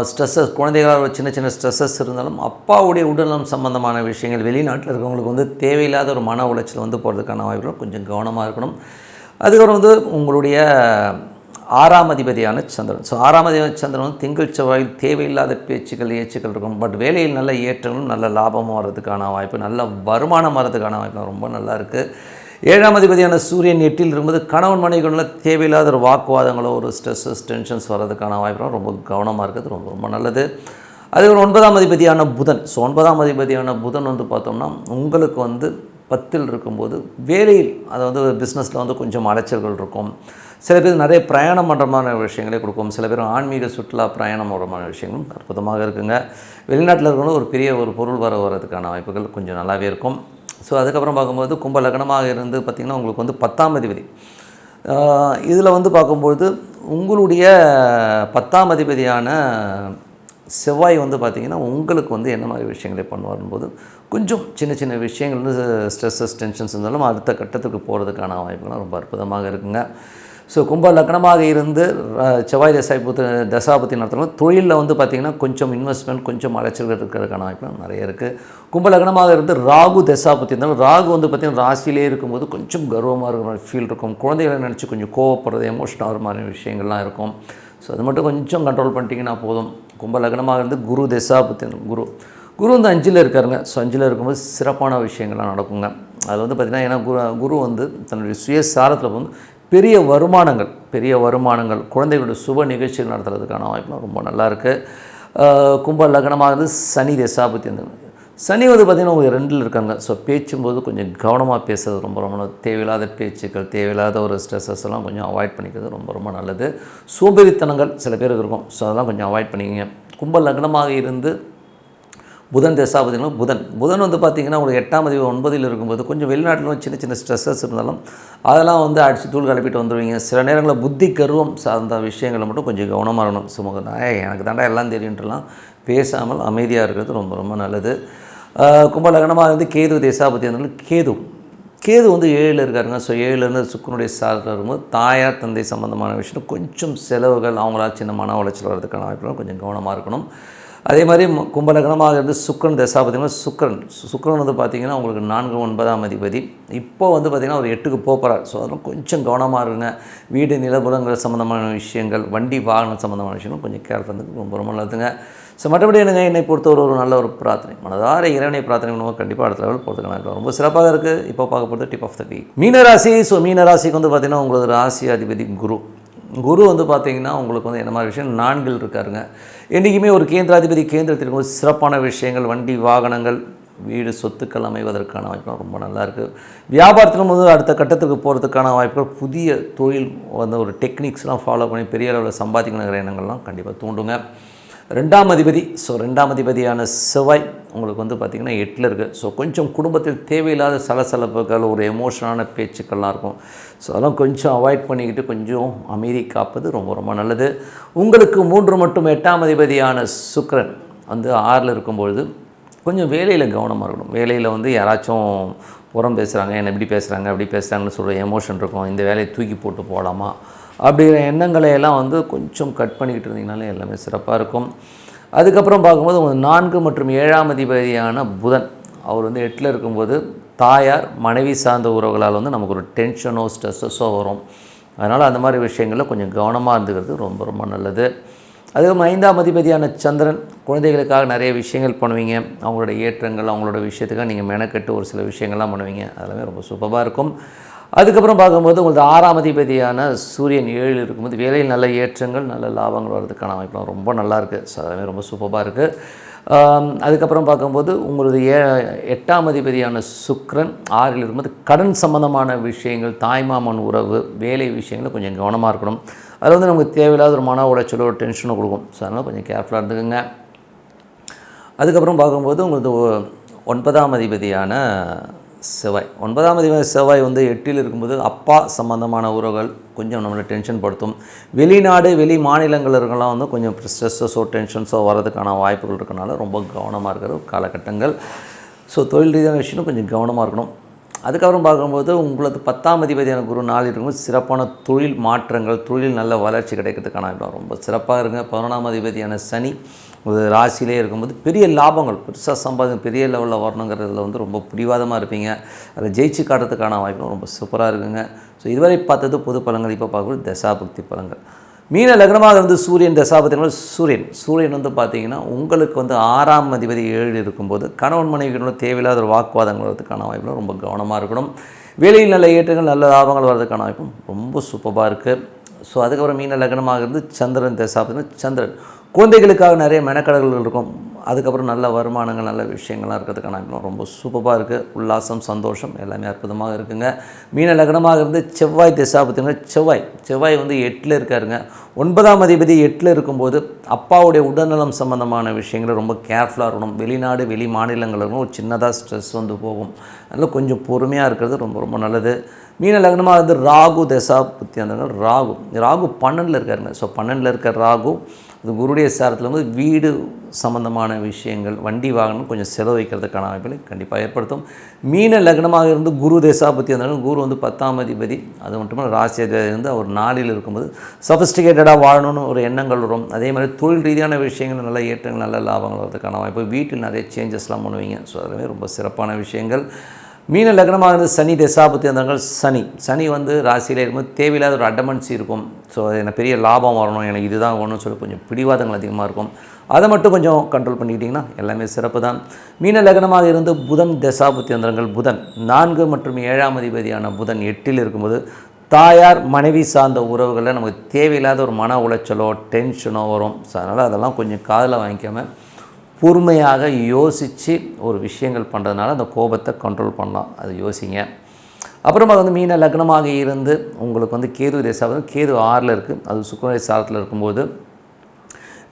ஸ்ட்ரெஸ்ஸஸ், குழந்தைகளால் சின்ன சின்ன ஸ்ட்ரெஸ்ஸஸ் இருந்தாலும் அப்பாவுடைய உடல்நலம் சம்பந்தமான விஷயங்கள், வெளிநாட்டில் இருக்கிறவங்களுக்கு வந்து தேவையில்லாத ஒரு மன உளைச்சல் வந்து போகிறதுக்கான வாய்ப்புகள் கொஞ்சம் கவனமாக இருக்கணும். அதுக்கப்புறம் வந்து உங்களுடைய 6ஆம் அதிபதியான சந்திரன். ஸோ 6ஆம் அதிபதி சந்திரன் வந்து திங்கள் செவ்வாயில் தேவையில்லாத பேச்சுக்கள் ஏச்சுக்கள் இருக்கும். பட் வேலையில் நல்ல ஏற்றங்களும் நல்ல லாபமும் வர்றதுக்கான வாய்ப்பு, நல்ல வருமானம் வர்றதுக்கான வாய்ப்பு ரொம்ப நல்லா இருக்குது. 7ஆம் அதிபதியான சூரியன் 8ல் இருக்கும்போது கணவன் மனைவிகளில் தேவையில்லாத ஒரு வாக்குவாதங்களோ ஒரு ஸ்ட்ரெஸ்ஸஸ் டென்ஷன்ஸ் வர்றதுக்கான வாய்ப்பு ரொம்ப கவனமாக இருக்கிறது ரொம்ப நல்லது. அது ஒரு 9ஆம் அதிபதியான புதன். ஸோ 9ஆம் அதிபதியான புதன் வந்து பார்த்தோம்னா உங்களுக்கு வந்து 10ல் இருக்கும்போது வேலையில், அதாவது பிஸ்னஸில் வந்து கொஞ்சம் அலைச்சல்கள் இருக்கும். சில பேர் நிறைய பிரயாணம் பண்ணுற மாதிரி விஷயங்களே கொடுக்கும். சில பேர் ஆன்மீக சுற்றுலா பிரயாணம் பண்ணுற மாதிரி விஷயங்களும் அற்புதமாக இருக்குங்க. வெளிநாட்டில் இருக்கவங்களும் ஒரு பெரிய ஒரு பொருள் வர்றதுக்கான வாய்ப்புகள் கொஞ்சம் நல்லாவே இருக்கும். ஸோ அதுக்கப்புறம் பார்க்கும்போது கும்ப லக்னமாக இருந்து பார்த்திங்கன்னா உங்களுக்கு வந்து 10ஆம் அதிபதி, இதில் வந்து பார்க்கும்பொழுது உங்களுடைய 10ஆம் அதிபதியான செவ்வாய் வந்து பார்த்திங்கன்னா உங்களுக்கு வந்து என்ன மாதிரி விஷயங்களே பண்ணுவாரும்போது கொஞ்சம் சின்ன சின்ன விஷயங்கள் வந்து ஸ்ட்ரெஸ்ஸஸ் டென்ஷன்ஸ் இருந்தாலும் அடுத்த கட்டத்துக்கு போகிறதுக்கான வாய்ப்புகள்லாம் ரொம்ப அற்புதமாக இருக்குங்க. ஸோ கும்ப லக்னமாக இருந்து செவ்வாய் தசாபுத்தி நடத்துகிறோம். தொழிலில் வந்து பார்த்திங்கன்னா கொஞ்சம் இன்வெஸ்ட்மெண்ட், கொஞ்சம் அலைச்சல்கள் இருக்கிறதுக்கான வாய்ப்புகள் நிறைய இருக்குது. கும்ப லக்னமாக இருந்து ராகு தசாபுத்தி இருந்தாலும் ராகு வந்து பார்த்திங்கன்னா ராசியிலே இருக்கும்போது கொஞ்சம் கர்வமாக இருக்கிற மாதிரி ஃபீல் இருக்கும். குழந்தைகளை நினச்சி கொஞ்சம் கோவப்படுறது, எமோஷனல் ஆகிற மாதிரி விஷயங்கள்லாம் இருக்கும். ஸோ அது மட்டும் கொஞ்சம் கண்ட்ரோல் பண்ணிட்டீங்கன்னா போதும். கும்ப லக்னமாக இருந்து குரு தசாபுத்தி குரு வந்து 5ல் இருக்காருங்க. ஸோ 5ல் இருக்கும்போது சிறப்பான விஷயங்கள்லாம் நடக்குங்க. அது வந்து பார்த்திங்கன்னா ஏன்னா குரு வந்து தன்னுடைய சுயசாரத்தில் வந்து பெரிய வருமானங்கள் குழந்தைகளோட சுப நிகழ்ச்சிகள் நடத்துறதுக்கான வாய்ப்புலாம் ரொம்ப நல்லாயிருக்கு. கும்ப லக்னமாக இருந்து சனி தசாபுத்தி சனி வந்து பார்த்திங்கன்னா அவங்க 2ல் இருக்காங்க. ஸோ பேச்சும்போது கொஞ்சம் கவனமாக பேசுறது ரொம்ப தேவையில்லாத பேச்சுக்கள், தேவையில்லாத ஒரு ஸ்ட்ரெஸ்ஸஸ் எல்லாம் கொஞ்சம் அவாய்ட் பண்ணிக்கிறது ரொம்ப நல்லது. சோம்பேறித்தனங்கள் சில பேருக்கு இருக்கும். ஸோ அதெல்லாம் கொஞ்சம் அவாய்ட் பண்ணிக்கங்க. கும்ப லக்னமாக இருந்து புதன் தசாபதினா புதன் வந்து பார்த்திங்கன்னா ஒரு 8ஆம் அதிபதி 9ல் இருக்கும்போது கொஞ்சம் வெளிநாட்டில் சின்ன சின்ன ஸ்ட்ரெஸ்ஸஸ் இருந்தாலும் அதெல்லாம் வந்து அடித்து தூள் கிளப்பிட்டு வந்துடுவீங்க. சில நேரங்களில் புத்தி கர்வம் சார்ந்த விஷயங்களை மட்டும் கொஞ்சம் கவனமாக இருக்கணும். சுமூகமாக எனக்கு தாண்டா எல்லாம் தெரியுன்ட்டுலாம் பேசாமல் அமைதியாக இருக்கிறது ரொம்ப நல்லது. கும்ப லக்னமாக இருந்து கேது தசாபதி இருந்தாலும் கேது வந்து 7ல் இருக்காருங்க. ஸோ 7லேருந்து சுக்கிரனுடைய சாரத்தில் இருக்கும்போது தாயார் தந்தை சம்மந்தமான விஷயம் கொஞ்சம் செலவுகள், அவங்களால சின்ன மன உளைச்சல் வர்றதுக்கான வாய்ப்புகள் கொஞ்சம் கவனமாக இருக்கணும். அதே மாதிரி கும்பலக்னமாக இருந்து சுக்கிரன் தசாபதினா சுக்கிரன் வந்து பார்த்திங்கன்னா உங்களுக்கு 4 9ஆம் அதிபதி. இப்போ வந்து பார்த்திங்கன்னா ஒரு 8க்கு போகிறார். ஸோ அதெல்லாம் கொஞ்சம் கவனமாக இருங்க. வீடு நிலபுலங்கள் சம்மந்தமான விஷயங்கள், வண்டி வாகனம் சம்மந்தமான விஷயங்கள் கொஞ்சம் கேர் பண்ணுறதுக்கு ரொம்ப ரொம்ப நல்லதுங்க. ஸோ மற்றபடி என்னை பொறுத்தவரை ஒரு நல்ல ஒரு பிரார்த்தனை, மனதார இறைவனை பிரார்த்தனை பண்ணுவோம், கண்டிப்பாக அடுத்த லெவல் போகிறதுக்கு ரொம்ப சிறப்பாக இருக்குது. இப்போ பார்க்க போகிறது டிப் ஆஃப் த வீக். மீனராசி. ஸோ மீனராசிக்கு வந்து பார்த்திங்கன்னா உங்களுக்கு ராசி அதிபதி குரு வந்து பார்த்திங்கன்னா உங்களுக்கு வந்து என்ன மாதிரி விஷயம் 4 இருக்காருங்க. என்றைக்குமே ஒரு கேந்திராதிபதி கேந்திரத்தில் இருக்கும்போது சிறப்பான விஷயங்கள், வண்டி வாகனங்கள், வீடு சொத்துக்கள் அமைவதற்கான வாய்ப்புகள் ரொம்ப நல்லாயிருக்கு. வியாபாரத்திலும் வந்து அடுத்த கட்டத்துக்கு போகிறதுக்கான வாய்ப்புகள், புதிய தொழில் வந்து ஒரு டெக்னிக்ஸ்லாம் ஃபாலோ பண்ணி பெரிய அளவில் சம்பாதிக்கணுங்கிற எண்ணங்கள்லாம் கண்டிப்பாக தூண்டுங்க. 2ஆம் அதிபதி. ஸோ 2ஆம் அதிபதியான செவ்வாய் உங்களுக்கு வந்து பார்த்திங்கன்னா 8ல் இருக்குது. ஸோ கொஞ்சம் குடும்பத்தில் தேவையில்லாத சலசலப்புகள், ஒரு எமோஷனான பேச்சுக்கள்லாம் இருக்கும். ஸோ அதெல்லாம் கொஞ்சம் அவாய்ட் பண்ணிக்கிட்டு கொஞ்சம் அமைதி காப்பது ரொம்ப ரொம்ப நல்லது. உங்களுக்கு 3 மற்றும் 8ஆம் அதிபதியான சுக்கிரன் வந்து 6ல் இருக்கும்பொழுது கொஞ்சம் வேலையில் கவனமாக இருக்கணும். வேலையில் வந்து யாராச்சும் புறம் பேசுகிறாங்க, என்ன இப்படி பேசுகிறாங்க அப்படி பேசுகிறாங்கன்னு சொல்கிற எமோஷன் இருக்கும். இந்த வேலையை தூக்கி போட்டு போகலாமா அப்படிங்கிற எண்ணங்களை எல்லாம் வந்து கொஞ்சம் கட் பண்ணிக்கிட்டு இருந்தீங்கனாலே எல்லாமே சிறப்பாக இருக்கும். அதுக்கப்புறம் பார்க்கும்போது 4 மற்றும் 7ஆம் அதிபதியான புதன் அவர் வந்து 8ல் இருக்கும்போது தாயார் மனைவி சார்ந்த உறவுகளால் வந்து நமக்கு ஒரு டென்ஷனோ ஸ்ட்ரெஸ்ஸோ வரும். அதனால் அந்த மாதிரி விஷயங்களில் கொஞ்சம் கவனமாக இருந்துக்கிறது ரொம்ப ரொம்ப நல்லது. அதுக்கப்புறம் 5ஆம் அதிபதியான சந்திரன் குழந்தைகளுக்காக நிறைய விஷயங்கள் பண்ணுவீங்க. அவங்களோட ஏற்றங்கள், அவங்களோட விஷயத்துக்காக நீங்கள் மெனக்கெட்டு ஒரு சில விஷயங்கள்லாம் பண்ணுவீங்க. அதெல்லாமே ரொம்ப சூப்பராக இருக்கும். அதுக்கப்புறம் பார்க்கும்போது உங்களுக்கு 6ஆம் அதிபதியான சூரியன் 7ல் இருக்கும்போது வேலையில் நல்ல ஏற்றங்கள், நல்ல லாபங்கள் வர்றதுக்கான வாய்ப்புலாம் ரொம்ப நல்லாயிருக்கு. ஸோ அதெல்லாமே ரொம்ப சூப்பராக இருக்குது. அதுக்கப்புறம் பார்க்கும்போது உங்களது 8ஆம் அதிபதியான சுக்கிரன் 6ல் இருக்கும்போது கடன் சம்பந்தமான விஷயங்கள், தாய்மாமன் உறவு, வேலை விஷயங்கள் கொஞ்சம் கவனமாக இருக்கணும். அதில் வந்து நமக்கு தேவையில்லாத ஒரு மன உளைச்சலோ ஒரு டென்ஷனோ கொடுக்கும். ஸோ அதனால் கொஞ்சம் கேர்ஃபுல்லாக இருந்துக்குங்க. அதுக்கப்புறம் பார்க்கும்போது உங்களுக்கு 9ஆம் அதிபதியான செவ்வாய் 9ஆம் அதிபதி செவ்வாய் வந்து 8ல் இருக்கும்போது அப்பா சம்பந்தமான உறவுகள் கொஞ்சம் நம்மளை டென்ஷன் படுத்தும். வெளிநாடு வெளி மாநிலங்களுக்கெல்லாம் வந்து கொஞ்சம் ஸ்ட்ரெஸ்ஸோ டென்ஷன்ஸோ வரதுக்கான வாய்ப்புகள் இருக்கனால ரொம்ப கவனமாக இருக்கிற காலகட்டங்கள். ஸோ தொழில் ரீதியான விஷயம் கொஞ்சம் கவனமாக இருக்கணும். அதுக்கப்புறம் பார்க்கும்போது உங்களுக்கு 10ஆம் அதிபதியான குரு 4ல் இருக்கும்போது சிறப்பான தொழில் மாற்றங்கள், தொழில் நல்ல வளர்ச்சி கிடைக்கிறதுக்கான ரொம்ப சிறப்பாக இருங்க. 11ஆம் அதிபதியான சனி ஒரு ராசியிலே இருக்கும்போது பெரிய லாபங்கள், பெருசாக சம்பாதிக்கும், பெரிய லெவலில் வரணுங்கிறதுல வந்து ரொம்ப பிடிவாதமாக இருப்பீங்க. அதை ஜெயிச்சு காட்டுறதுக்கான வாய்ப்பும் ரொம்ப சூப்பராக இருக்குங்க. ஸோ இதுவரை பார்த்தது பொது பலன்கள். இப்போ பார்க்குறது தசாபக்தி பலன்கள். மீன லக்னமாக இருந்து சூரியன் தசாபக்தி சூரியன் வந்து பார்த்திங்கன்னா உங்களுக்கு வந்து 6ஆம் அதிபதி 7ல் இருக்கும்போது கணவன் மனைவிகளோட தேவையில்லாத ஒரு வாக்குவாதங்கள் வரதுக்கான வாய்ப்புகளும் ரொம்ப கவனமாக இருக்கணும். வேலையில் நல்ல ஏற்றங்கள், நல்ல லாபங்கள் வர்றதுக்கான வாய்ப்பும் ரொம்ப சூப்பராக இருக்குது. ஸோ அதுக்கப்புறம் மீன லக்னமாக இருந்து சந்திரன் தசாபக்தி. சந்திரன் குழந்தைகளுக்காக நிறைய மெனக்கடல்கள் இருக்கும். அதுக்கப்புறம் நல்ல வருமானங்கள், நல்ல விஷயங்கள்லாம் இருக்கிறதுக்கான ரொம்ப சூப்பராக இருக்குது. உல்லாசம், சந்தோஷம் எல்லாமே அற்புதமாக இருக்குங்க. மீன லக்னமாக இருந்து செவ்வாய் தசாபதிங்க. செவ்வாய் வந்து 8ல் இருக்காருங்க. 9ஆம் அதிபதி 8ல் இருக்கும்போது அப்பாவுடைய உடல்நலம் சம்பந்தமான விஷயங்களை ரொம்ப கேர்ஃபுல்லாக இருக்கணும். வெளிநாடு வெளி மாநிலங்களுக்கும் ஒரு சின்னதாக ஸ்ட்ரெஸ் வந்து போகும். அதனால் கொஞ்சம் பொறுமையாக இருக்கிறது ரொம்ப ரொம்ப நல்லது. மீன லக்னமாக இருந்து ராகு தசாபுத்தி அந்த ராகு 12ல் இருக்காருங்க. ஸோ 12ல் இருக்க ராகு அது குருடைய சாரத்தில் வந்து வீடு சம்பந்தமான விஷயங்கள், வண்டி வாகனம் கொஞ்சம் செலவு வைக்கிறதுக்கான வாய்ப்புகளை கண்டிப்பாக ஏற்படுத்தும். மீன லக்னமாக இருந்து குரு தசாபுத்தி அந்த குரு வந்து 10ஆம் அதிபதி, அது மட்டும் ராசி அதிபதி வந்து அவர் 4ல் இருக்கும்போது சஃபிஸ்டிகேட்டடாக வாழணும்னு ஒரு எண்ணங்கள் வரும். அதே மாதிரி தொழில் ரீதியான விஷயங்கள் நல்ல ஏற்றங்கள், நல்ல லாபங்கள் வரதுக்கான வாய்ப்பு. வீட்டில் நிறைய சேஞ்சஸ்லாம் பண்ணுவீங்க. ஸோ அதுவே ரொம்ப சிறப்பான விஷயங்கள். மீன லக்னமாக இருந்து சனி தசாபுத்தி அந்த சனி வந்து ராசியில் இருக்கும்போது தேவையில்லாத ஒரு அடமன்சி இருக்கும். ஸோ எனக்கு பெரிய லாபம் வரணும், எனக்கு இதுதான் வேணும்னு சொல்லி கொஞ்சம் பிடிவாதங்கள் அதிகமாக இருக்கும். அதை மட்டும் கொஞ்சம் கண்ட்ரோல் பண்ணிக்கிட்டிங்கன்னா எல்லாமே சிறப்பு தான். மீன லக்னமாக இருந்து புதன் தசாபுத்தி அந்தரங்கள். புதன் 4 மற்றும் 7ஆம் அதிபதியான புதன் 8ல் இருக்கும்போது தாயார் மனைவி சார்ந்த உறவுகளில் நமக்கு தேவையில்லாத ஒரு மன உளைச்சலோ டென்ஷனோ வரும். ஸோ அதனால் அதெல்லாம் கொஞ்சம் காதில் வாங்கிக்காமல் பொறுமையாக யோசித்து ஒரு விஷயங்கள் பண்ணுறதுனால அந்த கோபத்தை கண்ட்ரோல் பண்ணலாம். அது யோசிங்க. அப்புறமா வந்து மீன லக்னமாக இருந்து உங்களுக்கு வந்து கேது தசாபதி. கேது 6ல் இருக்குது. அது சுக்கிரன் சாரத்தில் இருக்கும்போது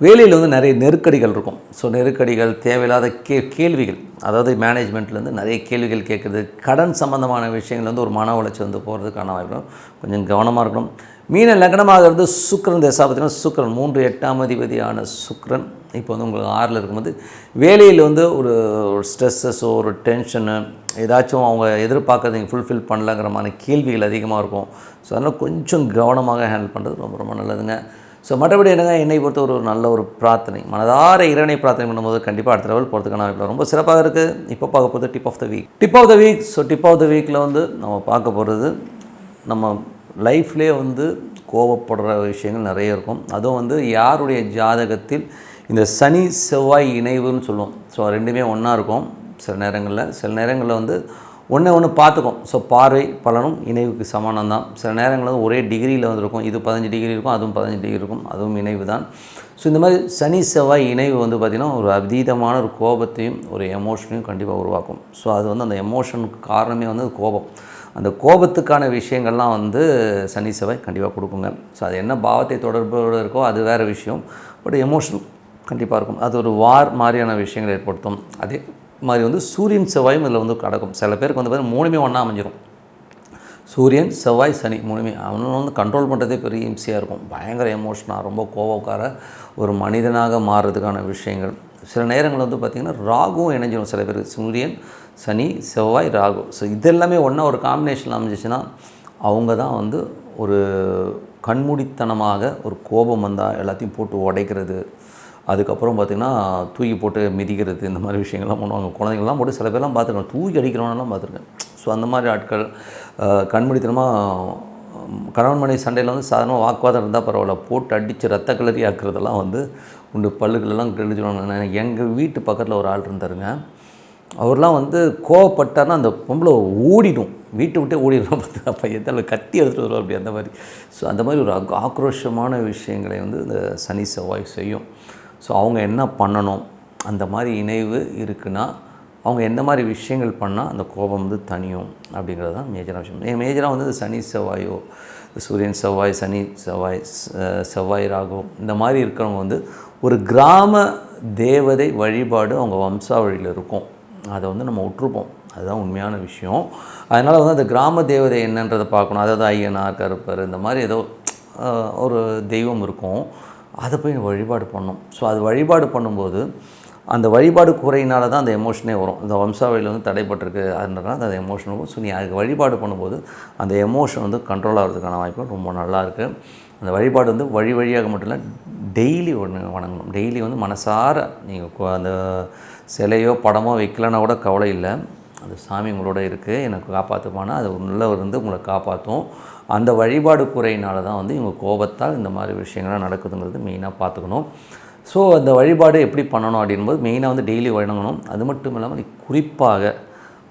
வேலையில் வந்து நிறைய நெருக்கடிகள் இருக்கும். ஸோ நெருக்கடிகள், தேவையில்லாத கேள்விகள், அதாவது மேனேஜ்மெண்ட்லேருந்து நிறைய கேள்விகள் கேட்குறது, கடன் சம்மந்தமான விஷயங்கள் வந்து ஒரு மன உளைச்சி வந்து போகிறதுக்கான வாய்ப்பு கொஞ்சம் கவனமாக இருக்கணும். மீன லக்னமாக இருந்து சுக்கிரன் தசாபதினா சுக்கிரன் 3 8ஆம் அதிபதியான சுக்கிரன் இப்போ வந்து உங்களுக்கு 6ல் இருக்கும்போது வேலையில் வந்து ஒரு ஸ்ட்ரெஸ்ஸஸோ ஒரு டென்ஷனு, ஏதாச்சும் அவங்க எதிர்பார்க்கறது நீங்கள் ஃபுல்ஃபில் பண்ணலங்கிற மாதிரி கேள்விகள் அதிகமாக இருக்கும். ஸோ அதனால் கொஞ்சம் கவனமாக ஹேண்டில் பண்ணுறது ரொம்ப ரொம்ப நல்லதுங்க. ஸோ மற்றபடி என்னங்க, என்னை பொறுத்த ஒரு நல்ல ஒரு பிரார்த்தனை, மனதார இறைவனை பிரார்த்தனை பண்ணும்போது கண்டிப்பாக அடுத்த லெவல் போகிறதுக்கான வாய்ப்பு ரொம்ப சிறப்பாக இருக்குது. இப்போ பார்க்க போகிறது tip of the week. So tip of the வீக்கில் வந்து நம்ம பார்க்க போகிறது, நம்ம லைஃப்லேயே வந்து கோவப்படுற விஷயங்கள் நிறைய இருக்கும். அதுவும் வந்து யாருடைய ஜாதகத்தில் இந்த சனி செவ்வாய் இணைவுன்னு சொல்லுவோம். ஸோ ரெண்டுமே ஒன்றா இருக்கும். சில நேரங்களில் வந்து ஒன்று பார்த்துக்கும். ஸோ பார்வை பலனும் இணைவுக்கு சமானம் தான். சில நேரங்களில் ஒரே டிகிரியில் வந்துருக்கும். இது 15 டிகிரி இருக்கும், அதுவும் 15 டிகிரி இருக்கும், அதுவும் இணைவு தான். ஸோ இந்த மாதிரி சனி செவ்வாய் இணைவு வந்து பார்த்திங்கன்னா ஒரு அதீதமான ஒரு கோபத்தையும் ஒரு எமோஷனையும் கண்டிப்பாக உருவாக்கும். ஸோ அது வந்து அந்த எமோஷனுக்கு காரணமே வந்து கோபம். அந்த கோபத்துக்கான விஷயங்கள்லாம் வந்து சனி செவ்வாய் கண்டிப்பாக கொடுக்குங்க. ஸோ அது என்ன பாவத்தை தொடர்போடு இருக்கோ அது வேறு விஷயம். பட் எமோஷன் கண்டிப்பாக இருக்கும். அது ஒரு வார் மாதிரியான விஷயங்களை ஏற்படுத்தும். அதே மாதிரி வந்து சூரியன் செவ்வாயும் இதில் வந்து கடக்கும். சில பேருக்கு வந்து பார்த்திங்கன்னா 3மே ஒன்றா அமைஞ்சிடும். சூரியன் செவ்வாய் சனி 3மே அவனும் வந்து கண்ட்ரோல் பண்ணுறதே பெரிய இம்சையாக இருக்கும். பயங்கர எமோஷனாக ரொம்ப கோபக்கார ஒரு மனிதனாக மாறுறதுக்கான விஷயங்கள். சில நேரங்களில் வந்து பார்த்திங்கன்னா ராகுவும் இணைஞ்சிடும். சில பேர் சூரியன் சனி செவ்வாய் ராகு. ஸோ இதெல்லாமே ஒன்றா ஒரு காம்பினேஷனில் அமைஞ்சிச்சுன்னா அவங்க தான் வந்து ஒரு கண்மூடித்தனமாக ஒரு கோபம் வந்தால் எல்லாத்தையும் போட்டு உடைக்கிறது, அதுக்கப்புறம் பார்த்திங்கன்னா தூக்கி போட்டு மிதிக்கிறது, இந்த மாதிரி விஷயங்கள்லாம் பண்ணுவாங்க. குழந்தைங்கள்லாம் போட்டு சில பேர்லாம் பார்த்துருக்கேன், தூக்கி அடிக்கிறவனெல்லாம் பார்த்துருக்கேன். ஸோ அந்த மாதிரி ஆட்கள் கண்மூடித்தனமாக கணவன் மனைவி சண்டையில் வந்து சாதாரணமாக வாக்குவாதம் இருந்தால் பரவாயில்ல, போட்டு அடித்து ரத்த கலரி ஆக்குறதெல்லாம் வந்து உண்டு. பல்லுகளெல்லாம் கிழிச்சிடுவாங்க. எங்கள் வீட்டு பக்கத்தில் ஒரு ஆள் இருந்தாருங்க. அவர்லாம் வந்து கோவப்பட்டார்னா அந்த பொம்பளை ஓடிடும், வீட்டை விட்டே ஓடிடும். பார்த்து அப்போ எதில் கத்தி எடுத்துகிட்டு வருவோம் அப்படி அந்த மாதிரி. ஸோ அந்த மாதிரி ஒரு ஆக்ரோஷமான விஷயங்களை வந்து இந்த சனி செவ்வாய் செய்யும். ஸோ அவங்க என்ன பண்ணணும், அந்த மாதிரி இணைவு இருக்குன்னா அவங்க எந்த மாதிரி விஷயங்கள் பண்ணால் அந்த கோபம் வந்து தனியும் அப்படிங்கிறது தான் மேஜரான விஷயம். மேஜராக வந்து சனி செவ்வாயோ, சூரியன் செவ்வாய் சனி செவ்வாய் செவ்வாய் ராகு இந்த மாதிரி இருக்கிறவங்க வந்து ஒரு கிராம தேவதை வழிபாடு அவங்க வம்சாவழியில் இருக்கும். அதை வந்து நம்ம விட்டுருப்போம். அதுதான் உண்மையான விஷயம். அதனால் வந்து அந்த கிராம தேவதை என்னன்றதை பார்க்கணும். அதாவது ஐயனார் கருப்பர் இந்த மாதிரி ஏதோ ஒரு தெய்வம் இருக்கும், அதை போய் வழிபாடு பண்ணணும். ஸோ அது வழிபாடு பண்ணும்போது அந்த வழிபாடு குறையினால தான் அந்த எமோஷனே வரும். இந்த வம்சாவளியில் வந்து தடைப்பட்டிருக்கு அதனால அந்த எமோஷன் இருக்கும். ஸோ நீ அதுக்கு வழிபாடு பண்ணும்போது அந்த எமோஷன் வந்து கண்ட்ரோல் ஆகிறதுக்கான வாய்ப்பு ரொம்ப நல்லாயிருக்கு. அந்த வழிபாடு வந்து வழியாக மட்டும் இல்லை, டெய்லி வணங்கணும். டெய்லி வந்து மனசார நீங்கள் அந்த சிலையோ படமோ வைக்கலன்னா கூட கவலை இல்லை, அந்த சாமி உங்களோட இருக்குது, எனக்கு காப்பாற்றுப்பானா அது உள்ளே இருந்து உங்களை காப்பாற்றும். அந்த வழிபாடு குறையினால தான் வந்து இவங்க கோபத்தால் இந்த மாதிரி விஷயங்கள்லாம் நடக்குதுங்கிறது மெயினாக பார்த்துக்கணும். ஸோ அந்த வழிபாடு எப்படி பண்ணணும் அப்படின்போது மெயினாக வந்து டெய்லி வணங்கணும். அது மட்டும் இல்லாமல் குறிப்பாக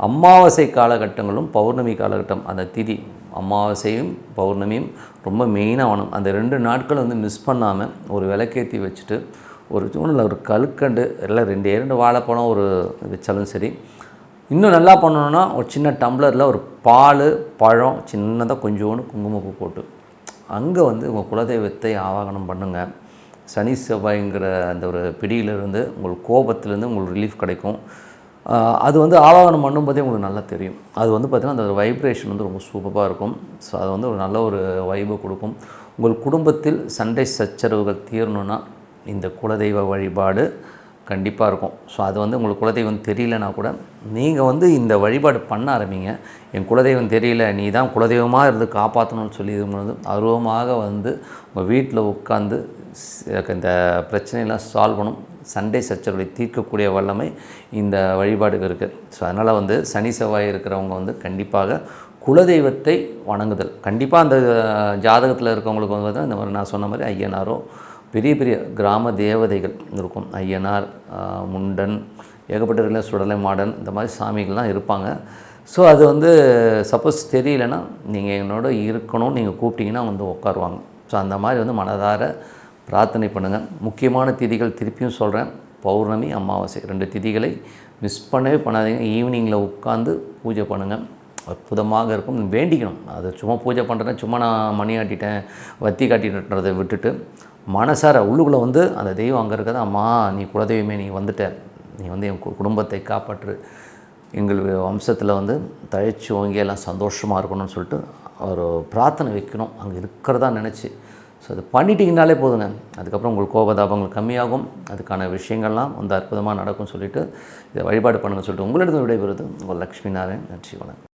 அமாவாசை காலகட்டங்களும் பௌர்ணமி காலகட்டம், அந்த திதி அமாவாசையும் பௌர்ணமியும் ரொம்ப மெயினாக வணங்கும். அந்த 2 நாட்கள் வந்து மிஸ் பண்ணாமல் ஒரு விளக்கேற்றி வச்சுட்டு ஒரு தூணில் ஒரு கல்கண்டு இல்லை 2 வாழைப்பழம் ஒரு வச்சாலும் சரி. இன்னும் நல்லா பண்ணணுன்னா ஒரு சின்ன டம்ளரில் ஒரு பால் பழம் சின்னதாக கொஞ்சோண்டு குங்குமப்பூ போட்டு அங்கே வந்து உங்கள் குலதெய்வத்தை ஆவாகனம் பண்ணுங்கள். சனி செவ்வாய்ங்கிற அந்த ஒரு பிடியிலிருந்து உங்களுக்கு கோபத்திலேருந்து உங்களுக்கு ரிலீஃப் கிடைக்கும். அது வந்து ஆவாகனம் பண்ணும்போதே உங்களுக்கு நல்லா தெரியும். அது வந்து பார்த்திங்கன்னா அந்த வைப்ரேஷன் வந்து ரொம்ப சூப்பராக இருக்கும். ஸோ அது வந்து ஒரு நல்ல ஒரு வைபை கொடுக்கும். உங்கள் குடும்பத்தில் சண்டை சச்சரவுகள் தீரணுன்னா இந்த குலதெய்வ வழிபாடு கண்டிப்பாக இருக்கும். ஸோ அது வந்து உங்களுக்கு குலதெய்வம் தெரியலனா கூட நீங்கள் வந்து இந்த வழிபாடு பண்ண ஆரம்பிங்க. என் குலதெய்வம் தெரியல, நீ தான் குலதெய்வமாக இருந்து காப்பாற்றணும்னு சொல்லி இது வந்து அருவமாக வந்து உங்கள் வீட்டில் உட்காந்து இந்த பிரச்சனையெல்லாம் சால்வ் பண்ணும். சண்டை சச்சரவுகளை தீர்க்கக்கூடிய வல்லமை இந்த வழிபாடுக்கு இருக்குது. ஸோ அதனால் வந்து சனி செவ்வாய் இருக்கிறவங்க வந்து கண்டிப்பாக குலதெய்வத்தை வணங்குதல் கண்டிப்பாக அந்த ஜாதகத்தில் இருக்கவங்களுக்கு வந்து இந்த மாதிரி நான் சொன்ன மாதிரி ஐயனாரோ பெரிய பெரிய கிராம தேவதைகள் இருக்கும், ஐயனார் முண்டன் ஏகப்பட்ட சுடலை மாடன் இந்த மாதிரி சாமிகள்லாம் இருப்பாங்க. ஸோ அது வந்து சப்போஸ் தெரியலனா நீங்கள் என்னோட இருக்கணும், நீங்கள் கூப்பிட்டிங்கன்னா வந்து உட்காருவாங்க. ஸோ அந்த மாதிரி வந்து மனதார பிரார்த்தனை பண்ணுங்கள். முக்கியமான திதிகள் திருப்பியும் சொல்கிறேன், பௌர்ணமி அமாவாசை 2 திதிகளை மிஸ் பண்ணவே பண்ணாதீங்க. ஈவினிங்கில் உட்காந்து பூஜை பண்ணுங்கள், அற்புதமாக இருக்கும். வேண்டிக்கணும். அது சும்மா பூஜை பண்ணுறேன், சும்மா நான் மணி ஆட்டிட்டேன் வத்தி காட்டிட்டுன்றதை விட்டுட்டு மனசார உள்ளுக்குள்ளே வந்து அந்த தெய்வம் அங்கே இருக்கிறது, அம்மா நீ குலதெய்வமே நீ வந்துட்ட, நீ வந்து என் குடும்பத்தை காப்பாற்று, எங்கள் வம்சத்தில் வந்து தழைச்சி ஓங்கி எல்லாம் சந்தோஷமாக இருக்கணும்னு சொல்லிட்டு ஒரு பிரார்த்தனை வைக்கணும் அங்கே இருக்கிறதா நினச்சி. ஸோ அது பண்ணிட்டீங்கனாலே போதுங்க. அதுக்கப்புறம் உங்களுக்கு கோபதாபங்கள் கம்மியாகும், அதுக்கான விஷயங்கள்லாம் வந்து அற்புதமாக நடக்கும்னு சொல்லிவிட்டு இதை வழிபாடு பண்ணுங்கன்னு சொல்லிட்டு உங்களிடம் விடைபெறுது உங்கள் லக்ஷ்மி நாராயண். நன்றி, வணக்கம்.